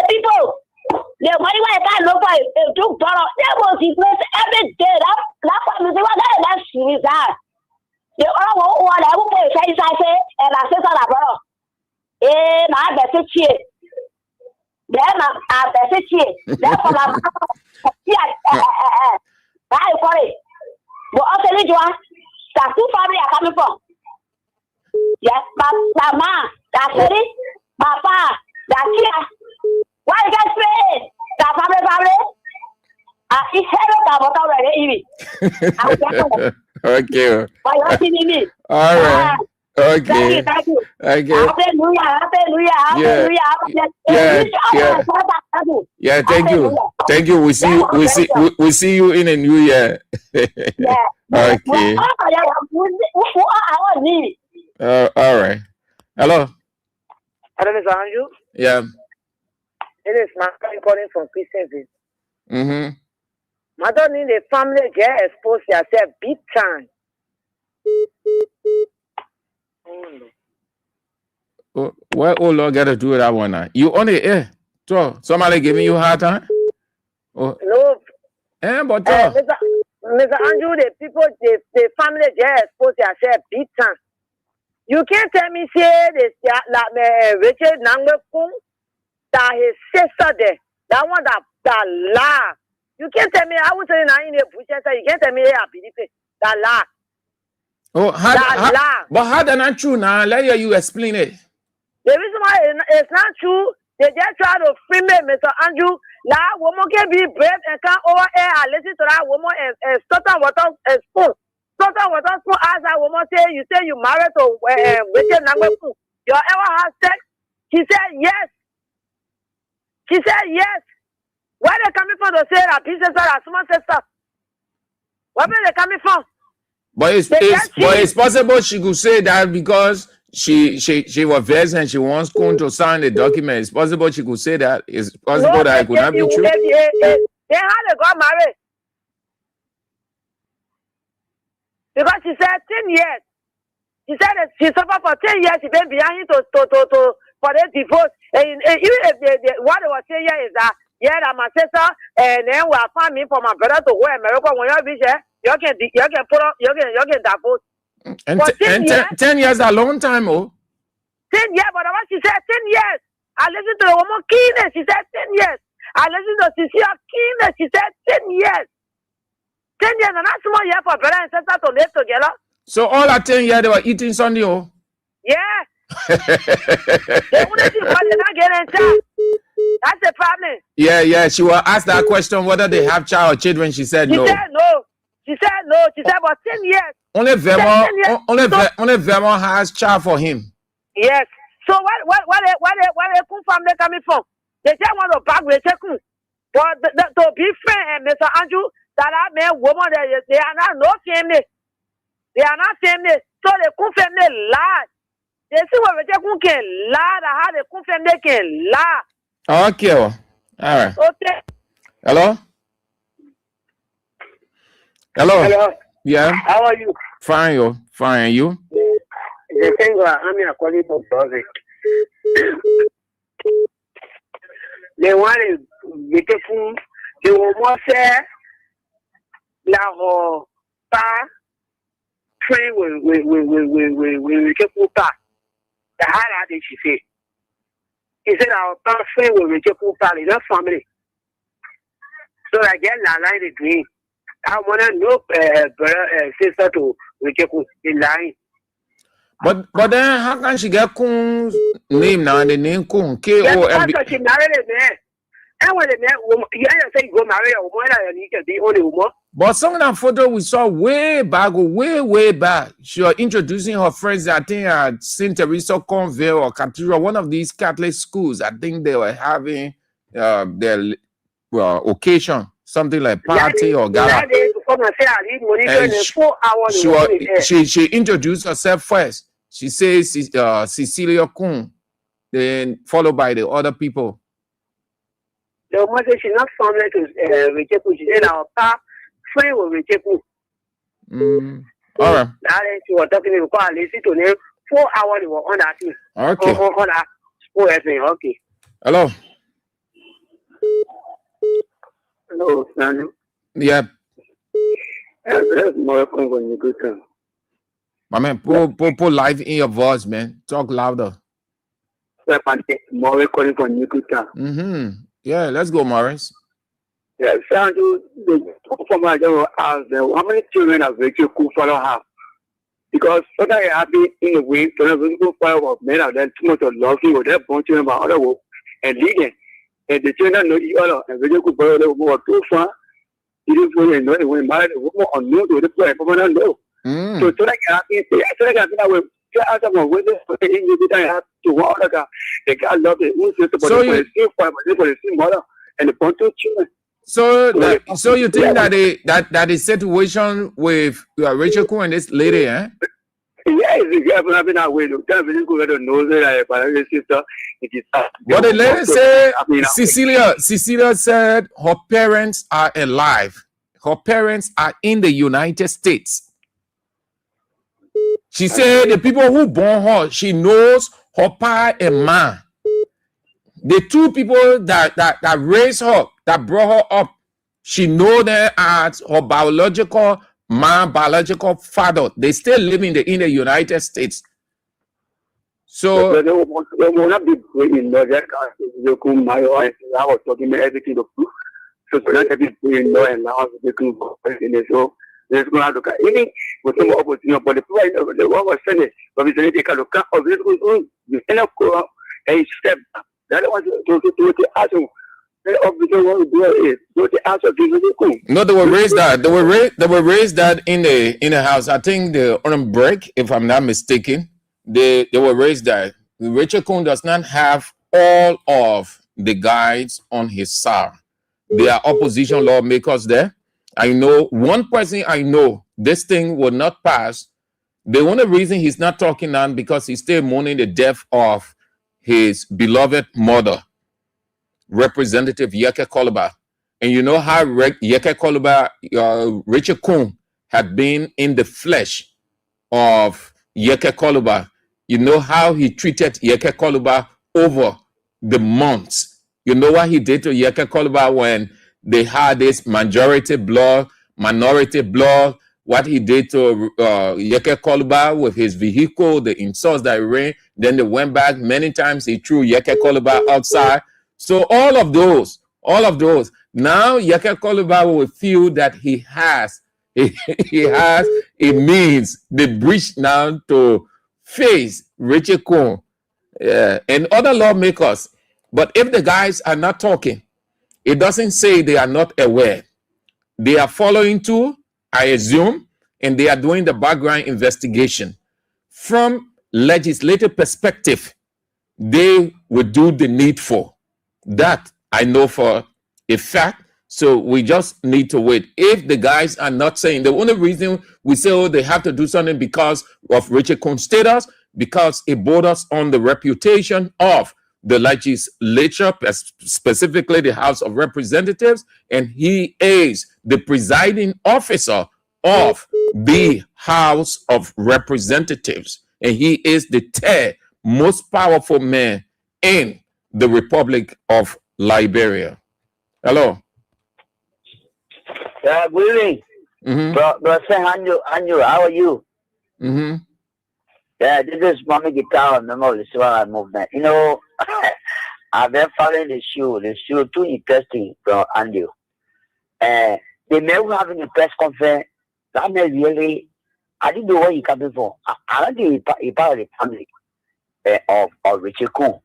people? The money I can't look for $2. That was the every day. That's what we say. That's that. The other one I will pay say and I say that bro. My best shit. Then I best shit. That's what I'm bye for it. But also need one. That's two family are coming from. Yes, my mom, that's it. My father, that's here. Why you guys say that family? I see already. Okay. Why you asking me? All right. Okay. Thank you. Hallelujah. Yeah. Thank you. We see you in a new year. Yeah. Okay. All right. Hello. Hello, Mr. Andrew. Yeah. It is my friend calling from Christianville. Mm-hmm. Mother need the family get exposed yourself big time. What Lord got to do with that one now? You on the air? So somebody giving you a hard time? No. But Mr. Andrew, the people, the family get exposed yourself big time. You can't tell me say this Richard Nangakung that his sister there, that one that lie. You can't tell me I would say now in the bush. You can't tell me I believe that lie. But how that not true now? Let you explain it. The reason why it's not true, they just try to frame it, Mr. Andrew. That woman can be brave and come over here and listen to that woman and start what on a spoon. Start what on spoon as that woman say you married to Richard Nangweku. You ever have sex? She said yes. She said yes. Where they coming from to say that princess or someone sister? Where they coming from? But it's possible she could say that because she was vexed and she wants Kun to sign the document. It's possible she could say that. It's possible that it could not be true. They had to got married. Because she said 10 years. She said that she suffered for 10 years. She been behind him to for the divorce. And even if what they were saying here is that that my sister and then we are farming for my brother to go to America when you're busy. You can put up, you can divorce. And 10 years a long time, oh. 10 years, but what she said 10 years. I listened to the woman Keenan, she said 10 years. I listened to Cecilia Keenan, she said 10 years. 10 years, and that's more year for brother and sister to live together. So all that 10 years they were eating Sunday, oh. Yeah. They wouldn't see what they're not getting child. That's the problem. Yeah. She will ask that question whether they have child or children. She said no. She said no. She said no. She said about 10 years. Only Vermont has child for him. Yes. So where they come from? They coming from? They just want to back with Cheku. But to be fair, and Mr. Andrew, that man, woman, they are not no family. They are not family. So they come family lie. They see what we just can lie. How they come family can lie. Okay. All right. Okay. Hello. Hello. Yeah. How are you? Fine, yo. Fine. And you? The thing I'm calling for project. They want to get a phone. They will more say, now, train we get put back. The higher did she say? He said, our train will get put back in our family. So I get la line the dream. I want to know, brother, sister to we get in line. But then how can she get Kun's name now? The name Kun K-O-M-B. She married a man. And when the man, you say go marry a woman and you can be only woman. But some of that photo we saw way back. She was introducing her friends, I think, at St. Teresa Convent or Cathedral, one of these Catholic schools. I think they were having their occasion, something like party or gala. She introduced herself first. She says Cecilia Kun, then followed by the other people. The woman said she's not family to Richeku. She said our pap friend with Richeku. All right. That is she was talking to her. Listen to them. 4 hours they were on that thing. Okay. On that school thing. Okay. Hello. Hello, Sandy. Yeah. That's more when you go to. My man, put live in your voice, man. Talk louder. More calling from Nikuta. Yeah, let's go, Morris. Yeah, Sandy, the from my general ask them how many children have Rachel Kufalo have? Because sometimes I have been in the way to have a fire of men and then too much of love with that bunch of other work and leading. And the children know each other and Rachel Kufalo go too far. It is when you know when married a woman or no to the player, but I know. So I got away. I have to walk like they got love it. And the point of children. So you think that the situation with Rachel Kun and this lady, eh? Yeah, it's having that way. But the lady said, Cecilia said her parents are alive. Her parents are in the United States. She said the people who born her, she knows her pa and ma. The two people that raised her, that brought her up, she know them as her biological ma, biological father. They still live in the United States. So they will not be in the I was talking everything to prove. So not everything know and now they can go in the show. There's going to have to cut any with some opportunity, but the one was sending, but we say they can look up this you end up a step. That was to ask No, they will raise that. They will raise that in the house. I think the on break, if I'm not mistaken, they will raise that. Richard Kuhn does not have all of the guys on his side. There are opposition lawmakers there. I know one person. I know this thing will not pass. The only reason he's not talking now because he's still mourning the death of his beloved mother, Representative Yeke Koluba. And you know how Yeke Koluba, Richard Kuhn, had been in the flesh of Yeke Koluba. You know how he treated Yeke Koluba over the months. You know what he did to Yeke Koluba when they had this minority blood, what he did to Yeke Koluba with his vehicle, the insults that he ran. Then they went back many times. He threw Yeke Koluba outside. So all of those. Now Yeke Koluba will feel that he has a means, the bridge now to face Richard Kuhn and other lawmakers. But if the guys are not talking, it doesn't say they are not aware. They are following too, I assume, and they are doing the background investigation. From legislative perspective, they will do the needful. That I know for a fact. So we just need to wait. If the guys are not saying, the only reason we say, oh, they have to do something because of Richard Kuhn's status, because it borders on the reputation of the legislature, specifically the House of Representatives, and he is the presiding officer of the House of Representatives, and he is the third most powerful man in the Republic of Liberia. Hello. Good evening. Bro, Andrew, how are you? Yeah, this is Mommy Guitar, member of the Civil Movement. You know, I've been following the show too interesting from Andrew. They may be having a press conference. That may really, I didn't know where you coming from. I don't think he's part of the family of Richard Kuhn.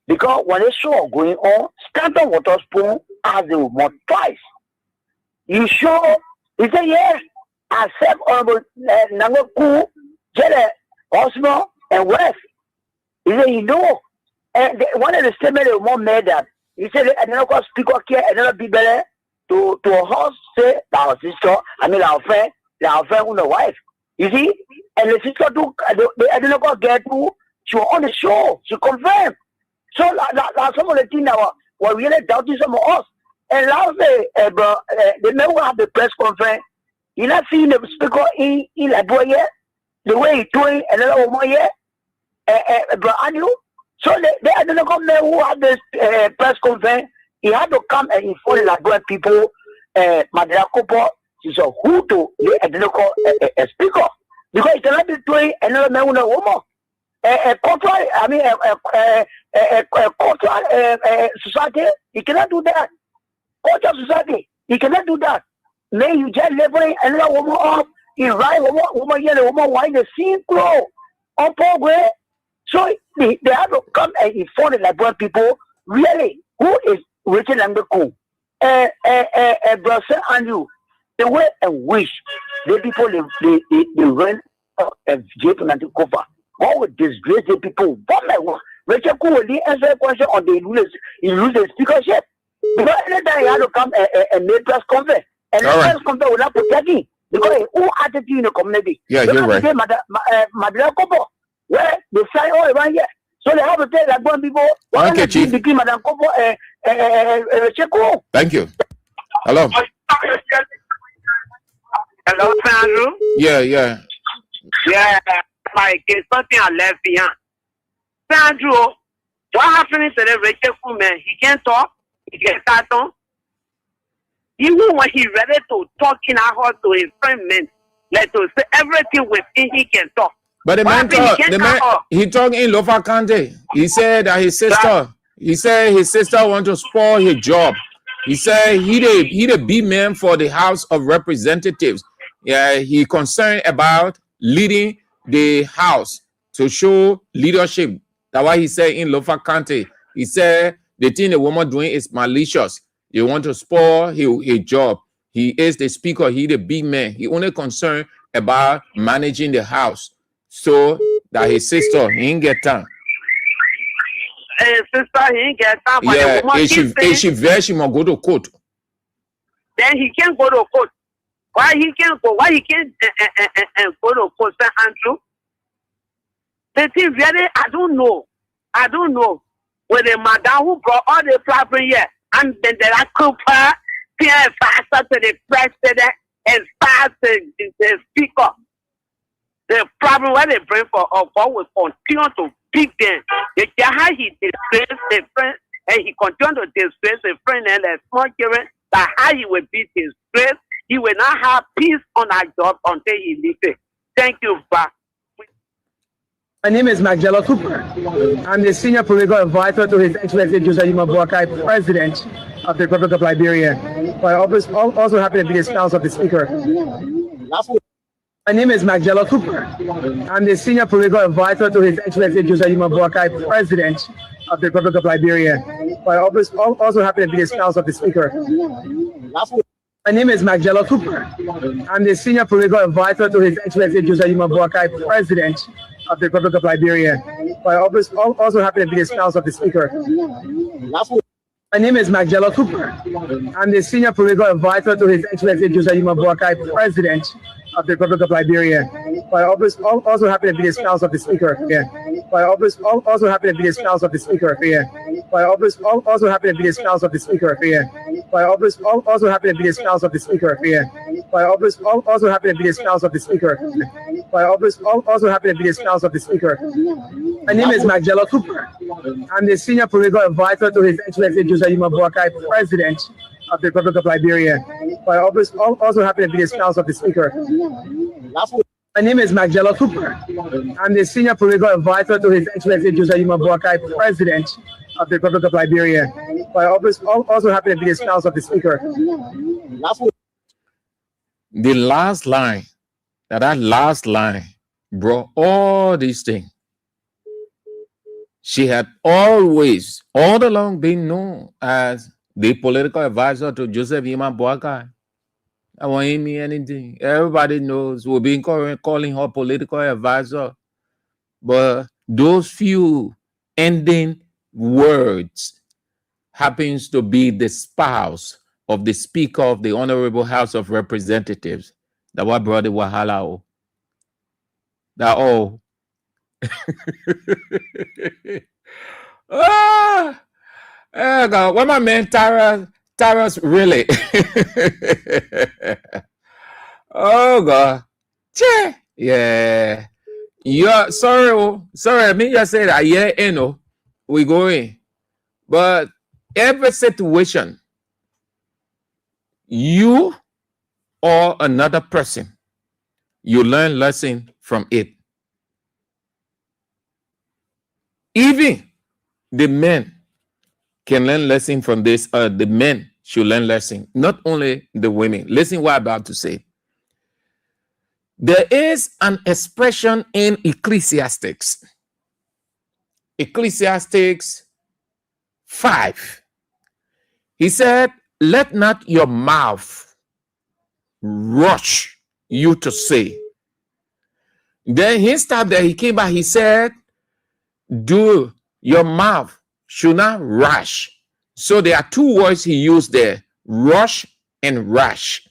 Because when the show going on, Stanton Waterspoon has the remote twice. You sure? He said, yes, I accept Honorable Nango Kuhn, Jelle, Osmo, and West. He said, you know. And one of the statements they more made that, he said, I don't know, speak okay, I don't be better to a horse, say, our sister, our friend, with the wife. You see? And the sister, I don't know, get to, she was on the show, she confirmed. So that's some of the things that were really doubting some of us. And last day, they never have the press conference. You not seeing the speaker in Liberia, the way he doing another woman here, bro, Andrew. So they I don't know who had this press conference. He had to come and inform the Liberian people, Madela Kopo, she said, who to the a speaker. Because he cannot be doing another man with a woman. A cultural society, he cannot do that. Cultural society, he cannot do that. May you just leveling another woman up, you write woman here, the woman white the same clothes on program. So they have to come and inform the Liberian people really who is Richard Kuhn. Brother Andrew, the way in which the people they run and Japan and cover. What would disgrace the people one by one? Richard Kuhn will answer a question on the lose the speakership. Because anytime he had to come and make press conference, and the press conference will not protect him. Because who attitude in the community? Yeah, you're right. Madela Kopo, where they sign all around here. So they have to tell like one people, what okay, Chief. Between Madam Kopo and Richard Kuhn. Thank you. Hello. Hello, Andrew. Yeah. Yeah, like it's something I left behind. Andrew, what happened to the Richard Kuhn man? He can't talk. He can't start on. Even when he ready to talk in our heart to his friend men, like to say everything within he can talk. But the man talk, he talked in Lofa Kante. He said that his sister want to spoil his job. He said he the big man for the House of Representatives. Yeah, he concerned about leading the House to show leadership. That's why he said in Lofa Kante, he said The thing the woman doing is malicious. You want to spoil his job. He is the speaker. He the big man. He only concerned about managing the house so that his sister he ain't get time. Sister, he ain't get time. But Yeah, the woman if she very, she must go to court. Then he can't go to court. Why he can't go? Why he can't go to court, St. Andrew? The thing really, I don't know. With the madam who brought all the problem here, and then there are Cooper, Pierre faster to the president and fast the speaker. The problem where they bring for God will continue to beat them. The how he disgrace the friend, and he continue to disgrace the friend and the small children. That how he will beat his grace, he will not have peace on our job until he leaves it. Thank you, Ba. My name is Magdala Cooper. I'm the Senior Political Advisor to His Excellency Joseph Boakai, President of the Republic of Liberia. I also happen to be the spouse of the Speaker. My name is Magdala Cooper. I'm the Senior Political Advisor to His Excellency Joseph Boakai, President of the Republic of Liberia. I also happen to be the spouse of the Speaker. My name is Magdala Cooper. I'm the Senior Political Advisor to His Excellency Joseph Boakai, President of the Republic of Liberia. I also happen to be the spouse of the Speaker. My name is Magdala Cooper. I'm the Senior Political Advisor to His Excellency Joseph Boakai, President of the Republic of Liberia. I also happen to be the spouse of the Speaker. I also happen to be the spouse of the Speaker. I also happen to be the spouse of the Speaker. I also happen to be the spouse of the Speaker. I also happen to be the spouse of the Speaker. I also happen to be the spouse of the Speaker. My name is Magdala Cooper. I'm the Senior Political Advisor to His Excellency Joseph Boakai, President of the Republic of Liberia. I also happen to be the spouse of the Speaker. My name is Magdala Cooper. I'm the Senior Political Advisor to His Excellency Joseph Boakai, President of the Republic of Liberia. I also happen to be the spouse of the Speaker. The last line, that last line brought all these things. She had always, all along, been known as the political advisor to Joseph Boakai. I won't mean anything. Everybody knows we've been calling her political advisor. But those few ending words happens to be the spouse of the Speaker of the Honorable House of Representatives. That what brought the wahala. That all. Oh God, what my man Tara's really. Oh God. Yeah. Yeah, sorry. I mean just said that we going. But every situation, you or another person, you learn lesson from it. Even the men can learn lesson from this. The men should learn lesson, not only the women. Listen what I'm about to say. There is an expression in Ecclesiastes 5. He said, let not your mouth rush you to say. Then he stopped there. He came back. He said, do your mouth should not rush. So there are two words he used there, rush and rash.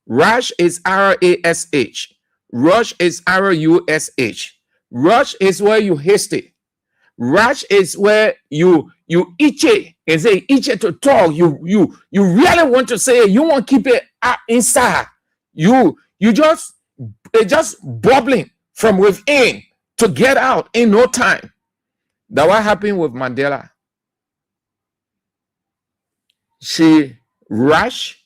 Rash is R-A-S-H. Rush is R-U-S-H. Rush is where you hasty. Rash is where you itchy and say itchy to talk. You really want to say it. You want to keep it inside. It's just bubbling from within to get out in no time. That what happened with Mandela. She rushed,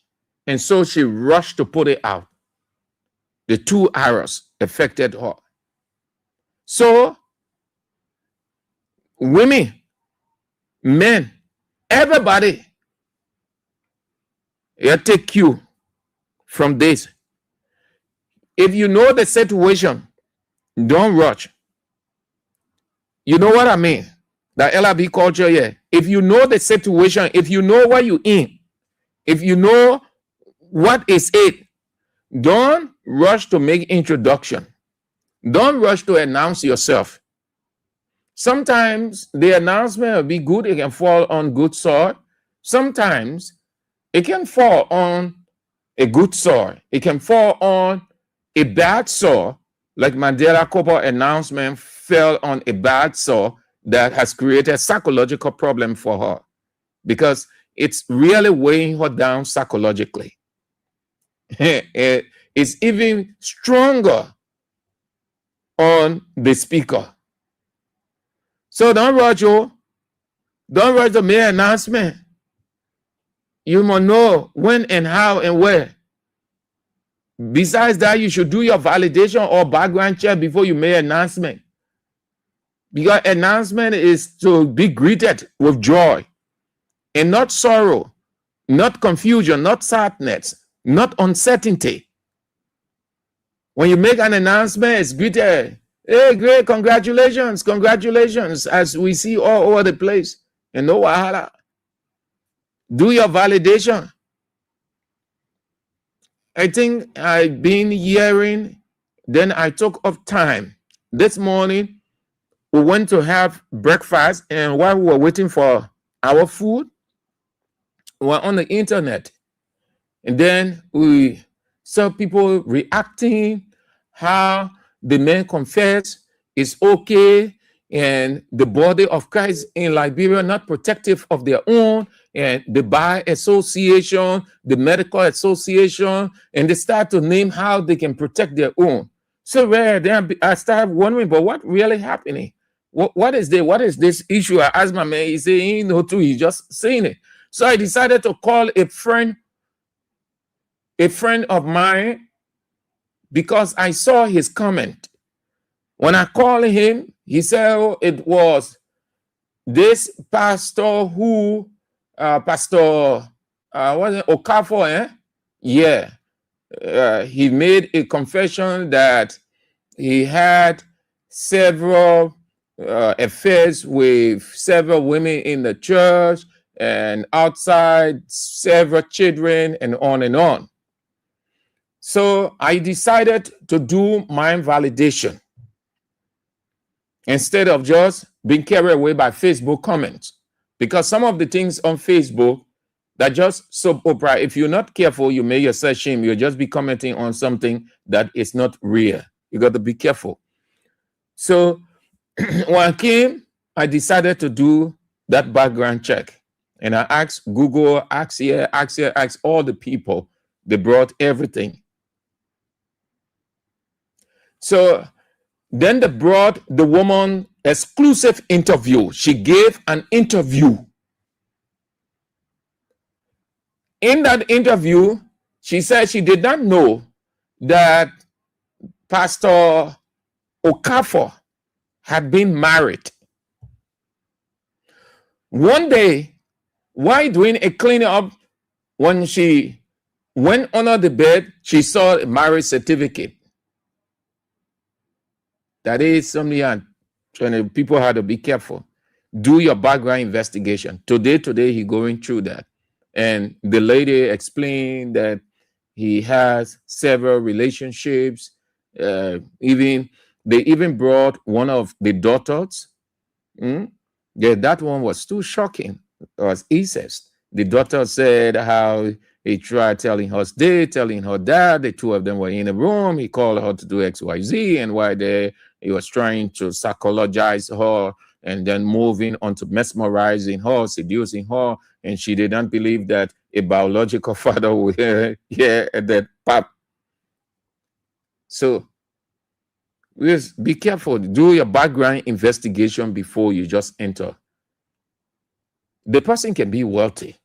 and so she rushed to put it out. The 2 arrows affected her. So, women, men, everybody, you take cue from this. If you know the situation, don't rush. You know what I mean? the LRB culture here. If you know the situation, if you know what you're in, if you know what is it, don't rush to make introduction. Don't rush to announce yourself. Sometimes the announcement will be good. It can fall on good soil. Sometimes it can fall on a good soil. It can fall on a bad soil, like Mandela Cooper announcement fell on a bad soil that has created a psychological problem for her because it's really weighing her down psychologically. It's even stronger on the speaker. So don't rush, Don't rush to make an announcement. You must know when and how and where. Besides that, you should do your validation or background check before you make an announcement. Because announcement is to be greeted with joy and not sorrow, not confusion, not sadness, not uncertainty. When you make an announcement, it's greeted. Hey, great, congratulations, congratulations, as we see all over the place. And no wahala. Do your validation. I think I've been hearing, then I took up time. This morning, we went to have breakfast, and while we were waiting for our food, we were on the internet. And then we saw people reacting, how the men confess is okay, and the body of Christ in Liberia not protective of their own, and the Bar Association, the Medical Association, and they start to name how they can protect their own. So then I started wondering, but what really happening? What is this issue? I asked my man, he said, he know too, he's just saying it. So I decided to call a friend of mine because I saw his comment. When I called him, he said, oh, it was this pastor who, was it Okafor, eh? Yeah. He made a confession that he had several affairs with several women in the church and outside, several children, and on and on. So I decided to do my validation instead of just being carried away by Facebook comments. Because some of the things on Facebook that just soap opera, if you're not careful, you make yourself shame. You'll just be commenting on something that is not real. You got to be careful. So when I came, I decided to do that background check. And I asked Google, asked all the people. They brought everything. So then they brought the woman exclusive interview. She gave an interview. In that interview, she said she did not know that Pastor Okafor had been married. One day, while doing a cleanup, when she went under the bed, she saw a marriage certificate. That is something people had to be careful. Do your background investigation. Today he's going through that. And the lady explained that he has several relationships. They even brought one of the daughters. Yeah, that one was too shocking. It was incest. The daughter said how he tried telling her telling her dad. The two of them were in a room. He called her to do XYZ, and while there, he was trying to psychologize her and then moving on to mesmerizing her, seducing her, and she did not believe that a biological father would that pap. So just be careful. Do your background investigation before you just enter. The person can be wealthy.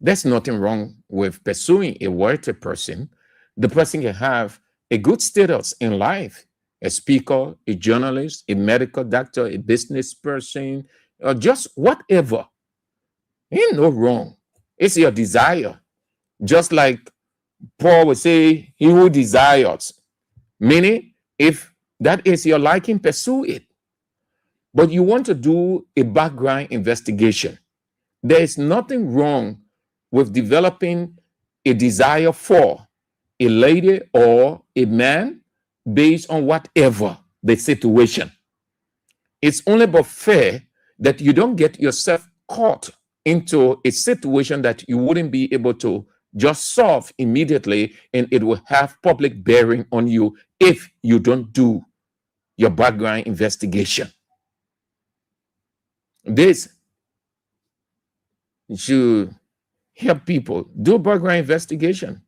There's nothing wrong with pursuing a wealthy person. The person can have a good status in life, a speaker, a journalist, a medical doctor, a business person, or just whatever. Ain't no wrong. It's your desire. Just like Paul would say, he who desires. Meaning, if that is your liking, pursue it. but you want to do a background investigation. There is nothing wrong with developing a desire for a lady or a man based on whatever the situation. It's only but fair that you don't get yourself caught into a situation that you wouldn't be able to just solve immediately, and it will have public bearing on you if you don't do your background investigation. This should help people do background investigation.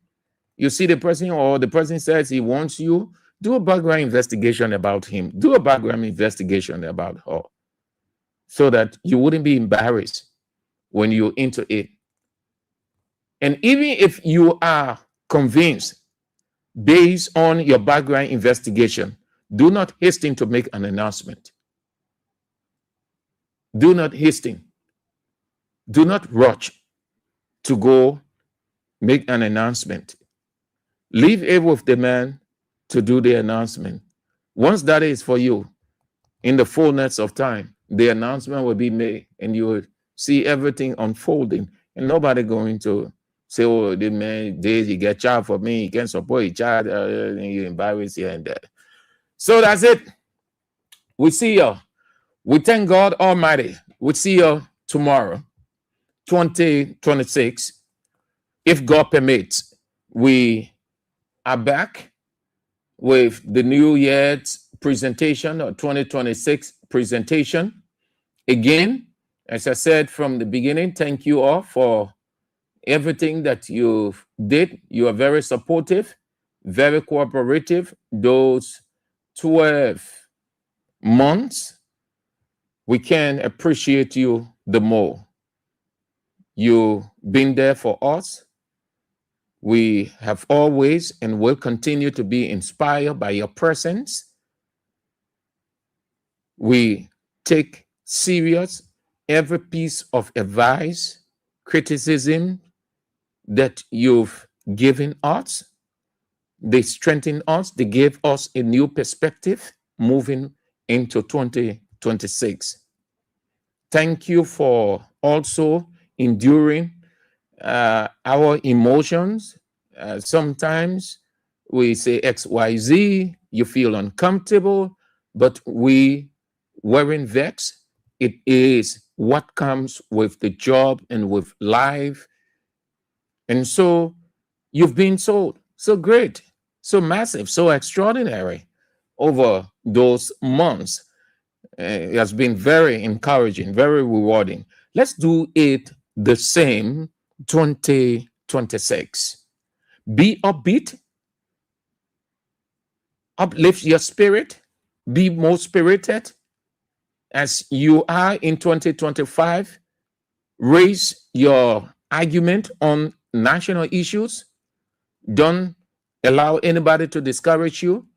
You see the person, or the person says he wants you, do a background investigation about him. Do a background investigation about her, so that you wouldn't be embarrassed when you're into it. And even if you are convinced based on your background investigation, do not hasten to make an announcement. Do not hasten. Do not rush to go make an announcement. Leave it with the man to do the announcement. Once that is for you, in the fullness of time, the announcement will be made, and you will see everything unfolding, and nobody going to say, oh, the man did, he get child for me, he can support a child, and you embarrass here and there. So that's it. We see you. We thank God Almighty. We see you tomorrow, 2026. If God permits, we are back with the New Year's presentation, or 2026 presentation. Again, as I said from the beginning, thank you all for everything that you did. You are very supportive, very cooperative. Those 12 months, we can appreciate you the more. You've been there for us. We have always and will continue to be inspired by your presence. We take serious every piece of advice, criticism that you've given us. They strengthen us. They give us a new perspective moving into 2026. Thank you for also enduring our emotions. Sometimes we say XYZ, you feel uncomfortable, but we weren't vexed. It is what comes with the job and with life. And so you've been so great, so massive, so extraordinary over those months. It has been very encouraging, very rewarding. Let's do it the same 2026. Be upbeat, uplift your spirit, be more spirited as you are in 2025. Raise your argument on national issues. Don't allow anybody to discourage you.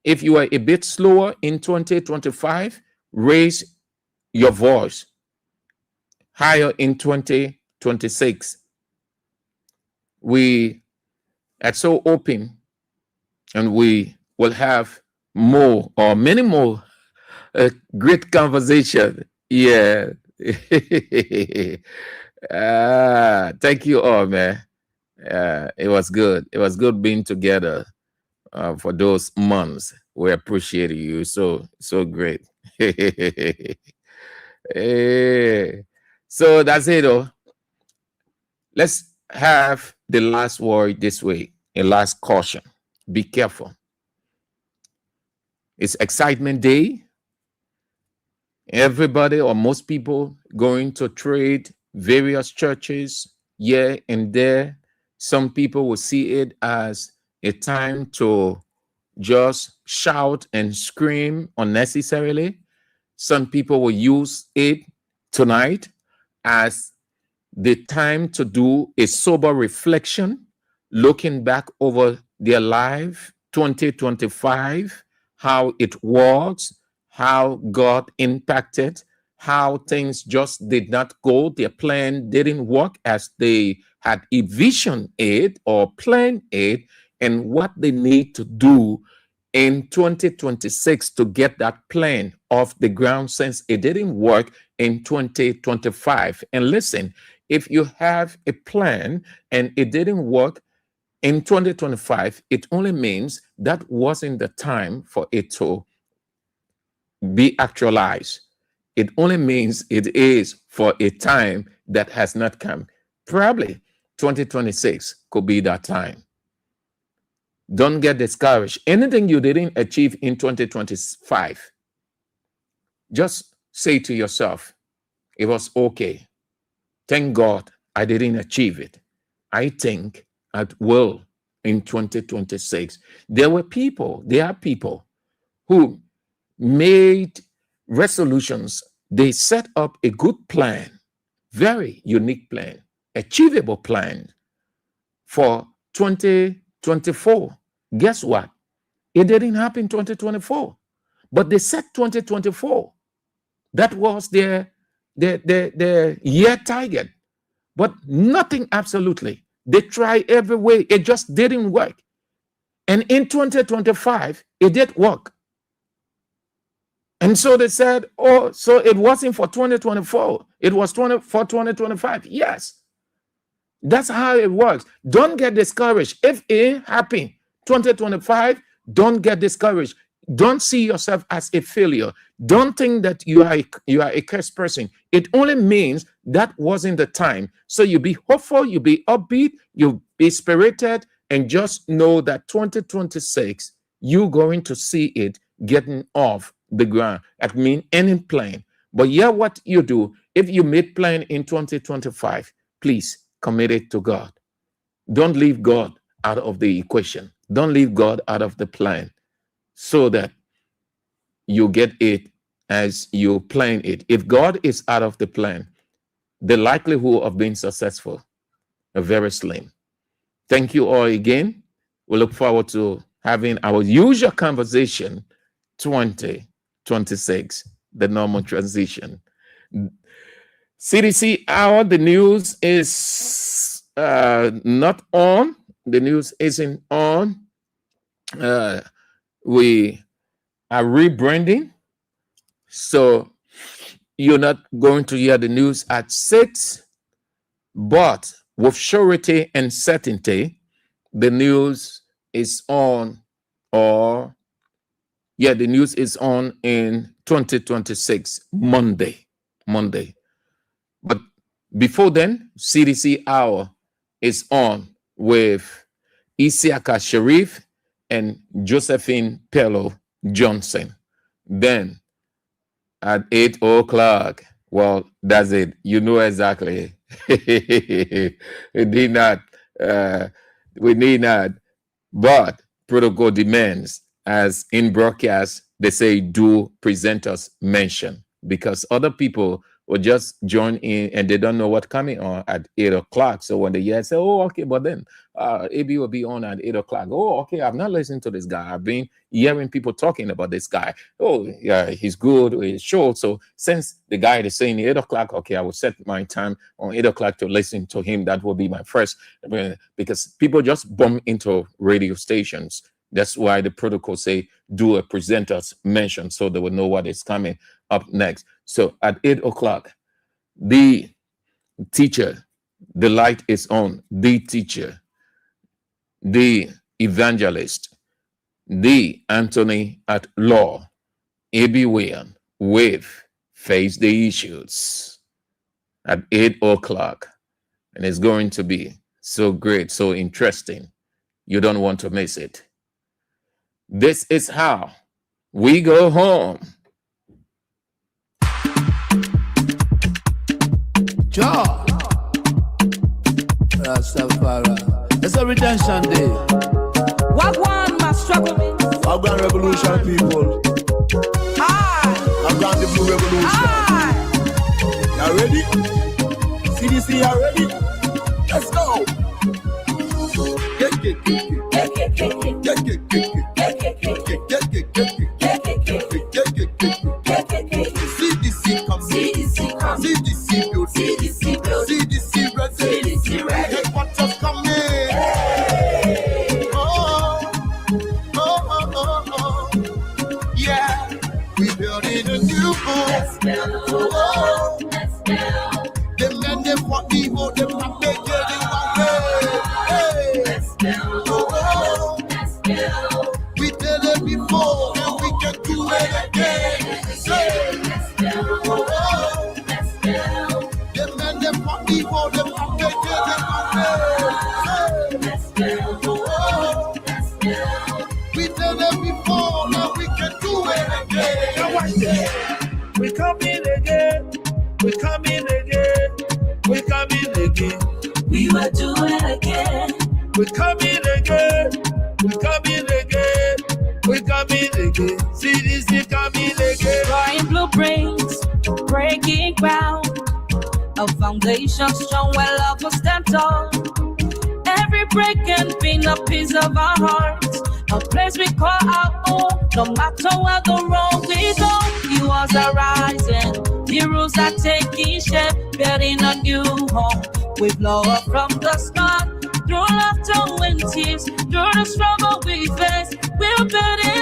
If you are a bit slower in 2025, raise your voice higher in 2026. We are so open, and we will have more or many more great conversation. Yeah. Thank you all, man. It was good. It was good being together for those months. We appreciate you. So great. So that's it, though. Let's have the last word this way, a last caution. Be careful. It's excitement day. Everybody, or most people, going to trade various churches here and there. Some people will see it as a time to just shout and scream unnecessarily. Some people will use it tonight as the time to do a sober reflection, looking back over their life, 2025, how it was, how God impacted, how things just did not go, their plan didn't work as they had envisioned it or planned it, and what they need to do in 2026 to get that plan off the ground since it didn't work in 2025. And listen, if you have a plan and it didn't work in 2025, it only means that wasn't the time for it to be actualized. It only means it is for a time that has not come. Probably 2026 could be that time. Don't get discouraged. Anything you didn't achieve in 2025, just say to yourself, it was okay. Thank God I didn't achieve it. I think I will in 2026. There are people who made resolutions. They set up a good plan, very unique plan, achievable plan for 2024. Guess what? It didn't happen in 2024, but they set 2024. That was their year target, but nothing absolutely. They tried every way. It just didn't work. And in 2025, it did work. And so they said, oh, so it wasn't for 2024. It was for 2025. Yes. That's how it works. Don't get discouraged. If it happened 2025, don't get discouraged. Don't see yourself as a failure. Don't think that you are a cursed person. It only means that wasn't the time. So you be hopeful, you be upbeat, you be spirited, and just know that 2026, you're going to see it getting off the ground. That means any plan. But yeah, what you do, if you made plan in 2025, please commit it to God. Don't leave God out of the equation. Don't leave God out of the plan, so that you get it as you plan it. If God is out of the plan, the likelihood of being successful are very slim. Thank you all again. We look forward to having our usual conversation 2026, the normal transition. CDC hour, the news is not on. The news isn't on. We are rebranding, so you're not going to hear the news at 6, but with surety and certainty, the news is on, the news is on in 2026, Monday. But before then, CDC hour is on with Isiaka Sharif and Josephine Pello Johnson. Then at 8 o'clock, well, that's it. You know exactly. We need not, but protocol demands, as in broadcast, they say do presenters mention, because other people will just join in and they don't know what's coming on at 8 o'clock. So when they hear, say, oh, okay, but then AB will be on at 8 o'clock. Oh, okay, I've not listened to this guy. I've been hearing people talking about this guy. Oh, yeah, he's good, he's short. So since the guy is saying 8 o'clock, okay, I will set my time on 8 o'clock to listen to him. That will be my first, because people just bump into radio stations. That's why the protocol say do a presenter's mention, so they will know what is coming up next. So at 8 o'clock, the teacher, the light is on, the teacher, the evangelist, the Anthony at Law, A.B. William with Face the Issues at 8 o'clock. And it's going to be so great, so interesting. You don't want to miss it. This is how we go home. Jah Rastafari. It's a redemption day. Wagwan must struggle me. Wagwan revolution, people. Wagwan the blue revolution. You ready? CDC, you ready? Let's go. CDC come. CDC come. CDC build. CDC build. CDC red. CDC red. Headquarters coming. Oh, oh, oh, oh, oh. building a new home. Let's build. Oh, let's build. The men they want me more, them not make it in one way. Hey, let's build. Oh, let's build. We did it before, and we can do it again. Hey, let's build. Oh, let's build. The men they want me more, them not make it in one way. Hey, let's build. Oh, let's build. We did it before, now we can do it again. Now watch this. We coming again. We coming again. We coming again. We will do it again. We coming again. We coming again. We coming again. CDC coming again. Drawing blueprints, breaking ground. A foundation strong where love will stand tall. Every break can be a piece of our hearts. A place we call our own. No matter where the road we go, you are rising. The rules are taking shape, building a new home. With love from the start, through laughter and tears, through the struggle we face, we're building